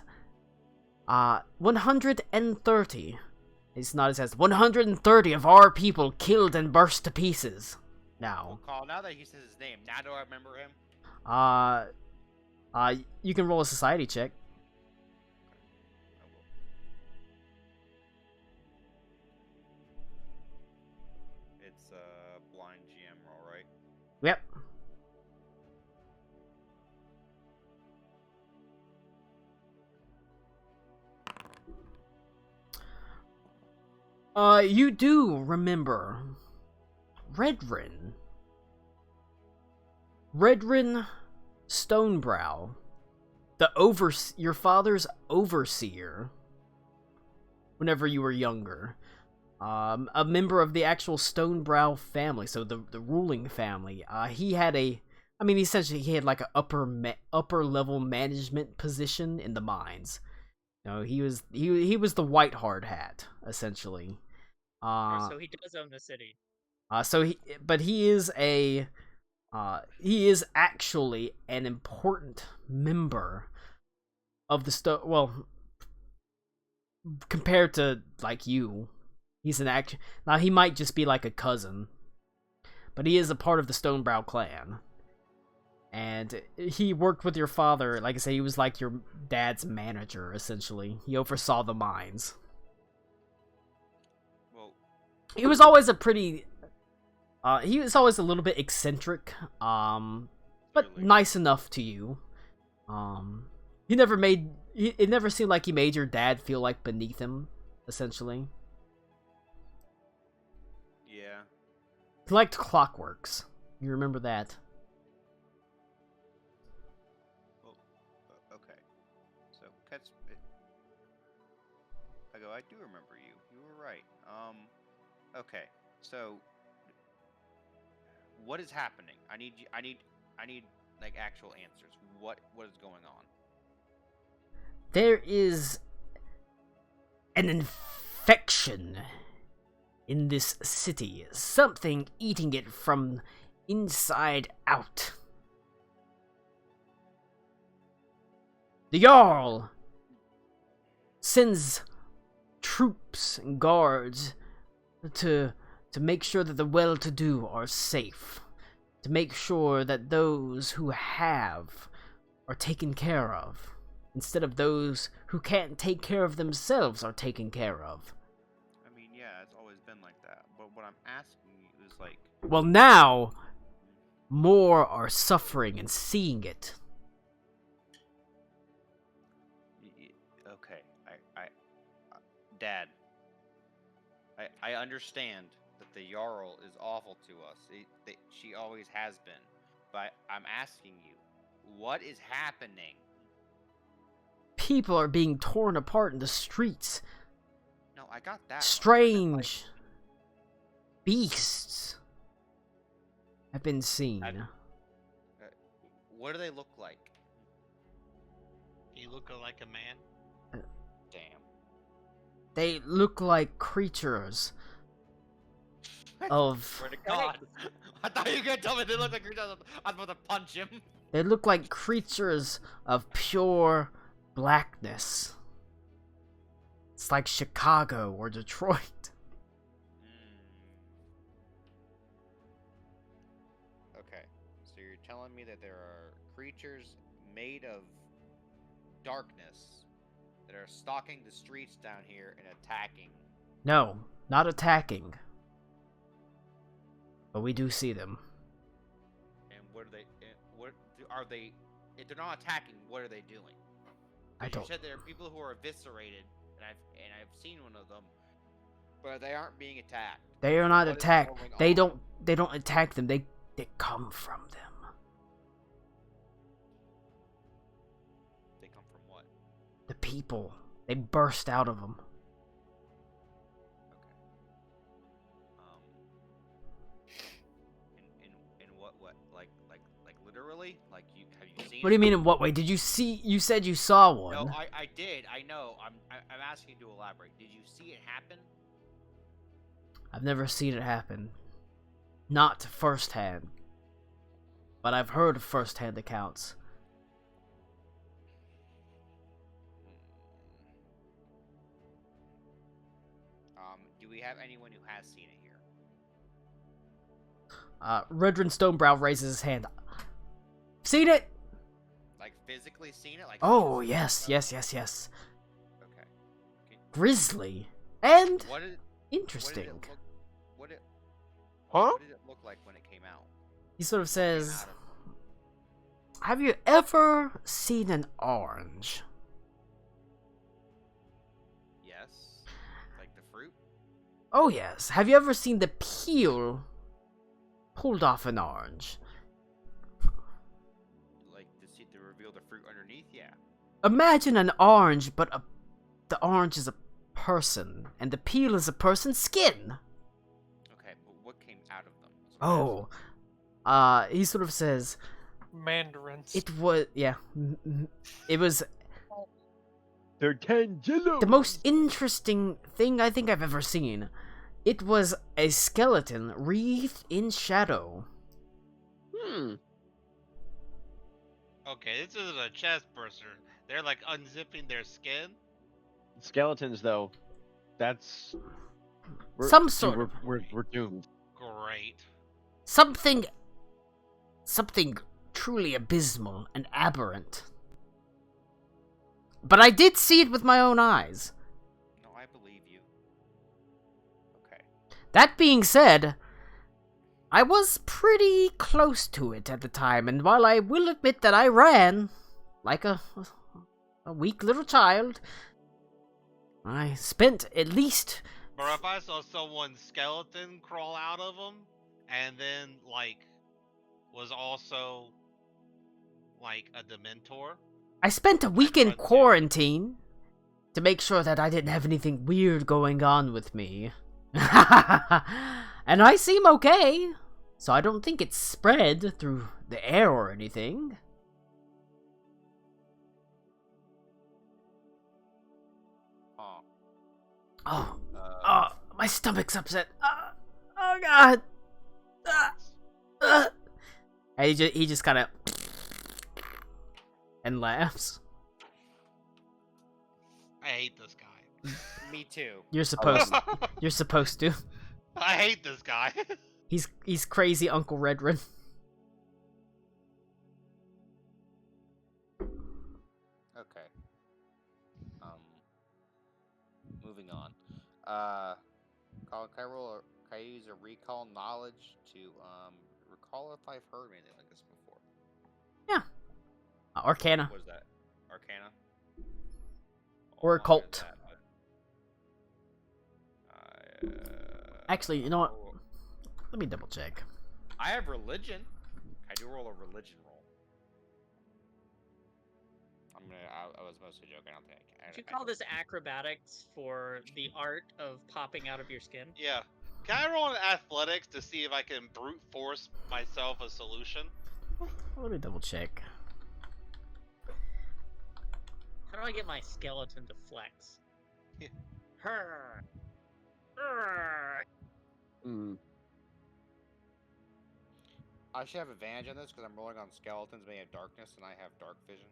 130. It's not, it says, 130 of our people killed and burst to pieces. Now. Colin, now that he says his name, now do I remember him? You can roll a society check. It's a blind GM roll, right? Yep. You do remember Redrin. Redrin Stonebrow, your father's overseer, whenever you were younger. a member of the actual Stonebrow family, so the ruling family. He had essentially he had like an upper level management position in the mines. He was the white hard hat essentially. So he does own the city. But he is actually an important member of the well, compared to like you, he's an act. Now he might just be like a cousin, but he is a part of the Stonebrow clan. And he worked with your father. Like I say, he was like your dad's manager essentially. He oversaw the mines. Well, He was always a pretty he was always a little bit eccentric, but Really? nice enough to you. He never made it never seemed like he made your dad feel like beneath him, essentially. yeah. He liked clockworks. You remember that? Well, okay. So I do remember you. You were right. Okay. So, what is happening? I need like actual answers. What is going on? There is an infection in this city. Something eating it from inside out. The Jarl sends troops and guards to make sure that the well-to-do are safe. To make sure that those who have are taken care of. Instead of those who can't take care of themselves are taken care of. I mean, yeah, it's always been like that. But what I'm asking you is like, Well, now, more are suffering and seeing it. okay, Dad, I understand that the Jarl is awful to us. She always has been. But I'm asking you, what is happening? People are being torn apart in the streets. No, I got that. Strange beasts have been seen. What do they look like? You look like a man. Damn. They look like creatures of... Swear to God. I thought you were gonna tell me they look like creatures. I was about to punch him. They look like creatures of pure blackness. It's like Chicago or Detroit. Okay, so you're telling me that there are creatures made of darkness that are stalking the streets down here and attacking. No, not attacking. But we do see them. And what are they? What are they? If they're not attacking, what are they doing? I don't... You said there are people who are eviscerated, and I've seen one of them, but they aren't being attacked. They are not What is attacked. going on? They don't attack them. They come from them. They come from what? The people. They burst out of them. In what like literally? Like have you seen? What do you mean in what way? Did you see? You said you saw one. No, I did. I know. I'm asking you to elaborate. Did you see it happen? I've never seen it happen. Not firsthand. But I've heard firsthand accounts. Do we have anyone who has seen it here? Redrin Stonebrow raises his hand. Seen it? Like physically seen it? Like Oh, seen it? yes, yes, yes, yes. Okay. Grisly. And What did interesting. Huh? What did it look like when it came out? He sort of Came says, out of- have you ever seen an orange? Yes. Like the fruit? Oh, yes. Have you ever seen the peel pulled off an orange? Like to reveal the fruit underneath? Yeah. Imagine an orange, but the orange is a person, and the peel is a person's skin. Okay, but what came out of them? Is what I'm He sort of says, Mandarins. it was, it was They're tangelo. the most interesting thing I think I've ever seen. It was a skeleton wreathed in shadow. Okay, this isn't a chest burster. They're like unzipping their skin. Skeletons, though. That's Some dude, sort of we're doomed. Great. something truly abysmal and aberrant. But I did see it with my own eyes. No, I believe you. Okay. That being said, I was pretty close to it at the time, and while I will admit that I ran like a weak little child, I spent at least... But if I saw someone's skeleton crawl out of them, and then, like, was also, like, a Dementor... I spent a week in run too. quarantine to make sure that I didn't have anything weird going on with me. And I seem okay, so I don't think it's spread through the air or anything. Huh. Oh, my stomach's upset. Oh god. And he just kind of and laughs. I hate this guy. Me too. You're supposed to. I hate this guy. He's crazy Uncle Redrin. Okay. Moving on. Colin, can I use a recall knowledge to recall if I've heard anything like this before? Yeah. Arcana. What is that? Arcana? Or Oh, occult. what is that? Actually, you know what? Let me double check. I have religion. I do roll a religion roll. I was mostly joking. I don't think I can. Would you call this acrobatics for the art of popping out of your skin? Yeah. Can I roll an athletics to see if I can brute force myself a solution? Let me double check. How do I get my skeleton to flex? Yeah. Her. I should have advantage on this because I'm rolling on skeletons being a darkness and I have dark vision.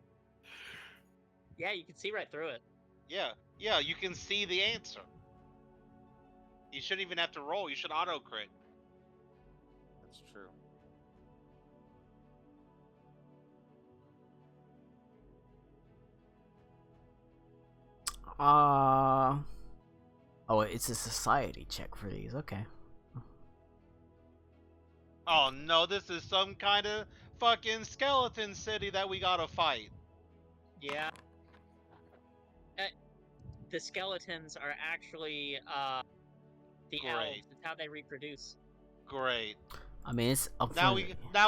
Yeah, you can see right through it. Yeah, you can see the answer. You shouldn't even have to roll, you should auto crit. That's true. Oh, it's a society check for these. Okay. Oh no, this is some kind of fucking skeleton city that we gotta fight. Yeah. The skeletons are actually the Great. elves. It's how they reproduce. Great. I mean, it's Now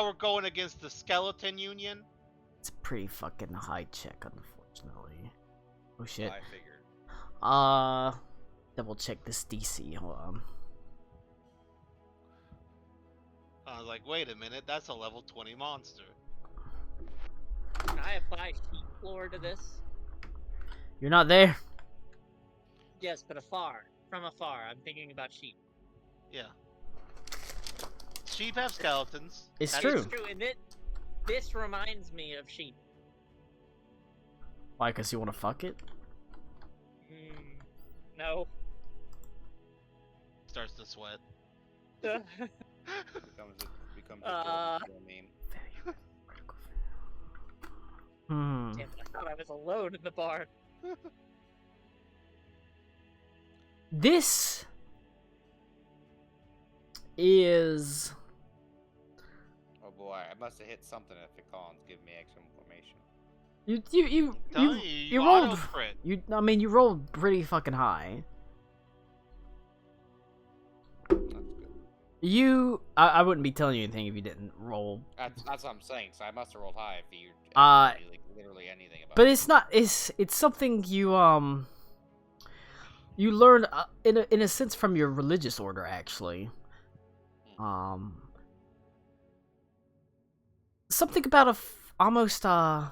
we're going against the skeleton union. It's a pretty fucking high check, unfortunately. Oh shit. I figured. Double check this DC. Hold on. I was like, wait a minute, that's a level 20 monster. Can I apply sheep lore to this? You're not there. Yes, but afar. From afar. I'm thinking about sheep. Yeah. Sheep have skeletons. It's That true. is It's true, and this reminds me of sheep. Why? Cause you want to fuck it? No. Starts to sweat. becomes a meme. Hmm. Damn it, I thought I was alone in the bar. This is Oh boy, I must have hit something if the Collins give me extra information. you auto rolled. crit. You rolled pretty fucking high. That's good. I wouldn't be telling you anything if you didn't roll. That's what I'm saying. So I must have rolled high if you Uh, knew, like literally anything about. But it. it's not. It's something you you learn in a sense from your religious order, actually. Something about almost a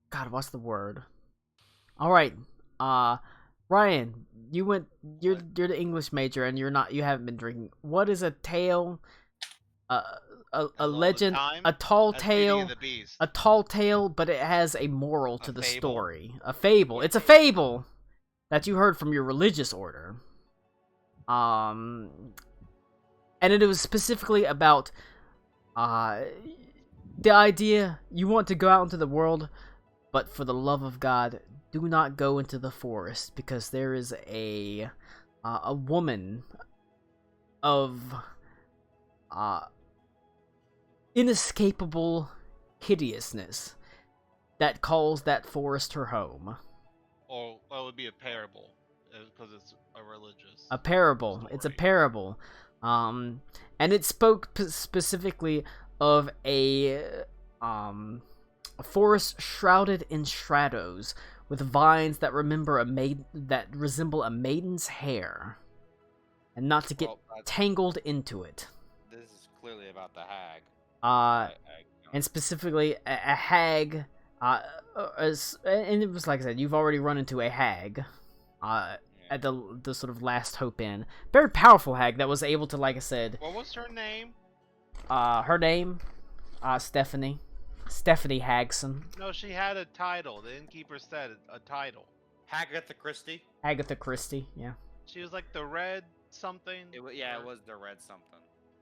God, what's the word? All right, Ryan, you're the English major, and you haven't been drinking. What is a tale? A All the legend, time? a tall That's Beauty tale, and the Beast. a tall tale, but it has a moral to A the fable. story. A fable. It's a fable that you heard from your religious order. And it was specifically about the idea you want to go out into the world, but for the love of God, do not go into the forest because there is a woman of inescapable hideousness that calls that forest her home. Or well, it would be a parable because it's a religious. A parable. story. It's a parable. And it spoke specifically of a forest shrouded in shadows with vines that resemble a maiden's hair, and not to get Well, tangled into it. this is clearly about the hag. And specifically a hag. And it was like I said, you've already run into a hag. At the sort of last hope inn. Very powerful hag that was able to, like I said. What was her name? Her name, Stephanie. Stephanie Hagson. No, she had a title. The innkeeper said a title. Agatha Christie. Agatha Christie, yeah. She was like the red something. It was the red something.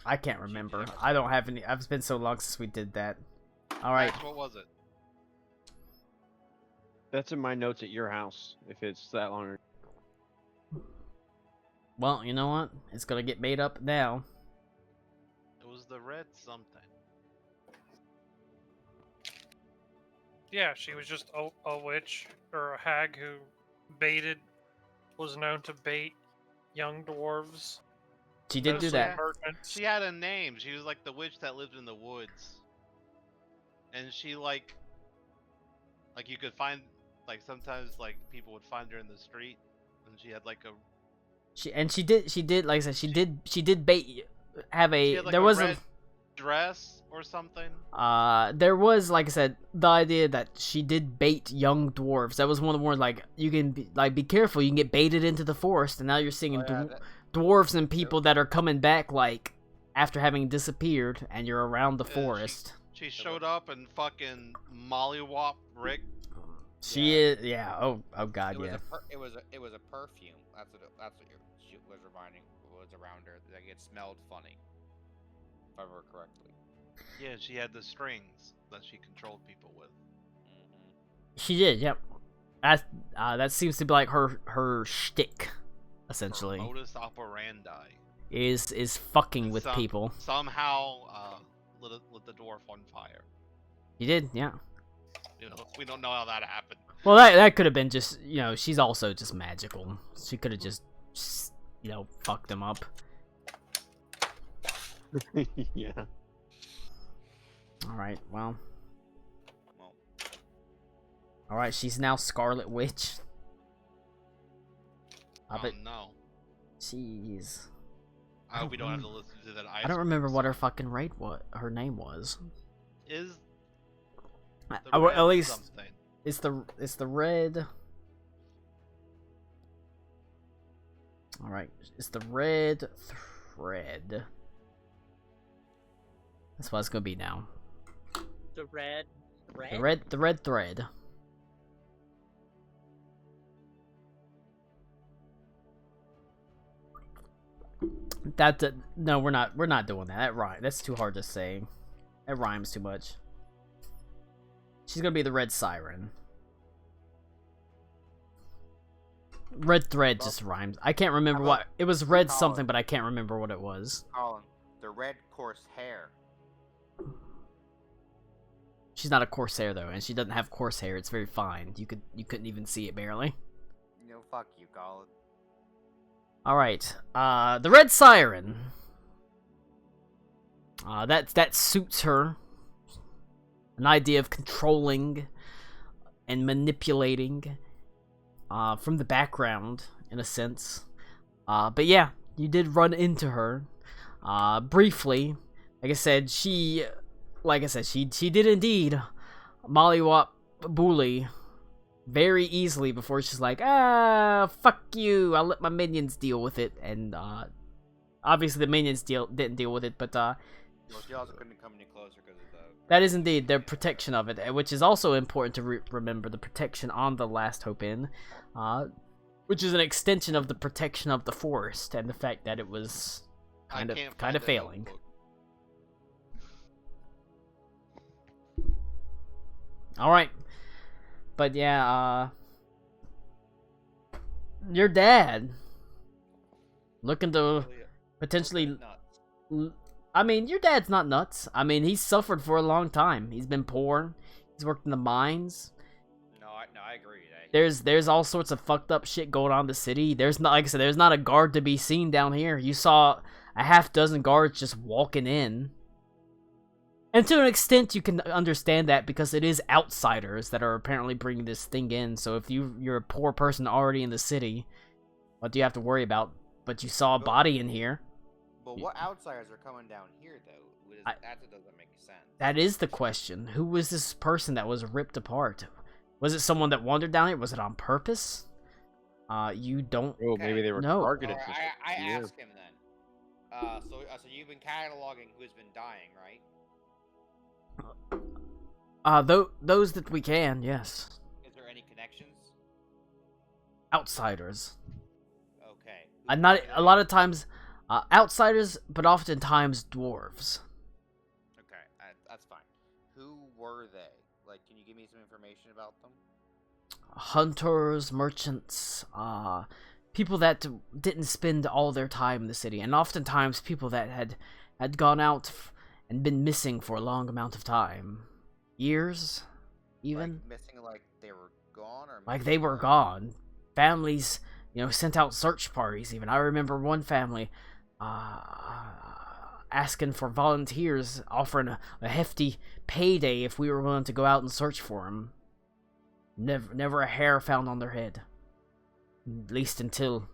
I can't remember. I don't have any. It's been so long since we did that. Alright. Max, what was it? That's in my notes at your house, if it's that long. Well, you know what? It's gonna get made up now. It was the red something. Yeah, she was just a witch or a hag who was known to bait young dwarves. She did do that. She had a name. She was like the witch that lived in the woods. And she like you could find, like sometimes like people would find her in the street, and she had like a. She did like I said, she did bait. Have a she had, like, there a was red a dress or something. there was, like I said, the idea that she did bait young dwarves. That was one of the more like you can be careful. You can get baited into the forest, and now you're seeing dwarves and people that are coming back like after having disappeared, and you're around the forest. She showed up and fucking mollywopped Rick. She is, yeah. Oh God, It was a perfume. That's what she was reminding. Was around her. Like it smelled funny. If I remember correctly. Yeah, she had the strings that she controlled people with. She did, yep. That seems to be like her shtick, essentially. Her modus operandi is fucking with people. Somehow, lit the dwarf on fire. You did, yeah. You know, we don't know how that happened. Well, that could have been just, she's also just magical. She could have just, fucked him up. Yeah. Alright, well. Alright, she's now Scarlet Witch. No. Jeez. I hope we don't have to listen to that. I don't remember what her fucking her name was. Is at least something. It's the red. All right, it's the red thread. That's what it's gonna be now. The red thread. The red thread. No, we're not doing that. That's too hard to say. It rhymes too much. She's gonna be the red siren. Red thread just rhymes. I can't remember what it was. Red something, but I can't remember what it was. Colin, the red coarse hair. She's not a corsair though, and she doesn't have coarse hair. It's very fine. You couldn't even see it barely. No, fuck you, Colin. All right, the red siren. That suits her. An idea of controlling and manipulating from the background, in a sense. But yeah, you did run into her briefly. Like I said, she did indeed mollywop Bully very easily before she's like, fuck you, I'll let my minions deal with it. And obviously the minions didn't deal with it, but Well, she also couldn't come any closer because of the. that is indeed their protection of it, which is also important to remember, the protection on the Last Hope Inn, which is an extension of the protection of the forest, and the fact that it was kind of failing. Notebook. All right, but yeah, your dad looking to potentially. I mean, your dad's not nuts. I mean, he's suffered for a long time. He's been poor. He's worked in the mines. No, I agree. There's all sorts of fucked up shit going on in the city. There's not, like I said, there's not a guard to be seen down here. You saw a half dozen guards just walking in. And to an extent, you can understand that because it is outsiders that are apparently bringing this thing in. So if you're a poor person already in the city, what do you have to worry about? But you saw a body in here. But what outsiders are coming down here, though? That doesn't make sense. That is the question. Who was this person that was ripped apart? Was it someone that wandered down here? Was it on purpose? You don't. Oh, maybe they were No. targeted. Or for I you. ask him then. So you've been cataloging who's been dying, right? Those that we can, yes. Is there any connections? Outsiders. Okay. Not a lot of times, outsiders, but oftentimes dwarves. Okay, that's fine. Who were they? Like, can you give me some information about them? Hunters, merchants, people that didn't spend all their time in the city, and oftentimes people that had gone out and been missing for a long amount of time. Years, even. Like missing, like they were gone, or like they were gone. Families, sent out search parties. Even I remember one family asking for volunteers, offering a hefty payday if we were willing to go out and search for them. Never a hair found on their head, at least until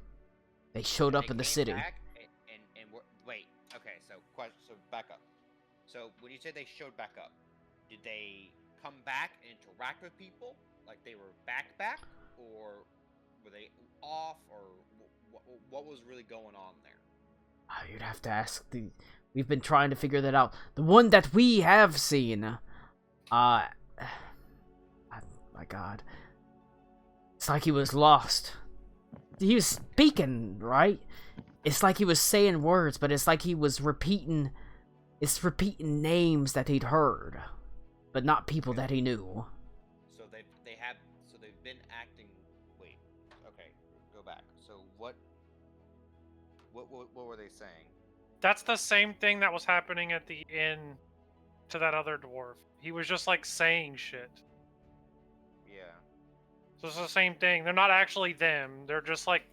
they showed up in the city. Wait, okay, so back up. So when you say they showed back up, did they come back and interact with people like they were back, or were they off, or what was really going on there? You'd have to ask We've been trying to figure that out. The one that we have seen, my God, it's like he was lost. He was speaking, right? It's like he was saying words, but it's like he was repeating names that he'd heard, but not people that he knew. So they've been acting. Wait, okay, go back. So what were they saying? That's the same thing that was happening at the inn to that other dwarf. He was just like saying shit. Yeah. So it's the same thing. They're not actually them. They're just like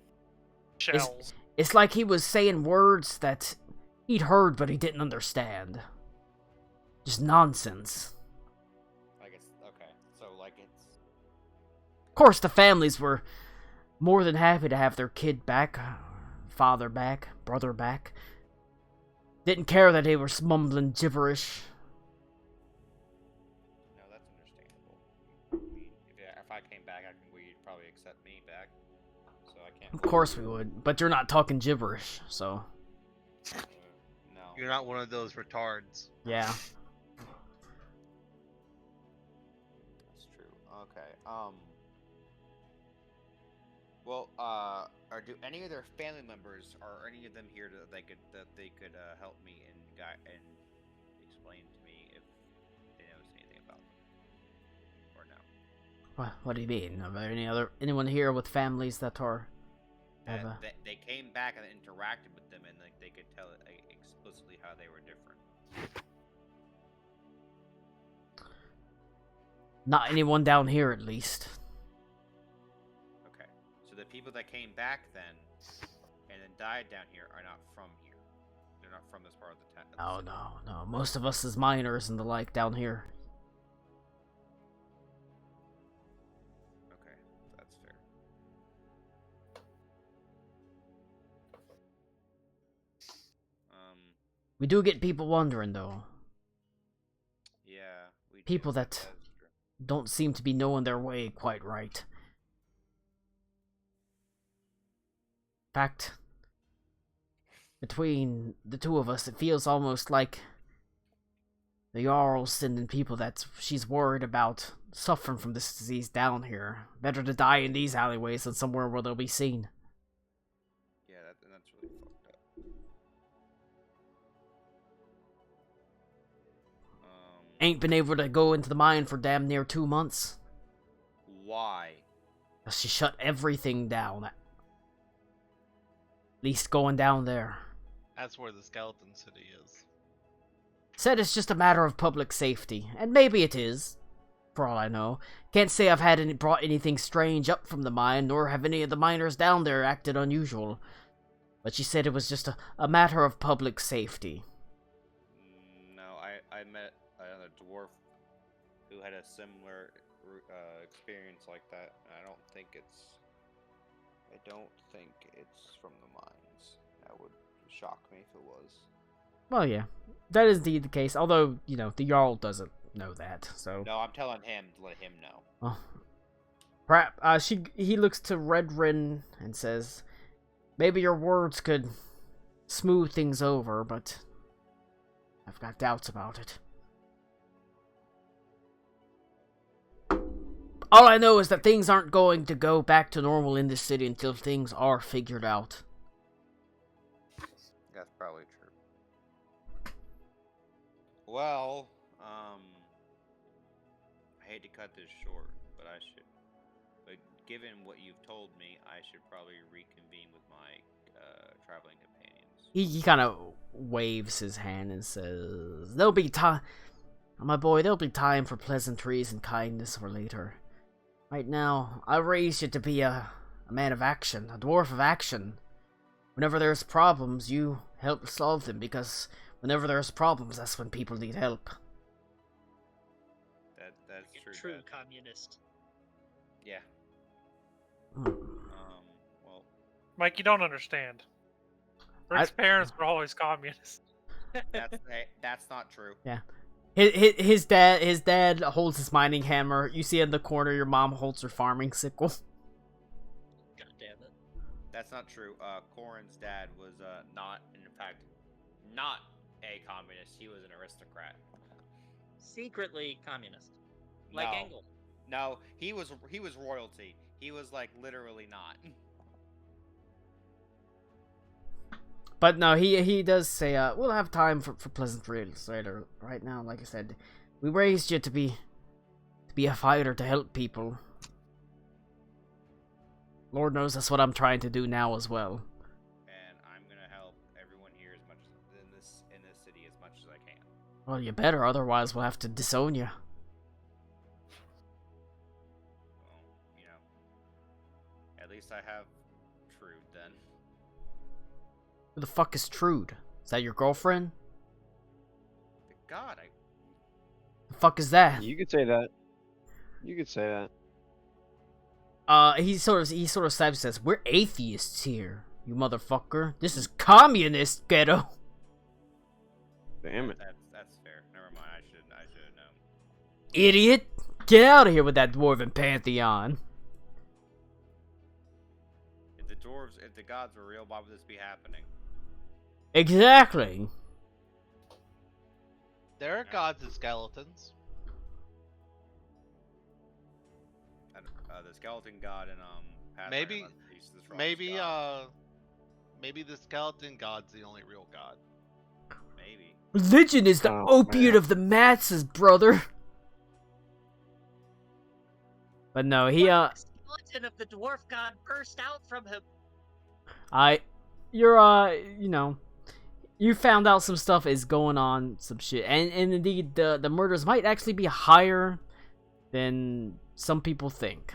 shells. It's like he was saying words that he'd heard, but he didn't understand. Just nonsense. Like it's okay. So like it's. Of course, the families were more than happy to have their kid back, father back, brother back. Didn't care that they were mumbling gibberish. No, that's understandable. I mean, if I came back, you'd probably accept me back. So I can't. Of course we would, but you're not talking gibberish, so. No. You're not one of those retards. Yeah. That's true. Okay. Well, or do any of their family members, or any of them here that they could help me and explain to me if they knows anything about them, or no? What do you mean? Are there anyone here with families that are? They came back and interacted with them, and like they could tell explicitly how they were different. Not anyone down here, at least. Okay, so the people that came back then and then died down here are not from here. They're not from this part of the town. Oh no. Most of us as miners and the like down here. We do get people wondering, though. Yeah, we People do. that That's true. don't seem to be knowing their way quite right. In fact, between the two of us, it feels almost like the Jarl's sending people that she's worried about suffering from this disease down here. Better to die in these alleyways than somewhere where they'll be seen. Yeah, that's really fucked up. Ain't been able to go into the mine for damn near 2 months. Why? She shut everything down. At least going down there. That's where the skeleton city is. Said it's just a matter of public safety, and maybe it is, for all I know. Can't say I've brought anything strange up from the mine, nor have any of the miners down there acted unusual. But she said it was just a matter of public safety. No, I met another dwarf who had a similar experience like that. And I don't think it's from the mines. That would shock me if it was. Well, yeah, that is indeed the case. Although, you know, the Jarl doesn't know that, so. No, I'm telling him to let him know. Well, perhaps he looks to Redrin and says, "Maybe your words could smooth things over, but I've got doubts about it. All I know is that things aren't going to go back to normal in this city until things are figured out." That's probably true. Well, I hate to cut this short, but but given what you've told me, I should probably reconvene with my traveling companions. He kind of waves his hand and says, "There'll be time, my boy, there'll be time for pleasantries and kindness for later. Right now, I raised you to be a man of action, a dwarf of action. Whenever there's problems, you help solve them, because whenever there's problems, that's when people need help." That's Like a true. true Dad. communist. Yeah. Hmm. Well, Mike, you don't understand. Rick's parents were always communists. that's not true. His dad holds his mining hammer. You see in the corner, your mom holds her farming sickle. God damn it. That's not true. Corin's dad was not, in fact, not a communist. He was an aristocrat. Secretly communist. Like No. Engel. No, he was royalty. He was like literally not. But no, he does say, we'll have time for pleasantries later. Right now, like I said, we raised you to be a fighter, to help people. Lord knows that's what I'm trying to do now as well. And I'm gonna help everyone here as much in this city as much as I can. Well, you better, otherwise we'll have to disown you. Well, at least I have Trude then. Who the fuck is Trude? Is that your girlfriend? God, The fuck is that? You could say that. You could say that. He sort of stabs and says, "We're atheists here, you motherfucker. This is communist ghetto." Damn it. that's fair. Never mind. I should have known. Idiot! Get out of here with that dwarven pantheon. If the gods were real, why would this be happening? Exactly. There are gods and skeletons. And, the skeleton god in Pathfinder Maybe- must be the strongest Maybe god. maybe the skeleton god's the only real god. Maybe. Religion is the Oh, opiate man. of the masses, brother. But no, he The skeleton of the dwarf god burst out from him. you found out some stuff is going on, some shit, and indeed the murders might actually be higher than some people think,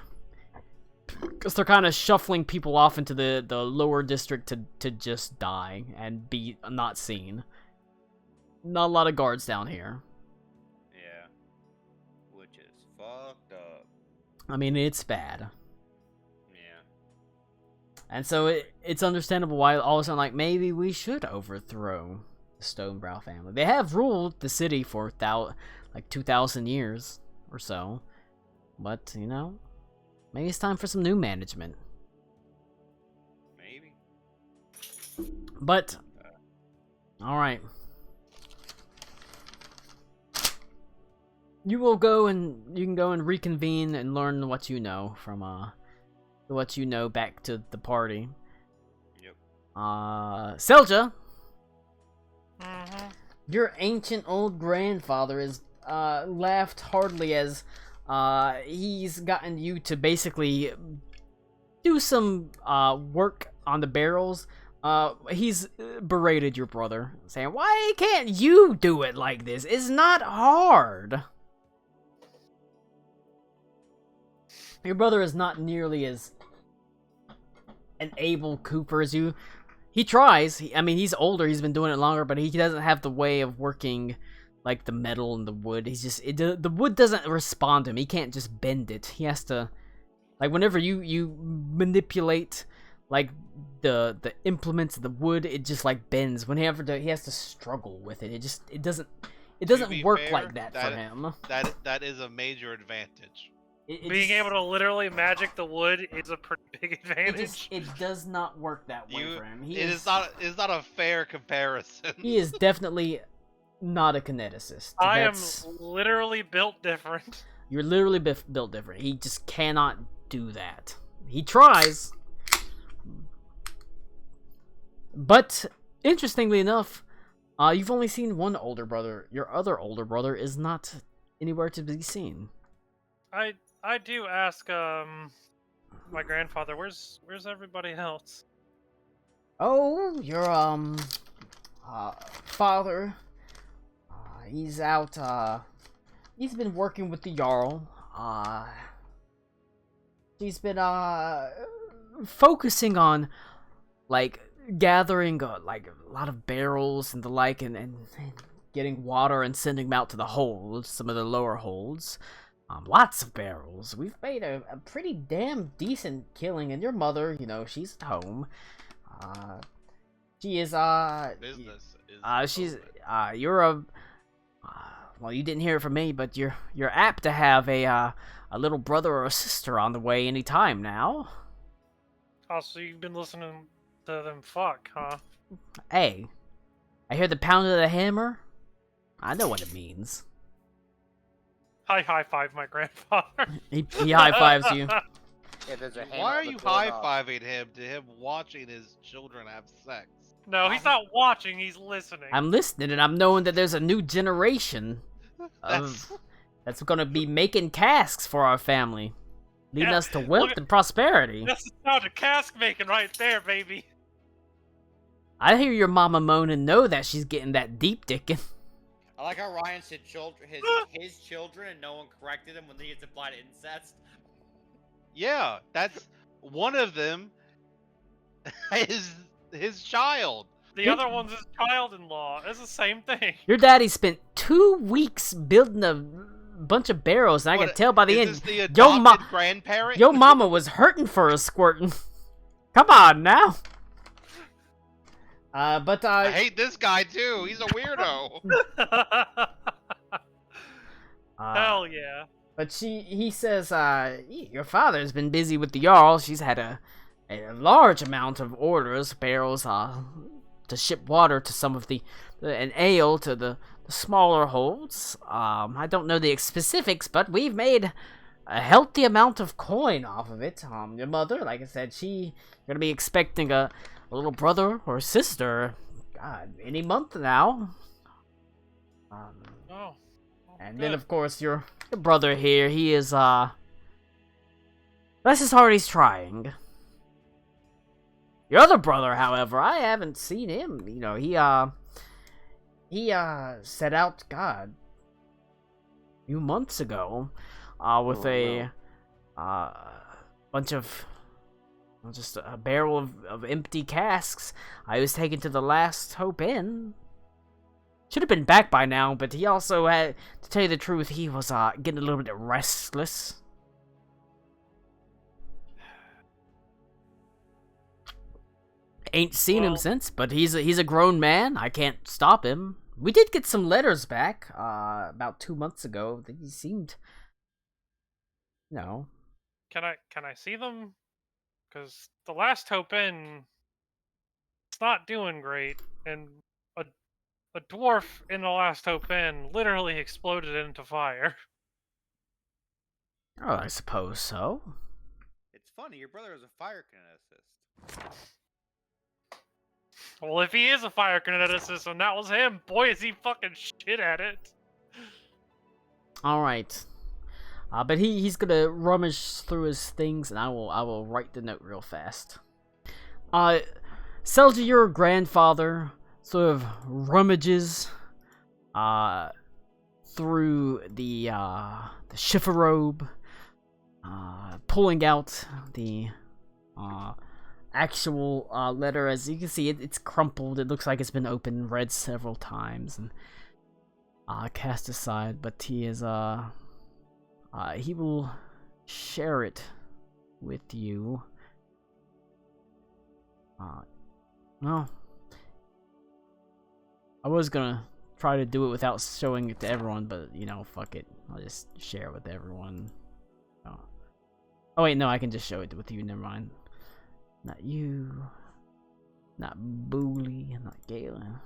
because they're kind of shuffling people off into the lower district to just die and be not seen. Not a lot of guards down here. Yeah. Which is fucked up. I mean, it's bad. Yeah. And so it's understandable why all of a sudden, like, maybe we should overthrow the Stonebrow family. They have ruled the city for like 2,000 years or so. But, you know, maybe it's time for some new management. Maybe. But, alright. You can go and reconvene and learn what you know from, back to the party. Yep. Selja, Mm-hmm. your ancient old grandfather is, laughed heartily as, he's gotten you to basically do some, work on the barrels. He's berated your brother, saying, "Why can't you do it like this? It's not hard." Your brother is not nearly as an able cooper as you. He tries. He's older. He's been doing it longer, but he doesn't have the way of working like the metal and the wood. The wood doesn't respond to him. He can't just bend it. He has to, like, whenever you manipulate like the implements of the wood, it just like bends. Whenever he has to struggle with it, it doesn't be work fair, like that for him. That is a major advantage. Being able to literally magic the wood is a pretty big advantage. It does not work that way for him. It is not a fair comparison. He is definitely not a kineticist. I am literally built different. You're literally built different. He just cannot do that. He tries. But, interestingly enough, you've only seen one older brother. Your other older brother is not anywhere to be seen. I do ask my grandfather, where's everybody else? Oh, your father, he's out, he's been working with the Jarl. He's been focusing on like gathering like a lot of barrels and the like, and getting water and sending them out to the holds, some of the lower holds. Lots of barrels. We've made a pretty damn decent killing, and your mother, you know, she's at home. She is, Business is she's, open. you're a, well, you didn't hear it from me, but you're apt to have a little brother or a sister on the way any time now. Oh, so you've been listening to them fuck, huh? Hey, I hear the pound of the hammer. I know what it means. I high five my grandfather. He high fives you. Yeah, there's a hammer Why are on the you doorknob. high-fiving him to him watching his children have sex? No, he's not watching, he's listening. I'm listening, and I'm knowing that there's a new generation that's gonna be making casks for our family, leading Yeah, us to wealth look- and prosperity. That's the sound of cask making right there, baby. I hear your mama moan and know that she's getting that deep dicking. I like how Ryan said his children and no one corrected him when he gets applied incest. Yeah, that's one of them is his child. The other one's his child-in-law. It's the same thing. Your daddy spent 2 weeks building a bunch of barrels, and I What, can tell by the is end, this the yo, adopted grandparent? your mama was hurting for a squirting. Come on now. I hate this guy too. He's a weirdo. Hell yeah. But he says, your father's been busy with the Jarl. She's had a large amount of orders, barrels, to ship water to some of and ale to the smaller holds. I don't know the specifics, but we've made a healthy amount of coin off of it. Your mother, like I said, you're gonna be expecting a little brother or sister, God, any month now. Oh. And then, of course, your brother here, he is, bless his heart, he's trying. Your other brother, however, I haven't seen him. You know, he set out, God, a few months ago, with bunch of, just a barrel of empty casks. I was taken to the Last Hope Inn. Should have been back by now, but he also had, to tell you the truth, he was getting a little bit restless. Ain't seen him Well- since, but he's a grown man. I can't stop him. We did get some letters back about 2 months ago. He seemed, no. Can I see them? Because the Last Hope Inn, it's not doing great, and a dwarf in the Last Hope Inn literally exploded into fire. Oh, I suppose so. It's funny, your brother is a fire kineticist. Well, if he is a fire kineticist and that was him, boy, is he fucking shit at it. All right. But he's gonna rummage through his things, and I will write the note real fast. Selja, your grandfather sort of rummages through the chifforobe, pulling out the actual letter. As you can see, it's crumpled. It looks like it's been opened, read several times, and cast aside. But he is he will share it with you. Well, I was gonna try to do it without showing it to everyone, but you know, fuck it. I'll just share it with everyone. Oh wait, no, I can just show it with you. Never mind. Not you. Not Booley. Not Galen.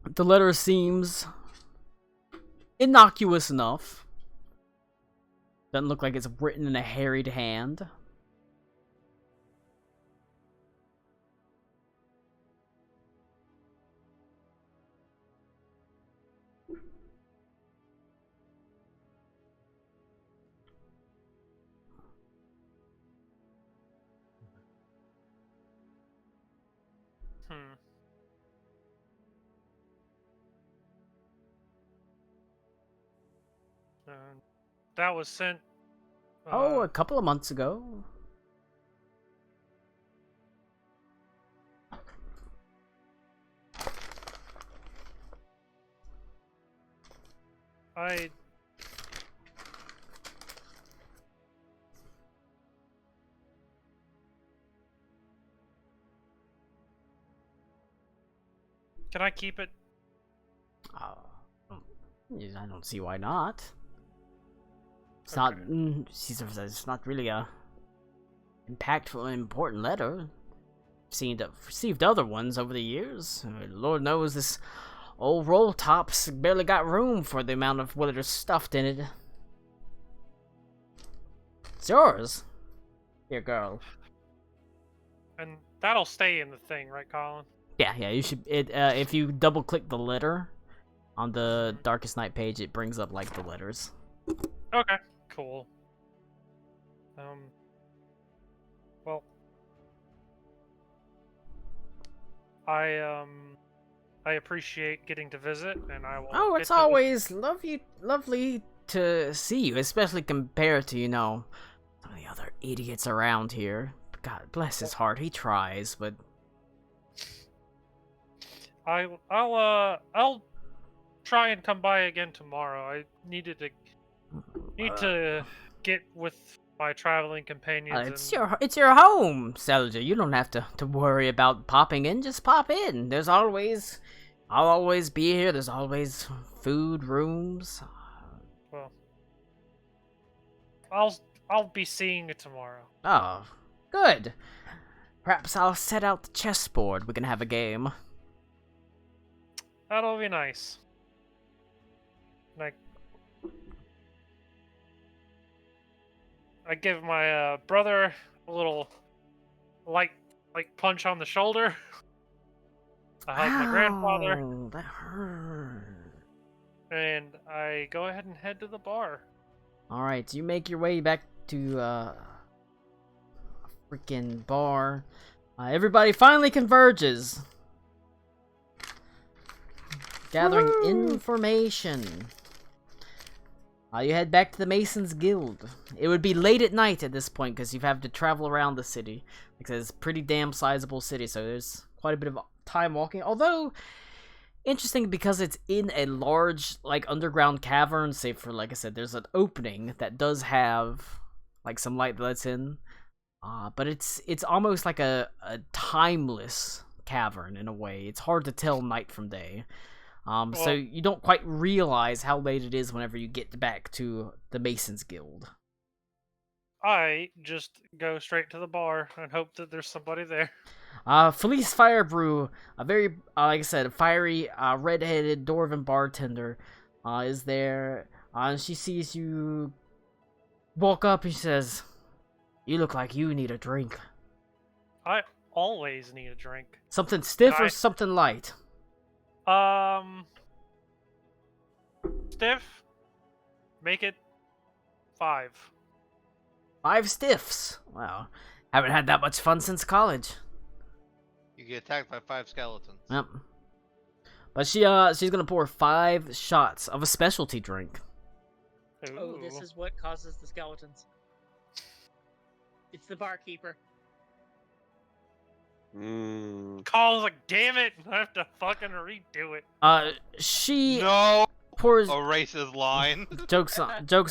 The letter seems innocuous enough. Doesn't look like it's written in a harried hand. That was sent. Oh, a couple of months ago. I. Can I keep it? I don't see why not. It's Okay. it's not really a impactful and important letter. Received other ones over the years. Lord knows this old roll top's barely got room for the amount of letters stuffed in it. It's yours, dear girl. And that'll stay in the thing, right, Colin? Yeah, you should. If you double click the letter on the Darkest Night page, it brings up like the letters. Okay, cool. Well, I appreciate getting to visit, and I will. Oh, get it's to always lovely to see you, especially compared to, you know, some of the other idiots around here. God bless his heart, he tries, but I'll try and come by again tomorrow. I need to get with my traveling companions. it's your home, Selja. You don't have to worry about popping in. Just pop in. I'll always be here. There's always food, rooms. Well, I'll be seeing you tomorrow. Oh, good. Perhaps I'll set out the chessboard. We can have a game. That'll be nice. Like, I give my brother a little light punch on the shoulder. I hug my grandfather, Ow, that hurt. and I go ahead and head to the bar. Alright, you make your way back to a freaking bar. Everybody finally converges. Gathering information. You head back to the Masons Guild. It would be late at night at this point because you have to travel around the city. Like I said, it's a pretty damn sizable city, so there's quite a bit of time walking. Although, interesting because it's in a large, like, underground cavern, save for, like I said, there's an opening that does have, like, some light that lets in. But it's almost like a timeless cavern in a way. It's hard to tell night from day. So Well- you don't quite realize how late it is whenever you get back to the Masons Guild. I just go straight to the bar and hope that there's somebody there. Felice Firebrew, a very, like I said, a fiery, red-headed dwarven bartender, is there. And she sees you walk up and she says, "You look like you need a drink. I always need a drink. Something stiff or I- something light?" Stiff. Make it 5. 5 stiffs. Wow. Haven't had that much fun since college. You get attacked by 5 skeletons. Yep. But she's gonna pour 5 shots of a specialty drink. Oh, this is what causes the skeletons. It's the barkeeper. Carl's like, damn it, I have to fucking redo it. She No! pours Erase his line. jokes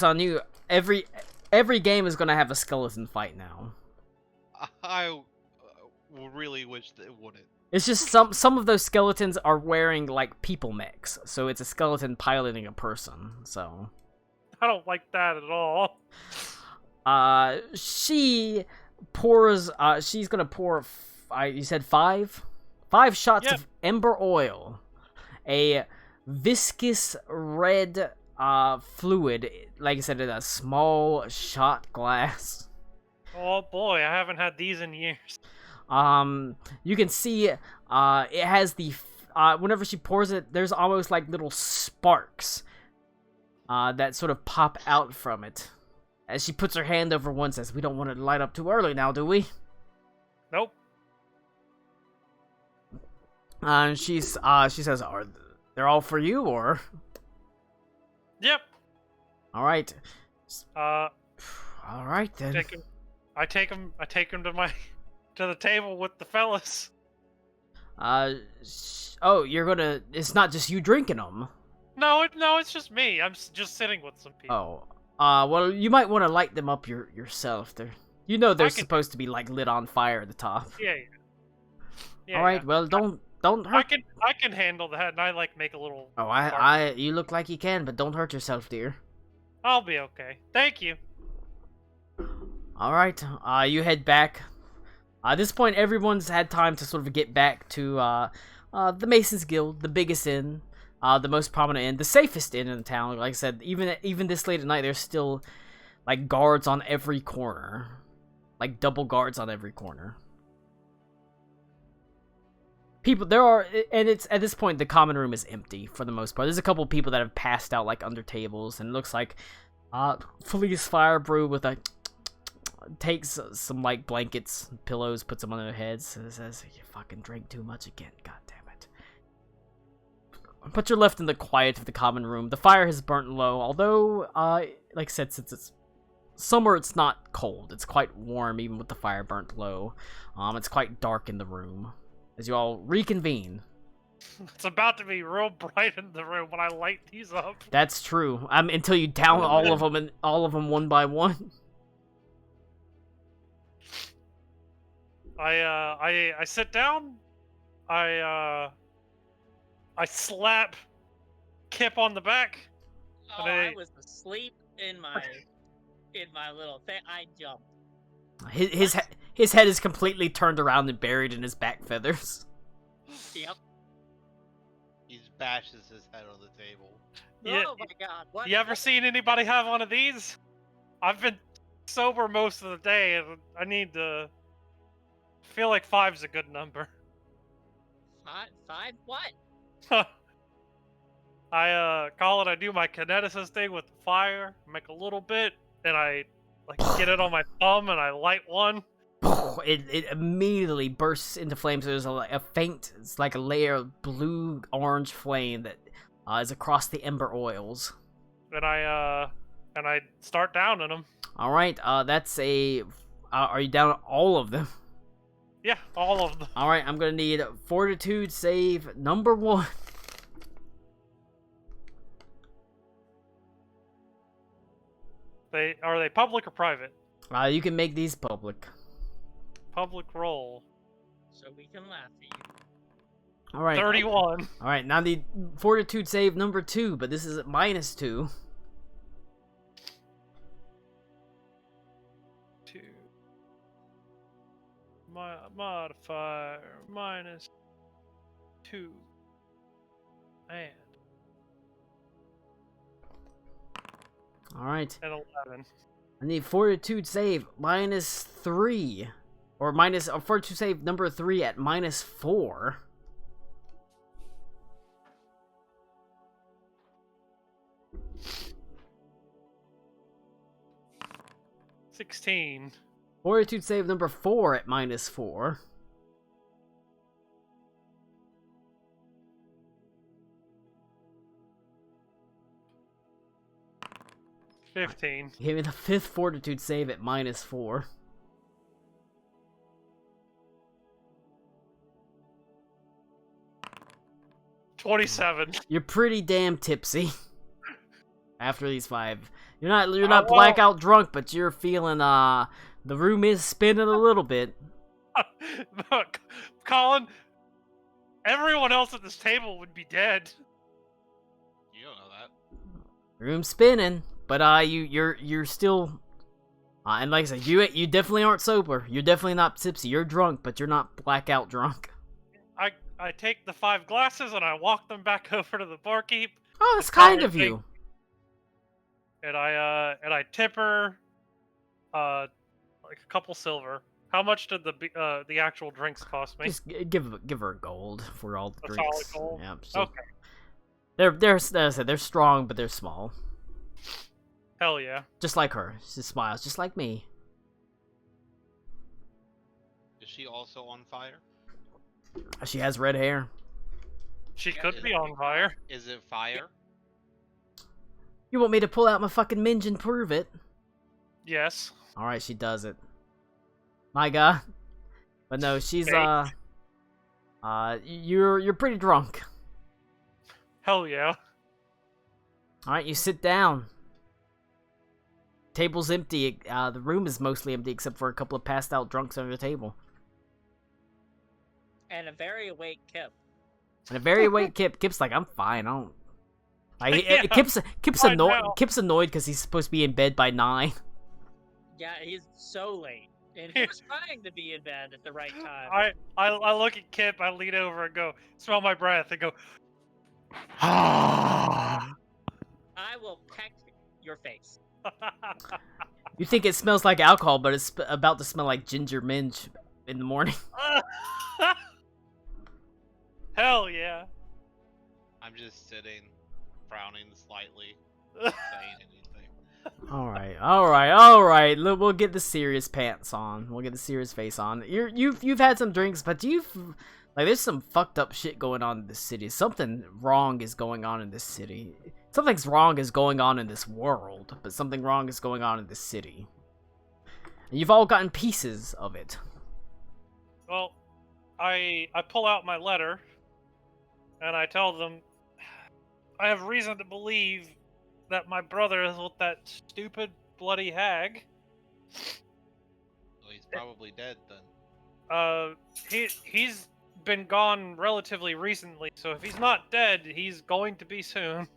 on you. Every game is gonna have a skeleton fight now. I really wish that it wouldn't. It's just some of those skeletons are wearing like people mechs, so it's a skeleton piloting a person. So I don't like that at all. she pours. She's gonna pour. You said 5 shots Yep. of ember oil, a viscous red fluid. Like I said, in a small shot glass. Oh boy, I haven't had these in years. You can see it has the whenever she pours it, there's almost like little sparks that sort of pop out from it. As she puts her hand over one, says, "We don't want it to light up too early now, do we?" Nope. And she says, "Are they're all for you, or?" Yep. All right. Uh, All right then. I take him to the table with the fellas. Oh, you're gonna. It's not just you drinking them. No, it's just me. I'm just sitting with some people. Oh. Well, you might want to light them up yourself. They're they're I can- supposed to be like lit on fire at the top. Yeah. All right. Well, don't hurt. I can handle that, and I like make a little. Oh, spark. you look like you can, but don't hurt yourself, dear. I'll be okay. Thank you. All right. You head back. At this point, everyone's had time to sort of get back to the Masons Guild, the biggest inn, the most prominent inn, the safest inn in the town. Like I said, even this late at night, there's still like guards on every corner, like double guards on every corner. And it's at this point the common room is empty for the most part. There's a couple people that have passed out like under tables, and it looks like Felice Firebrew with a takes some like blankets, pillows, puts them on their heads, and says, "You fucking drank too much again, god damn it." But you're left in the quiet of the common room. The fire has burnt low, although, like I said, since it's summer, it's not cold. It's quite warm, even with the fire burnt low. It's quite dark in the room as you all reconvene. It's about to be real bright in the room when I light these up. That's true. Until you down all of them and all of them one by one. I sit down. I slap Kip on the back. Oh, But I was asleep in my little thing. I jumped. His head is completely turned around and buried in his back feathers. Yep. He bashes his head on the table. Yeah, Oh my god. What? You ever seen anybody have one of these? I've been sober most of the day, and I need to feel like 5's a good number. Five? What? I I do my kineticist thing with the fire, make a little bit, and I like get it on my thumb and I light one. It immediately bursts into flames. There's a faint, it's like a layer of blue-orange flame that is across the ember oils. And I start downing them. All right, that's a. Are you down all of them? Yeah, all of them. All right, I'm gonna need Fortitude save number 1. Are they public or private? You can make these public. Public roll. So we can laugh at you. All right. 31. All right. Now the fortitude save number 2, but this is at -2. 2. Modifier -2. And All right. an 11. I need fortitude save -3, or fortitude save number 3 at -4. 16. Fortitude save number 4 at -4. 15. Give me the 5th fortitude save at -4. 27. You're pretty damn tipsy. After these 5, you're not well- blackout drunk, but you're feeling the room is spinning a little bit. Look, Colin, everyone else at this table would be dead. You don't know that. Room spinning, but you're still and like I said, you definitely aren't sober. You're definitely not tipsy. You're drunk, but you're not blackout drunk. I take the 5 glasses and I walk them back over to the barkeep. Oh, that's That's all kind I of you. think. And I tip her like a couple silver. How much did the actual drinks cost me? Just give her gold for all the A solid drinks. gold? Yeah. So Okay. they're as I said, they're strong, but they're small. Hell yeah. Just like her. She smiles, just like me. Is she also on fire? She has red hair. She could be on fire. Is it fire? You want me to pull out my fucking minge and prove it? Yes. All right, she does it. My God. But no, she's Okay. you're pretty drunk. Hell yeah. All right, you sit down. Table's empty. The room is mostly empty except for a couple of passed out drunks under the table. And a very awake Kip. And a very awake Kip. Kip's like, I'm fine. I don't. Like, Yeah, Kip's fine annoyed. now. Kip's annoyed because he's supposed to be in bed by 9. Yeah, he's so late. And he was trying to be in bed at the right time. I look at Kip, I lean over and go, smell my breath, and go, I will peck your face. You think it smells like alcohol, but it's about to smell like ginger minge in the morning. Hell yeah. I'm just sitting, frowning slightly, not saying anything. All right. Look, we'll get the serious pants on. We'll get the serious face on. You've had some drinks, but there's some fucked up shit going on in this city. Something wrong is going on in this city. Something's wrong is going on in this world, but something wrong is going on in this city. And you've all gotten pieces of it. Well, I pull out my letter, and I tell them, I have reason to believe that my brother is with that stupid bloody hag. Well, he's probably dead then. He's been gone relatively recently, so if he's not dead, he's going to be soon.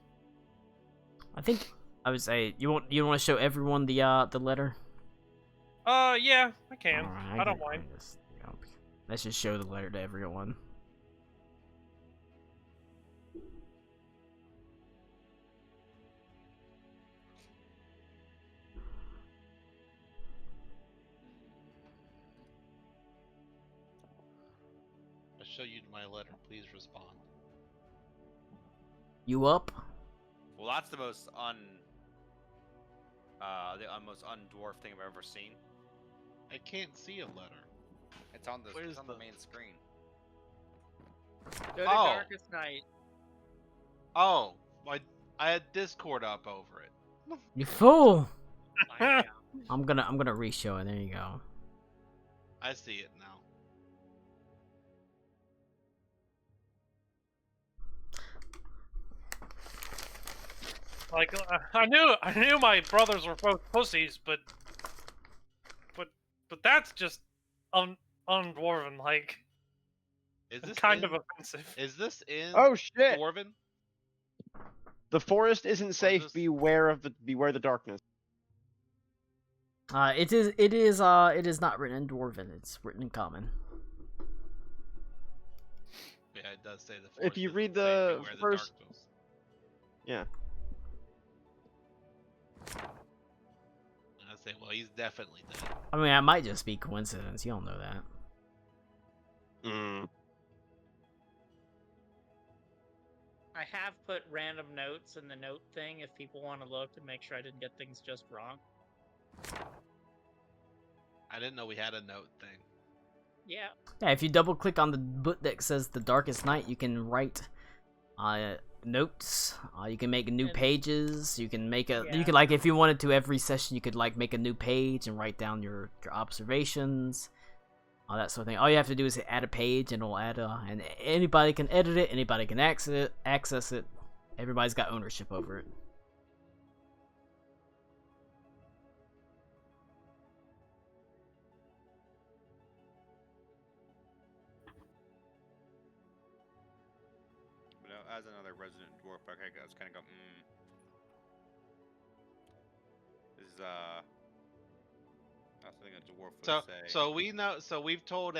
I think I would say you want to show everyone the letter. Yeah, I can. Alright, I don't mind. Let's just show the letter to everyone. I'll show you my letter. Please respond. You up? Well, that's the most most undwarf thing I've ever seen. I can't see a letter. It's on Where's it's on the the- main screen. Go to Oh. Darkest Night. Oh, I had Discord up over it. You fool! My God. I'm gonna re-show it. There you go. I see it now. Like I knew my brothers were both pussies, but that's just undwarven. Like Is this kind in, of offensive. Is this in Oh shit! Dwarven? The forest isn't safe. this- Beware the darkness. It is not written in Dwarven. It's written in Common. Yeah, it does say the forest. If you isn't read safe, the beware first- darkness. Yeah. And I say, well, he's definitely dead. I mean, it might just be coincidence. You don't know that. Mm. I have put random notes in the note thing if people want to look and make sure I didn't get things just wrong. I didn't know we had a note thing. Yeah. Yeah, if you double click on the book that says The Darkest Night, you can write notes. You can make new And- pages. You can make you Yeah. could, like, if you wanted to, every session you could like make a new page and write down your observations, all that sort of thing. All you have to do is add a page, and it'll add and anybody can edit it. Anybody can access it. Everybody's got ownership over it. But as another resident dwarf, I was kind of go, This is I was thinking a dwarf would say. So we know. So we've told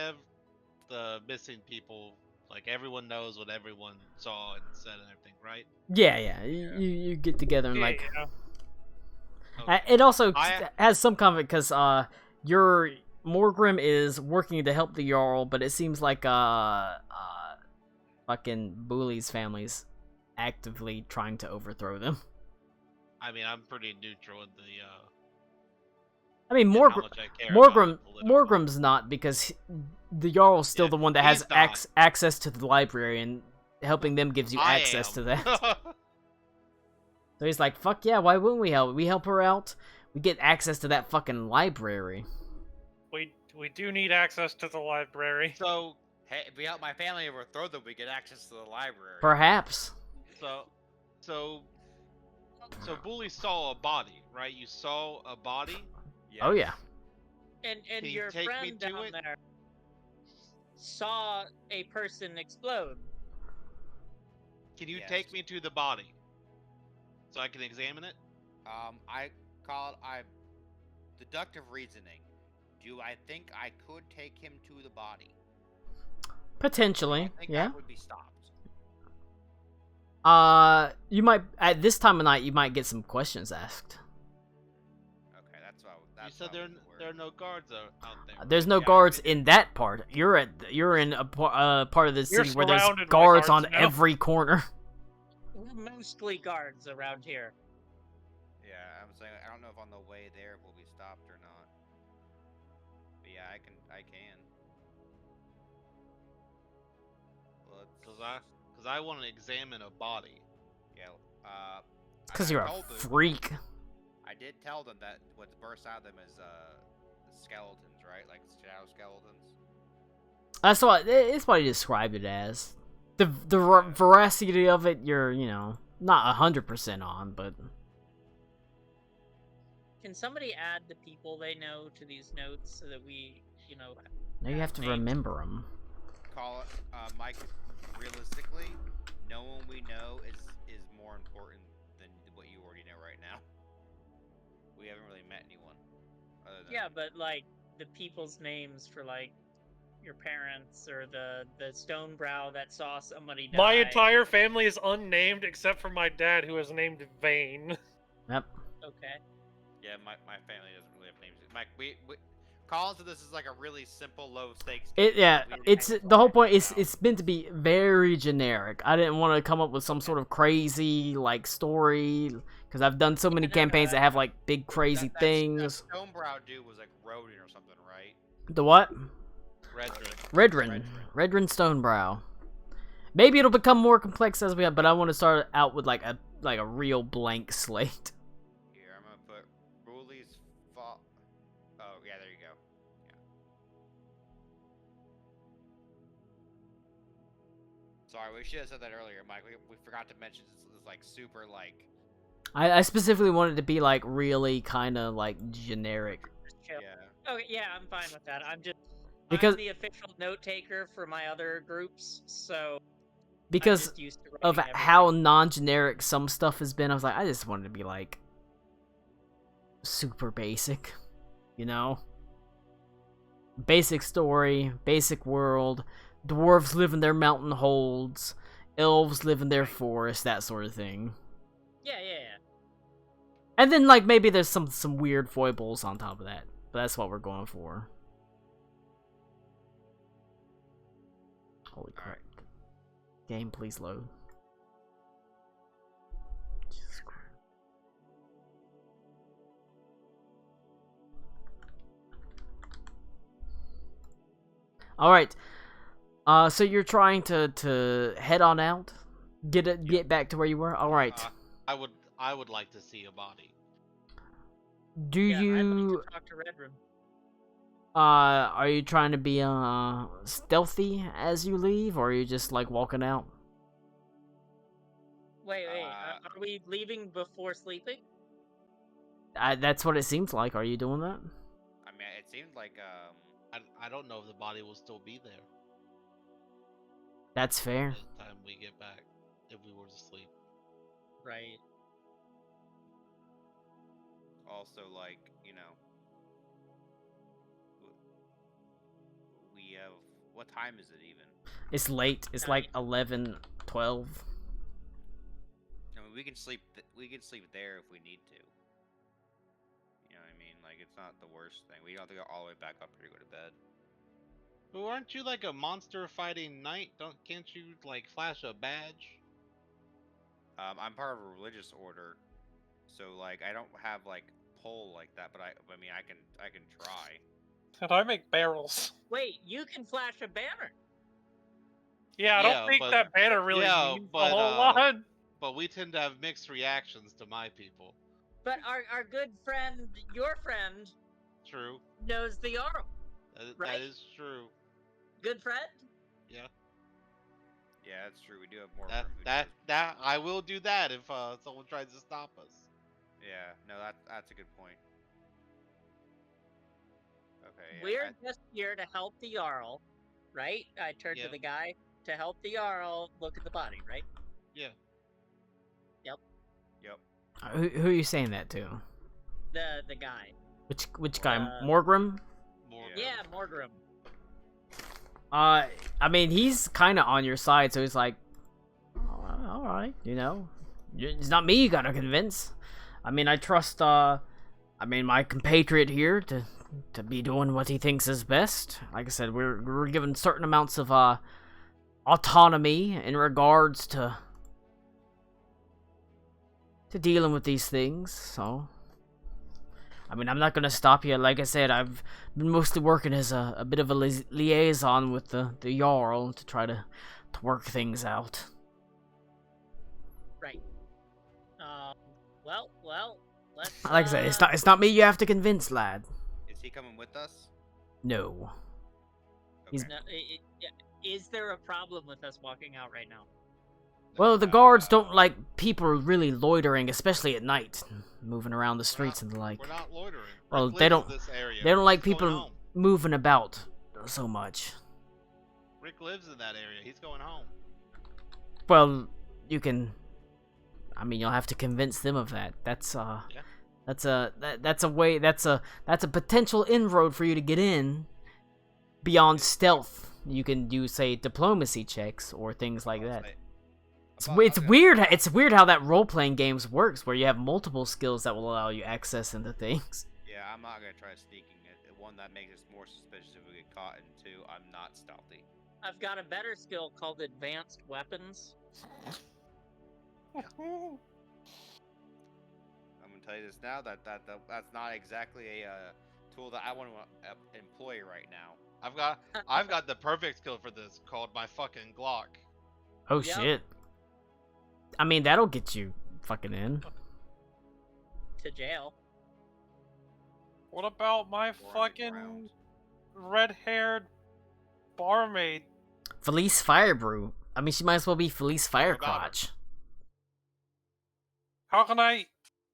the missing people. Like everyone knows what everyone saw and said and everything, right? Yeah. You get together and like. Yeah. Okay. It also I- has some conflict because your Morgrim is working to help the Jarl, but it seems like fucking Booley's family's actively trying to overthrow them. I mean, I'm pretty neutral in the. I mean, in how Morgrim, much I care about the political. Morgrim's not, because the Jarl's still Yeah, the one that he's has not. access to the library, and helping them gives you I access to am. that. So he's like, fuck yeah, why wouldn't we help? We help her out, we get access to that fucking library. We do need access to the library. So Hey, if we help my family overthrow them, we get access to the library. Perhaps. so Bully saw a body, right? You saw a body. Oh yeah. And Can you your take me friend to down it? there saw a person explode. Can you Yes. take me to the body so I can examine it? I call it deductive reasoning. Do I think I could take him to the body? Potentially, I think yeah. I would be stopped. You might, at this time of night, you might get some questions asked. Okay, that's what. You That's said what there would work. are no guards out there. There's no Yeah, I guards figured. in that part. You're in a part of the You're city where there's surrounded by guards guards on now. every corner. We're mostly guards around here. Yeah, I'm saying I don't know if on the way there we'll be stopped or not. But yeah, I can. Cause I want to examine a body. Yeah. Because I you're a told them- freak. I did tell them that what bursts out of them is skeletons, right? Like shadow skeletons. That's what it's what he described it as. The veracity of it, you're not 100% on, but Can somebody add the people they know to these notes so that we, now you have to names? remember them. Call it, Mike. Realistically, no one we know is more important than what you already know right now. We haven't really met anyone. Other than Yeah, but like the people's names for like your parents or the Stonebrow that saw somebody die. My entire family is unnamed except for my dad, who is named Vane. Yep. Okay. Yeah, my family doesn't really have names. Mike, we Collins said this is like a really simple, low stakes. It's the whole point. It's meant to be very generic. I didn't want to come up with some sort of crazy like story because I've done so many no, campaigns that have like big crazy things. That Stonebrow dude was like Rodin or something, right? The what? Redrin. Redrin Stonebrow. Maybe it'll become more complex as we have, but I want to start out with like a real blank slate. Here, I'm gonna put Ruli's fault. Oh, yeah, there you go. Yeah. Sorry, we should have said that earlier, Mike. We forgot to mention this is like super like. I specifically wanted to be like really kind of like generic Just chill. Yeah. Okay, yeah, I'm fine with that. I'm because the official note taker for my other groups, so I'm because just used to of writing how everything. non-generic some stuff has been. I was like, I just wanted to be like super basic, you know? Basic story, basic world. Dwarves live in their mountain holds. Elves live in their forest, that sort of thing. Yeah, yeah, yeah. And then like maybe there's some weird foibles on top of that. But that's what we're going for. Holy crap. Game, please load. Jesus Christ. Alright. So you're trying to head on out? Get back to where you were? Alright. I would like to see a body. Do Yeah, I'd you like to talk to Red Room. are you trying to be stealthy as you leave, or are you just like walking out? Wait, are we leaving before sleeping? That's what it seems like. Are you doing that? I mean, it seemed like I don't know if the body will still be there That's fair. by the time we get back, if we were to sleep. Right. also like, you know, we have, what time is it even? It's late. It's like 11, 12. I mean, we can sleep there if we need to. You know what I mean? Like, it's not the worst thing. We don't have to go all the way back up here to go to bed. But aren't you like a monster fighting knight? Can't you like flash a badge? I'm part of a religious order, so like I don't have like pull like that, but I mean I can try. And I make barrels. Wait, you can flash a banner. Yeah, I Yeah, don't think but- that banner really yeah, means but, a whole uh, lot. But we tend to have mixed reactions to my people. But our good friend, your friend, True. knows the Jarl. Right? That is true. Good friend? Yeah. Yeah, that's true. We do have more That room. that I will do that if someone tries to stop us. Yeah, no, that's a good point. Okay. Yeah, We're just here to help the Jarl, right? I turned Yeah. to the guy to help the Jarl look at the body, right? Yeah. Yep. Who are you saying that to? The guy. Which guy? Uh, Morgrim? More. Yeah. Yeah, Morgrim. I mean, he's kind of on your side, so he's like, all right, you know, it's not me you gotta convince. I mean, I trust, my compatriot here to be doing what he thinks is best. Like I said, we're given certain amounts of, autonomy in regards to dealing with these things, so... I mean, I'm not gonna stop you. Like I said, I've been mostly working as a bit of a liaison with the Jarl to try to work things out. Right. Well, let's. Like I said, it's not me you have to convince, lad. Is he coming with us? No. He's- Okay. No, is there a problem with us walking out right now? Well, the guards don't like people really loitering, especially at night, moving around the streets and the like. We're not loitering. Well, Rick they lives don't- in this area. They don't like He's going people home. moving about so much. Rick lives in that area. He's going home. Well, you can. I mean, you'll have to convince them of that. That's that's a way. That's a potential inroad for you to get in. Beyond stealth, you can do say diplomacy checks or things like that. It's weird. It's weird how that role-playing games works, where you have multiple skills that will allow you access into things. Yeah, I'm not gonna try sneaking it. One, that makes us more suspicious if we get caught, and two, I'm not stealthy. I've got a better skill called advanced weapons. I'm gonna tell you this now that's not exactly a tool that I want to employ right now. I've got the perfect skill for this called my fucking Glock. Oh Yep. shit! I mean, that'll get you fucking in. To jail. What about my 400 fucking rounds. red-haired barmaid? Felice Firebrew. I mean, she might as well be Felice about her? Firecrotch. How can I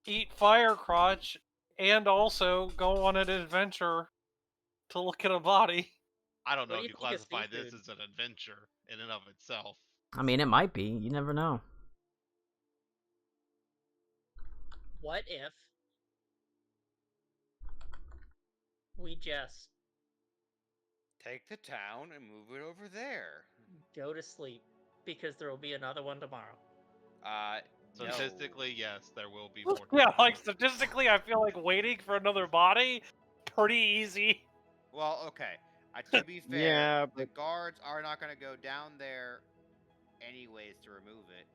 eat fire crotch, and also go on an adventure to look at a body. I don't What know do if you you think of classify this seafood? as an adventure in and of itself. I mean, it might be. You never know. What if we just Take the town and move it over there. go to sleep because there will be another one tomorrow? No. Statistically, yes, there will be more. Yeah, tomorrow. like statistically, I feel like waiting for another body, pretty easy. Well, okay. To be fair, Yeah, the but guards are not going to go down there anyways to remove it.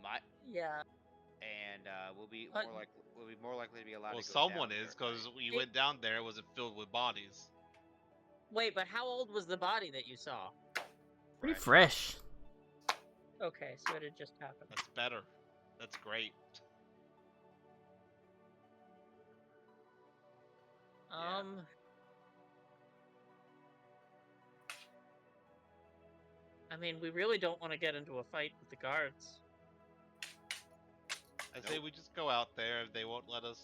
My Yeah, and But- we'll be more likely to be allowed Well, to go someone down is, there at because night. we Hey- went down there, it wasn't filled with bodies. wait, but how old was the body that you saw? Pretty fresh. Okay, so it had just happened. That's better. That's great. Yeah. I mean, we really don't want to get into a fight with the guards. I say we just go out there. If they won't let us,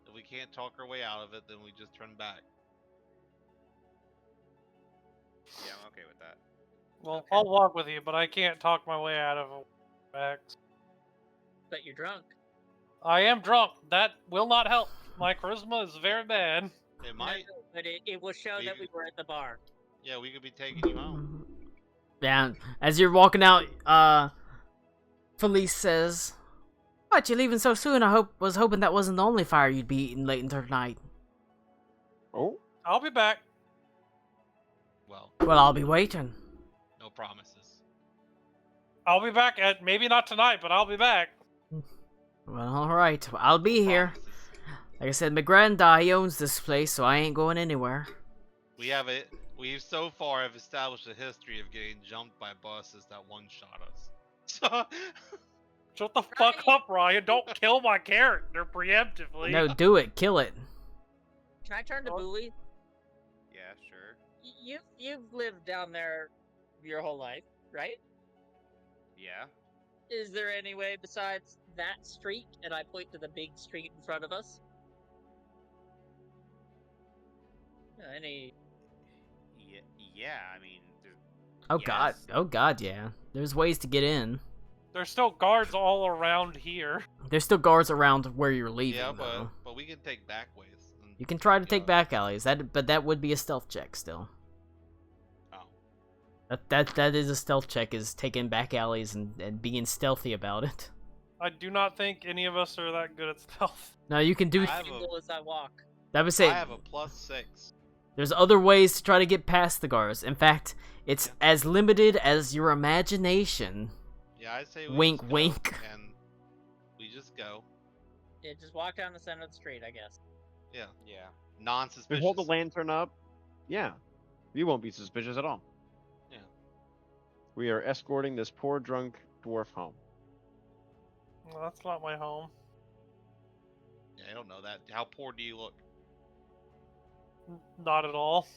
if we can't talk our way out of it, then we just turn back. Yeah, I'm okay with that. Well, Okay. I'll walk with you, but I can't talk my way out of a X. But you're drunk. I am drunk. That will not help. My charisma is very bad. It No, might. no, but it will show that we were at the bar. Yeah, we could be taking you home. Yeah, as you're walking out, Felice says, "What, you leaving so soon? I was hoping that wasn't the only fire you'd be eating late into the night." oh, I'll be back. Well, Well, I'll be waiting. no promises. I'll be back at maybe not tonight, but I'll be back. Well, alright. I'll be here. Promises. Like I said, my granddad, he owns this place, so I ain't going anywhere. We have it. We so far have established a history of getting jumped by buses that one-shot us. So, Shut the fuck up, Ryan. Don't kill my character preemptively. No, do it. Kill it. Can I turn to Oh. Booley? Yeah, sure. You've lived down there your whole life, right? Yeah. Is there any way besides that street? And I point to the big street in front of us. Any? Yeah. I mean, Oh god. Yes. Oh god, yeah. There's ways to get in. There's still guards all around here. There's still guards around where you're leaving, yeah, though. but we can take back ways. and You can try to take uh, back alleys, but that would be a stealth check still. Oh. That is a stealth check, is taking back alleys and being stealthy about it. I do not think any of us are that good at stealth. No, you can do. I have Single as I walk. That would say I have a +6. there's other ways to try to get past the guards. In fact, it's Yeah. as limited as your imagination. Yeah, I say we Wink, just go, wink. And we just go. Yeah, just walk down the center of the street, I guess. Yeah, yeah. we non-suspicious. hold the lantern up. Yeah, you won't be suspicious at all. Yeah. We are escorting this poor drunk dwarf home. Well, that's not my home. Yeah, I don't know that. How poor do you look? Not at all.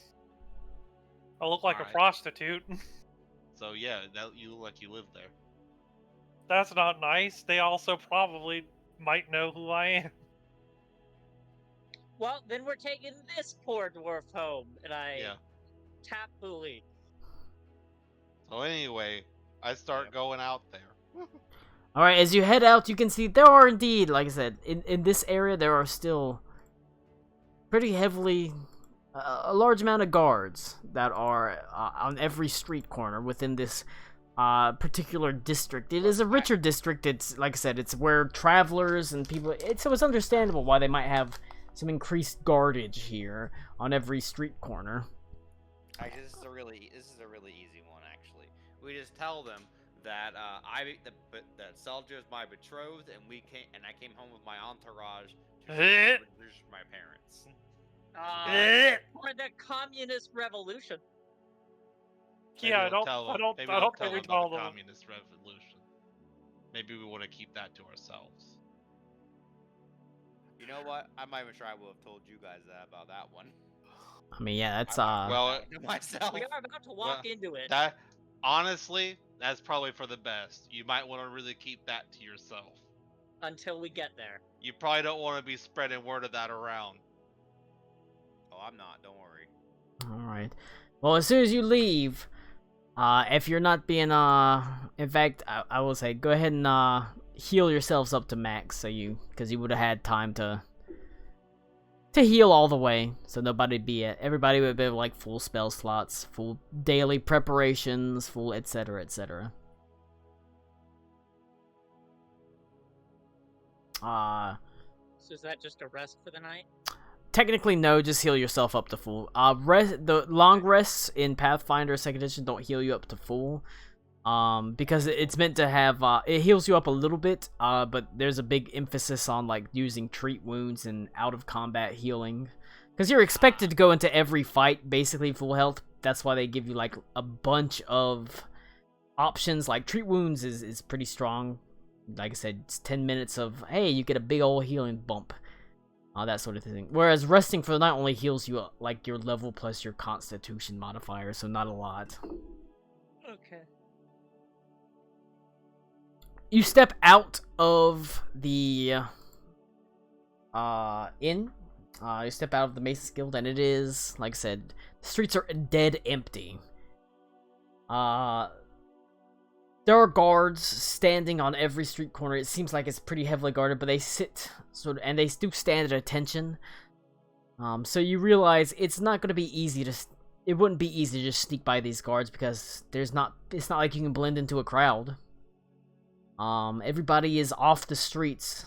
I look like a Alright. prostitute. So yeah, that you look like you live there. That's not nice. They also probably might know who I am. Well, then we're taking this poor dwarf home, and I Yeah. tap Booley. So anyway, I start Yep. going out there. Alright, as you head out, you can see there are indeed, like I said, in this area, there are still pretty heavily, a large amount of guards that are on every street corner within this particular district. It is a richer district. It's, like I said, it's where travelers and people, so it's understandable why they might have some increased guardage here on every street corner. Actually, this is a really easy one. Actually, we just tell them that that Selja is my betrothed, and I came home with my entourage to introduce my parents. For the communist revolution. Maybe Yeah, I we'll don't. tell I them- don't. maybe I we'll don't tell think we them about told the them. communist revolution. Maybe we want to keep that to ourselves. You know what? I'm not even sure I would have told you guys that about that one. I mean, yeah, that's Well, To myself. We are about to walk into it. that honestly, that's probably for the best. You might want to really keep that to yourself. until we get there. You probably don't want to be spreading word of that around. Oh, I'm not. Don't worry. Alright. Well, as soon as you leave, if you're not being, in fact, I will say, go ahead and, heal yourselves up to max, because you would have had time to heal all the way, so everybody would be like full spell slots, full daily preparations, full etc, etc. So is that just a rest for the night? Technically, no, just heal yourself up to full. The long rests in Pathfinder 2nd edition don't heal you up to full. Because it's meant to have, it heals you up a little bit, but there's a big emphasis on, like, using treat wounds and out-of-combat healing. Because you're expected to go into every fight, basically full health. That's why they give you, like, a bunch of options. Like, treat wounds is pretty strong. Like I said, it's 10 minutes of, hey, you get a big old healing bump. That sort of thing. Whereas resting for the night only heals you, like, your level plus your constitution modifier, so not a lot. Okay. You step out of the inn. You step out of the Mason's Guild, and it is, like I said, the streets are dead empty. There are guards standing on every street corner. It seems like it's pretty heavily guarded, but they sit and they do stand at attention. So you realize it's not going to be easy to. It wouldn't be easy to just sneak by these guards because it's not like you can blend into a crowd. Everybody is off the streets.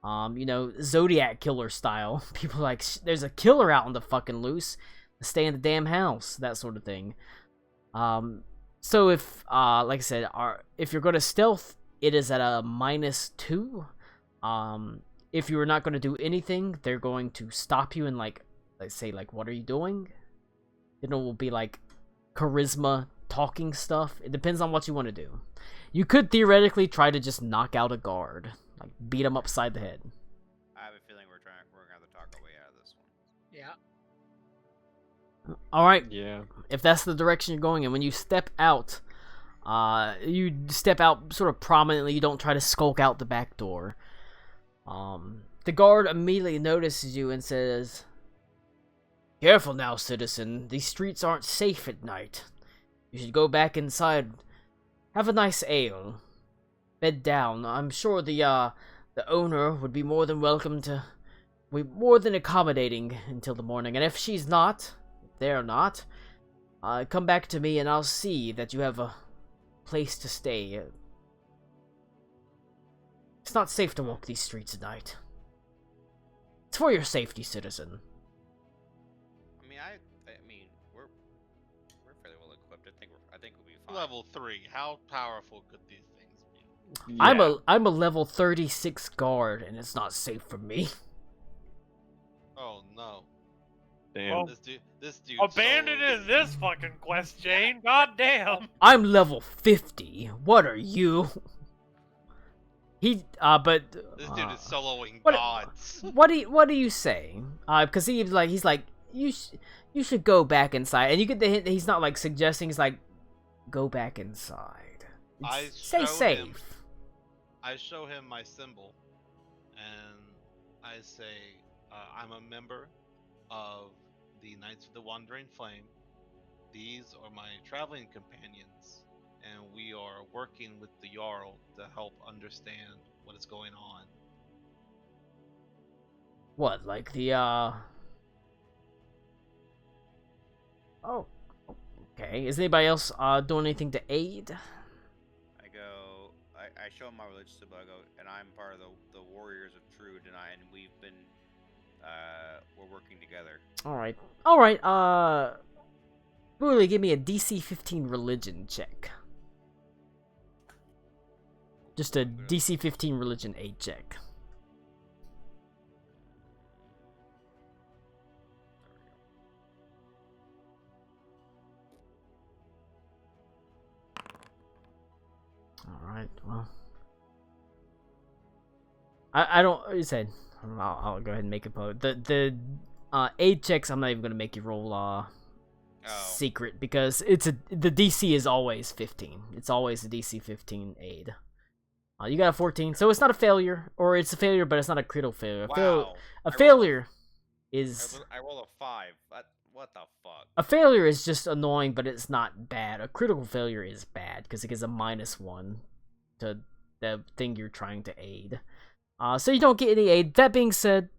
Zodiac killer style. People are like, there's a killer out on the fucking loose. Stay in the damn house. That sort of thing. So if, like I said, if you're going to stealth, it is at a -2. If you are not going to do anything, they're going to stop you and, like say, what are you doing? Then it will be, like, charisma talking stuff. It depends on what you want to do. You could theoretically try to just knock out a guard. Like, beat him upside the head. I have a feeling we're going to have to talk our way out of this one. Yeah. Alright. Yeah. If that's the direction you're going in, when you step out, you step out sort of prominently. You don't try to skulk out the back door. The guard immediately notices you and says, "Careful now, citizen. These streets aren't safe at night. You should go back inside. Have a nice ale. Bed down. I'm sure the owner would be more than welcome to... more than accommodating until the morning. And if she's not, if they're not, come back to me and I'll see that you have a place to stay. It's not safe to walk these streets at night. It's for your safety, citizen." I mean, we're fairly well equipped. I think we'll be fine. Level 3. How powerful could these things be? Yeah. I'm a level 36 guard, and it's not safe for me. Oh no. Damn. Well, This dude. Abandoning this fucking quest, Jane. God damn. I'm level 50. What are you? This This dude is soloing what- gods. What do you say? Because he's like you should go back inside, and you get the hint that he's not like suggesting. He's like, go back inside. Stay safe. I show him my symbol, and I say, I'm a member of the Knights of the Wandering Flame. These are my traveling companions, and we are working with the Jarl to help understand what is going on. What, like the Oh, okay. Is anybody else doing anything to aid? I show him my religious symbol. I go, and I'm part of the Warriors of Trude, and we've been, we're working together. All right. Really, give me a DC 15 religion check. Just a DC 15 religion aid check. Alright, well. I don't... You said... I'll go ahead and make a post. The aid checks, I'm not even going to make you roll secret, because the DC is always 15. It's always a DC 15 aid. You got a 14, so it's not a failure, or it's a failure, but it's not a critical failure. Wow. A failure is I roll a 5. What the fuck? a failure is just annoying, but it's not bad. A critical failure is bad because it gives a -1 to the thing you're trying to aid. So you don't get any aid. That being said,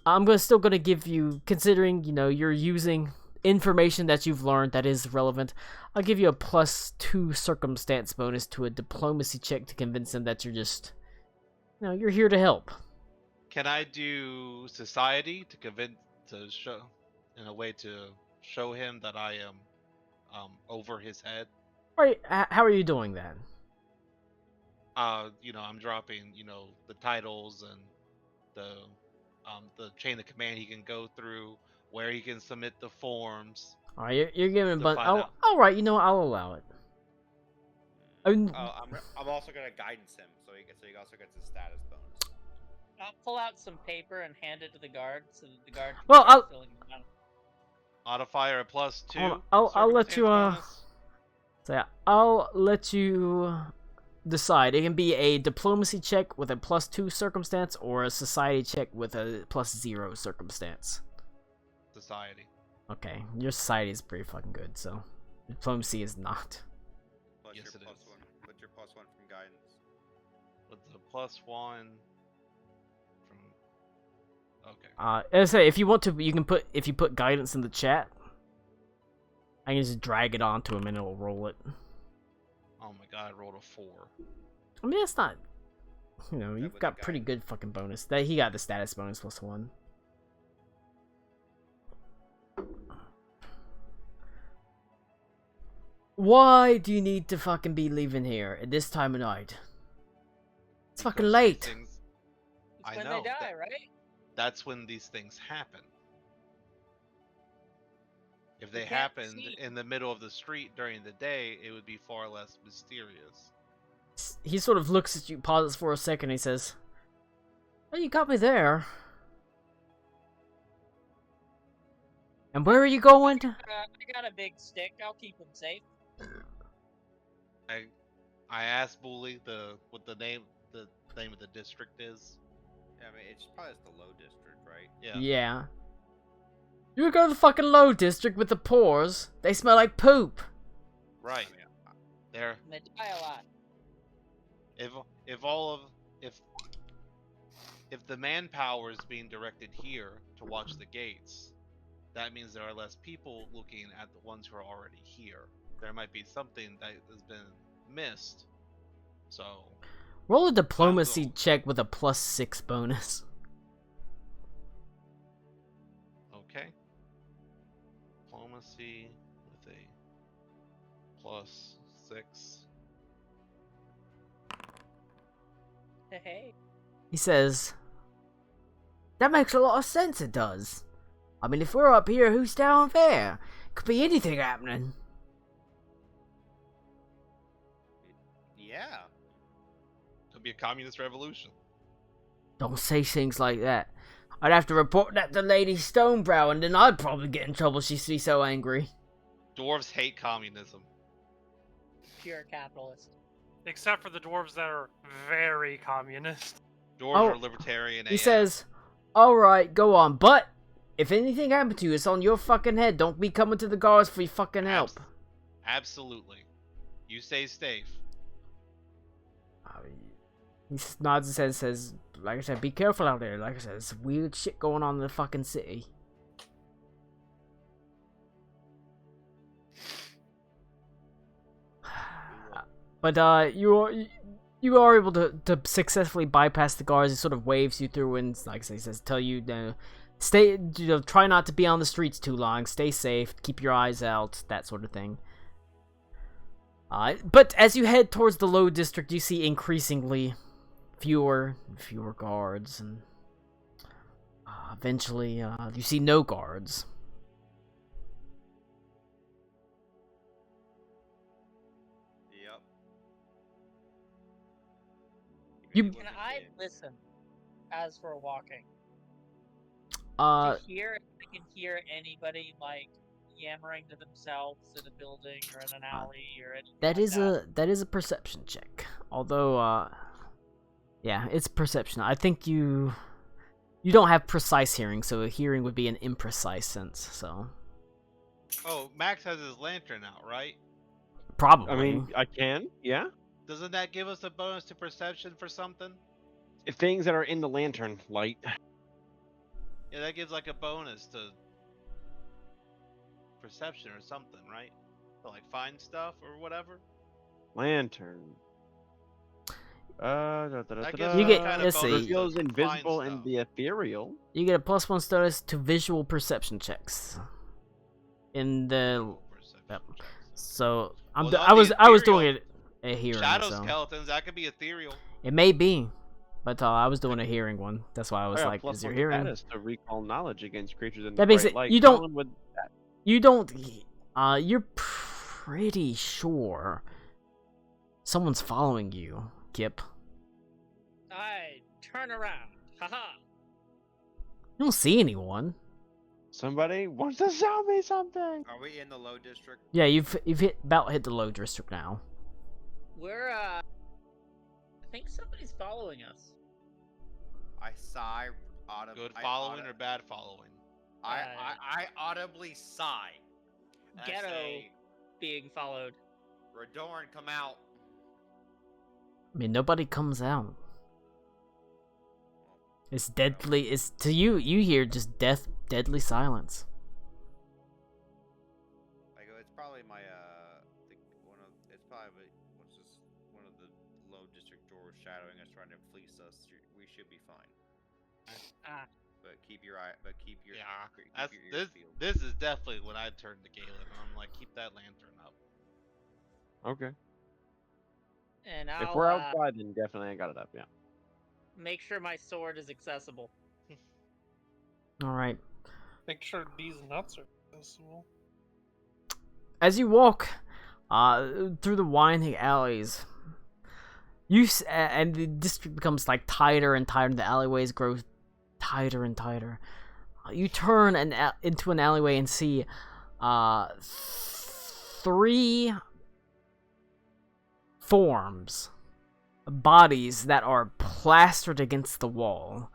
I'm still gonna give you, considering you're using information that you've learned that is relevant, I'll give you a +2 circumstance bonus to a diplomacy check to convince them that you're just, you're here to help. Can I do society to show in a way to show him that I am over his head? Alright, how are you doing that? I'm dropping, the titles and the chain of command he can go through, where he can submit the forms. Alright, you're giving, To but find out. alright, I'll allow it. I'm also gonna guidance him, so he also gets his status bonus. I'll pull out some paper and hand it to the guard so that the guard can Well, start filling them out. Modifier a +2. Hold on, I'll let you circumstance bonus. so yeah, I'll let you decide. It can be a diplomacy check with a +2 circumstance, or a society check with a +0 circumstance. Society. Okay, your society is pretty fucking good, so diplomacy is not. Plus Yes, your it plus is. 1. Put your +1 from guidance. With the +1 from. Okay. As I say, if you want to, you can if you put guidance in the chat, I can just drag it onto him and it'll roll it. Oh my god, I rolled a 4. I mean, that's not. You've with got the pretty good fucking bonus. That he got the status bonus +1. Why do you need to fucking be leaving here at this time of night? It's fucking Because these late. things- It's I when know, they die, that- right? That's when these things happen. If they You can't happened see. in the middle of the street during the day, it would be far less mysterious. He sort of looks at you, pauses for a second, and he says, "Well, you got me there. And where are you going?" I got a big stick. I'll keep him safe. I asked Bully what the name of the district is. Yeah, I mean, it's probably the low district, right? Yeah. Yeah. You go to the fucking low district with the pores. They smell like poop. Right. There. And they die a lot. If the manpower is being directed here to watch the gates, that means there are less people looking at the ones who are already here. There might be something that has been missed. So Roll a diplomacy Cool. check with a +6 bonus. okay. Diplomacy with a +6. Hey. He says, "That makes a lot of sense, it does. I mean, if we're up here, who's down there? Could be anything happening." Yeah. Could be a communist revolution. Don't say things like that. I'd have to report that to Lady Stonebrow, and then I'd probably get in trouble. She'd be so angry. Dwarves hate communism. Pure capitalist. Except for the dwarves that are very communist. Dwarves Oh, are libertarian. He AF. says, "Alright, go on, but if anything happened to you, it's on your fucking head. Don't be coming to the guards for your fucking help." Absolutely. You stay safe. He nods his head and says, "Like I said, be careful out there. Like I said, there's weird shit going on in the fucking city." But you are able to successfully bypass the guards. He sort of waves you through and, like I say, says, tell you stay, try not to be on the streets too long. Stay safe. Keep your eyes out. That sort of thing. But as you head towards the low district, you see increasingly fewer and fewer guards, and eventually you see no guards. Yep. You- Maybe it Can wasn't I big. listen as we're walking? Uh, To hear if I can hear anybody like yammering to themselves in a building or in an alley or anything that like is a perception check. Although Yeah, it's perception. I think you don't have precise hearing, so a hearing would be an imprecise sense. So Oh, Max has his lantern out, right? probably. I mean, I can, yeah. Doesn't that give us a bonus to perception for something? If things that are in the lantern light. Yeah, that gives like a bonus to perception or something, right? To like find stuff or whatever. Lantern. That gives You some get- kind of let's see. bonus Reveals to invisible find and stuff. the ethereal. You get a +1 status to visual perception checks. In the Visual perception yep. checks. So Well, I was ethereal- doing it a hearing. Shadow So skeletons, that could be ethereal. it may be, but I was doing a hearing one. That's why I was I got like, plus "Is your one hearing?" status to recall knowledge against creatures in That the makes bright it- light. you don't- Colin would You don't. You're pretty sure someone's following you, Kip. I turn around. Haha. You don't see anyone. Somebody wants to sell me something. Are we in the low district? Yeah, you've hit the low district now. We're I think somebody's following us. I sigh audibly. Good following or bad following? I audibly sigh. And Ghetto I say, being followed. Radorn, come out. I mean, nobody comes out. It's deadly. It's to you. You hear just deadly silence. I go. It's probably my It's probably what's this? One of the low district doors shadowing us, trying to fleece us. We should be fine. Ah. But keep your eye. But keep your. Yeah, keep that's your ears this. peeled. This is definitely when I turn to Galen. I'm like, keep that lantern up. Okay. And If I'll we're outside, then definitely I got it up. Yeah. make sure my sword is accessible. All right. Make sure these nuts are accessible. As you walk through the winding alleys, and the district becomes like tighter and tighter. The alleyways grow tighter and tighter. You turn into an alleyway and see 3 forms, bodies that are plastered against the wall,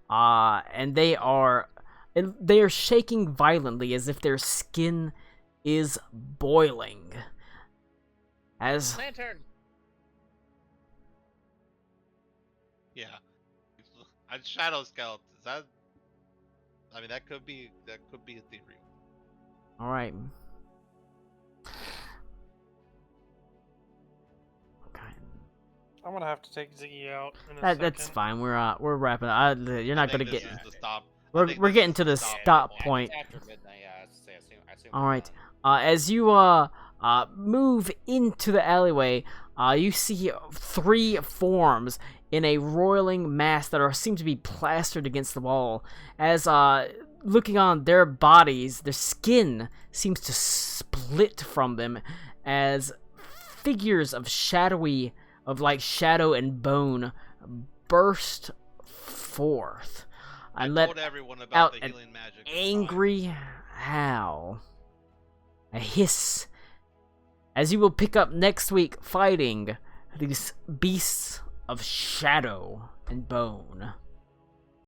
and they are shaking violently as if their skin is boiling. As Lantern. Yeah. Shadow skeletons. That could be ethereal. all right. Okay. I'm gonna have to take Ziggy out in a second. That's fine. We're wrapping up. You're not I gonna think get. this is the stop. I We're think we're this getting is to the stop stop Yeah, point. It's after midnight. Yeah, I assume All we're right. done. As you move into the alleyway, you see 3 forms in a roiling mass that seem to be plastered against the wall. As looking on their bodies, their skin seems to split from them as figures of shadowy, of like shadow and bone, burst forth I and let told everyone out about the an healing magic. this time. angry howl, a hiss, as you will pick up next week fighting these beasts of shadow and bone.